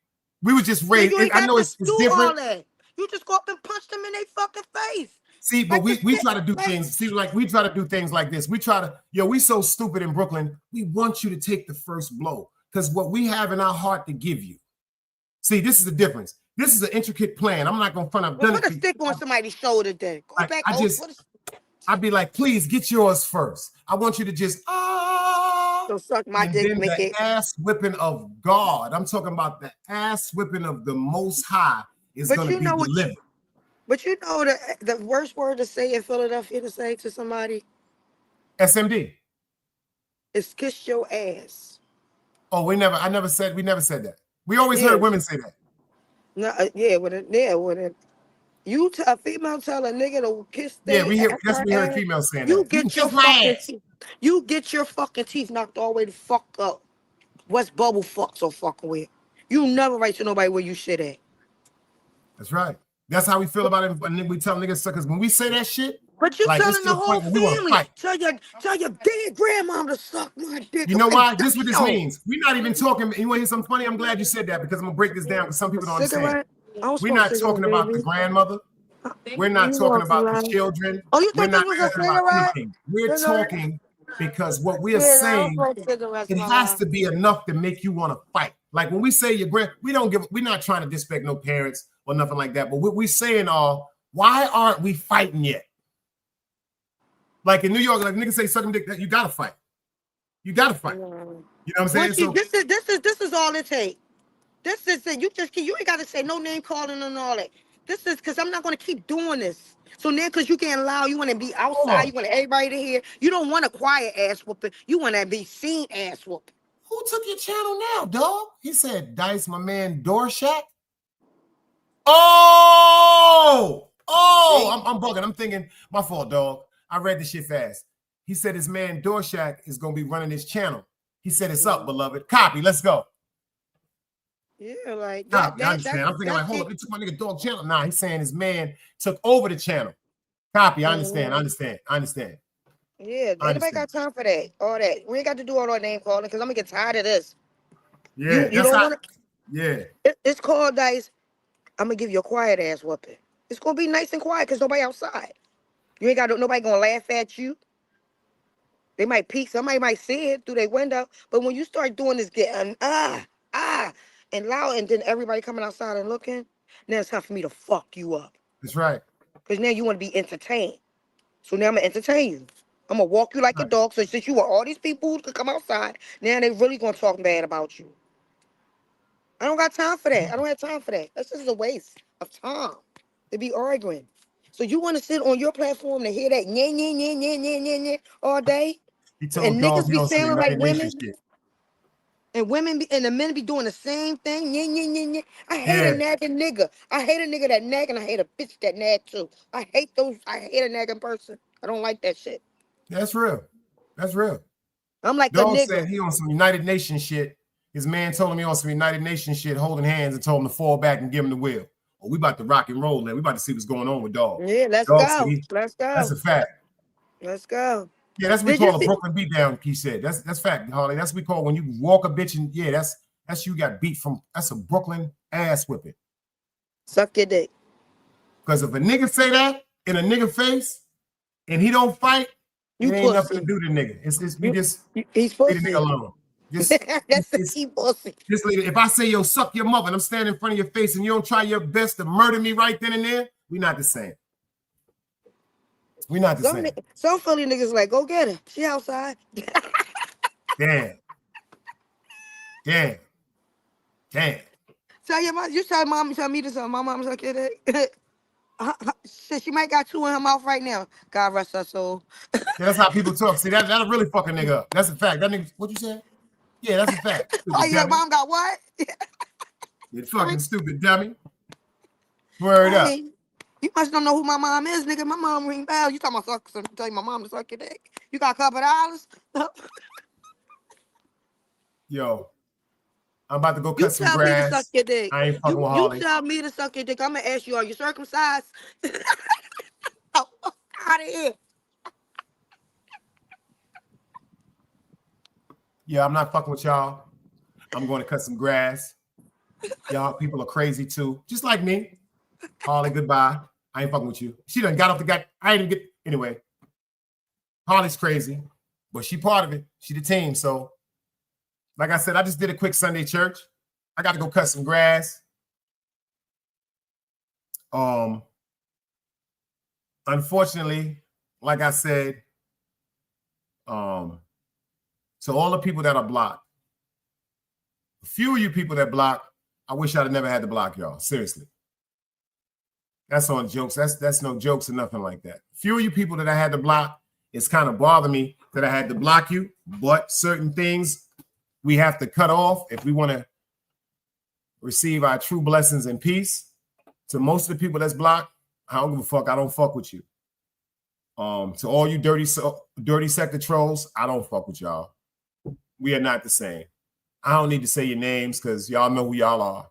We were just raised. I know it's different. All that. You just go up and punch them in their fucking face. See, but we try to do things. See, like we try to do things like this. We try to, we so stupid in Brooklyn. We want you to take the first blow because what we have in our heart to give you. See, this is the difference. This is an intricate plan. I'm not gonna front. I've done it. Put a stick on somebody's shoulder then. Go back. I'd be like, please get yours first. I want you to just So suck my and dick, then make the it. ass whipping of God. I'm talking about the ass whipping of the Most High is But going to you be know what? delivered. But you know the worst word to say in Philadelphia to say to somebody SMD. is kiss your ass. Oh, we never said that. We always Yeah. heard women say that. No, with it. A female tell a nigga to kiss Yeah, they we hear ass, that's her we heard ass, females saying you that. You can get your kiss my fucking ass. teeth. You get your fucking teeth knocked all the way the fuck up. What's bubble fuck so fucking weird? You never write to nobody where you shit at. That's right. That's how we feel about it. And then we tell niggas suckers when we say that shit, But you like it's telling to the the whole point where we want to family. fight. Tell your dead grandmom to suck my dick. You know And why? This is what this yo, means. We're not even talking. You want to hear something funny? I'm glad you said that because I'm gonna break this down because some a people don't understand. cigarette? I don't We're smoke not talking cigarette, about the baby. grandmother. We're not You talking want some about the life? children. Oh, you We're thought this not was a talking about cigarette? anything. We're You know, talking because what we are yeah, I don't saying, smoke cigarettes, it my has love. to be enough to make you want to fight. Like when we say your grand, we're not trying to disrespect no parents or nothing like that. But what we're saying are, why aren't we fighting yet? Like in New York, like niggas say sucking dick, you gotta fight. You gotta fight. You know what I'm saying? So This is all it takes. This is it. You ain't gotta say no name calling and all that. This is because I'm not gonna keep doing this. So now because you can't allow, you want to be hold outside, on. you want everybody to hear. You don't want a quiet ass whooping. You want to be seen ass whooping. Who took your channel now, dog? He said, Dice, my man, Dorshack. I'm bugging. I'm thinking, my fault, dog. I read this shit fast. He said his man Dorshack is gonna be running his channel. He said it's up, beloved. Copy. Let's go. Yeah, like Copy. I understand. I'm thinking like, hold up, they took my nigga dog channel. Nah, he's saying his man took over the channel. Copy. I understand. I understand. I understand. Yeah, I anybody got understand. time for that? All that. We ain't got to do all that name calling because I'm gonna get tired of this. Yeah, You that's don't how. want to. Yeah, It's called Dice. I'm gonna give you a quiet ass whooping. It's gonna be nice and quiet because nobody outside. You ain't got nobody gonna laugh at you. They might peek. Somebody might see it through their window. But when you start doing this, getting and loud, and then everybody coming outside and looking, now it's time for me to fuck you up. that's right. Because now you want to be entertained. So now I'm gonna entertain you. I'm gonna walk you like a dog. So since you want all these people who could come outside, now they really gonna talk bad about you. I don't got time for that. I don't have time for that. That's just a waste of time to be arguing. So you want to sit on your platform to hear that all day? He told And dog niggas he be on some sounding like United Nations women, shit. and and the men be doing the same thing. I hate a Yeah, nagging nigga. I hate a nigga that nag, and I hate a bitch that nag too. I hate those. I hate a nagging person. I don't like that shit. that's real. That's real. I'm like a Dog said nigga. he on some United Nations shit. His man told him he on some United Nations shit, holding hands, and told him to fall back and give him the wheel. Oh, we about to rock and roll, man. We about to see what's going on with Dog. Yeah, let's Dog said go. Let's that's go. a fact. Let's go. Yeah, that's what we Did you call a see? Brooklyn beatdown. He said that's fact, Harley. That's what we call when you walk a bitch and yeah, that's you got beat from. That's a Brooklyn ass whipping. Suck your dick. Because if a nigga say that in a nigga face and he don't fight, You it ain't nothing to pussy. do to nigga. It's just we just He's leave the nigga pussy. alone. Just That's the key pussy. just leave it. If I say yo suck your mother and I'm standing in front of your face and you don't try your best to murder me right then and there, we not the same. We not the same. Some Philly niggas like, go get her. She outside. Damn. Damn. Damn. Tell your mom, you tell mom, tell me this. My mom suck your dick. Shit, she might got two in her mouth right now. God rest her soul. Yeah, that's how people talk. See, that'll really fuck a nigga up. That's a fact. That nigga, what you said? Yeah, that's a fact. Oh, Stupid your dummy. mom got what? You fucking stupid dummy. Word up. Hey, you must don't know who my mom is, nigga. My mom ring bells. You talking about tell my mom to suck your dick. You got a couple dollars? Yo, I'm about to go You cut some tell me to suck grass. your dick. I ain't fucking with You Harley. tell me to suck your dick. I'm gonna ask you, are you circumcised? Oh, out of here. Yeah, I'm not fucking with y'all. I'm going to cut some grass. Y'all people are crazy too. Just like me. Harley, goodbye. I ain't fucking with you. She done got off the guy. I ain't even get anyway. Harley's crazy, but she part of it. She the team. So, like I said, I just did a quick Sunday church. I got to go cut some grass. Unfortunately, like I said, So all the people that are blocked, a few of you people that block, I wish I'd have never had to block y'all. Seriously. That's on jokes. That's no jokes or nothing like that. A few of you people that I had to block, it's kind of bothered me that I had to block you, but certain things we have to cut off if we want to receive our true blessings and peace. To most of the people that's blocked, I don't give a fuck. I don't fuck with you. To all you dirty sector trolls, I don't fuck with y'all. We are not the same. I don't need to say your names because y'all know who y'all are.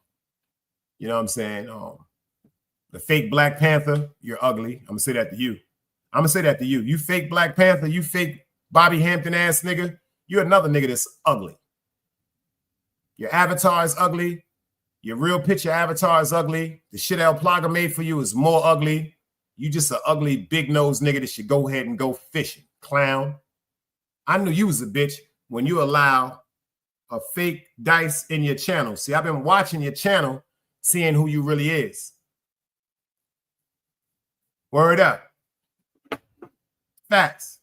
You know what I'm saying? The fake Black Panther, you're ugly. I'm gonna say that to you. I'm gonna say that to you. You fake Black Panther, you fake Bobby Hampton ass nigga, you're another nigga that's ugly. Your avatar is ugly. Your real picture avatar is ugly. The shit El Plaga made for you is more ugly. You just an ugly, big-nosed nigga that should go ahead and go fishing. Clown. I knew you was a bitch when you allow a fake Dice in your channel. See, I've been watching your channel, seeing who you really is. Word up. Facts.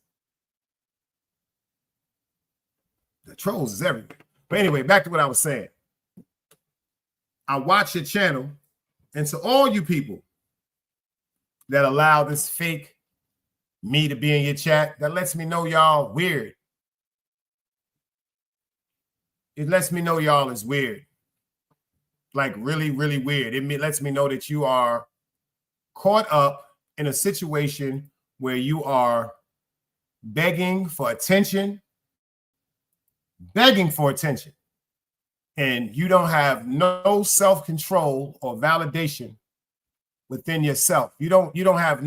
The trolls is everywhere. But anyway, back to what I was saying. I watch your channel, and to all you people that allow this fake me to be in your chat, that lets me know y'all weird. It lets me know y'all is weird. Like really, really weird. It lets me know that you are caught up in a situation where you are begging for attention, and you don't have no self-control or validation within yourself. You don't have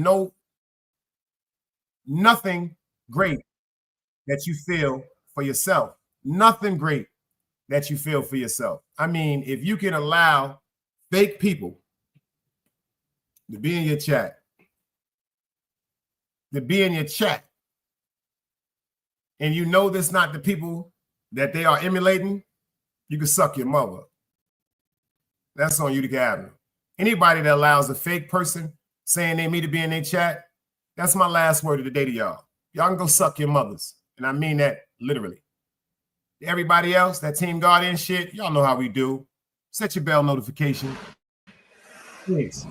nothing great that you feel for yourself. Nothing great that you feel for yourself. I mean, if you can allow fake people to be in your chat, and you know this not the people that they are emulating, you can suck your mother. That's on you to gather. Anybody that allows a fake person saying they me to be in their chat, that's my last word of the day to y'all. Y'all can go suck your mothers. And I mean that literally. Everybody else, that Team Guardian shit, y'all know how we do. Set your bell notification. Thanks.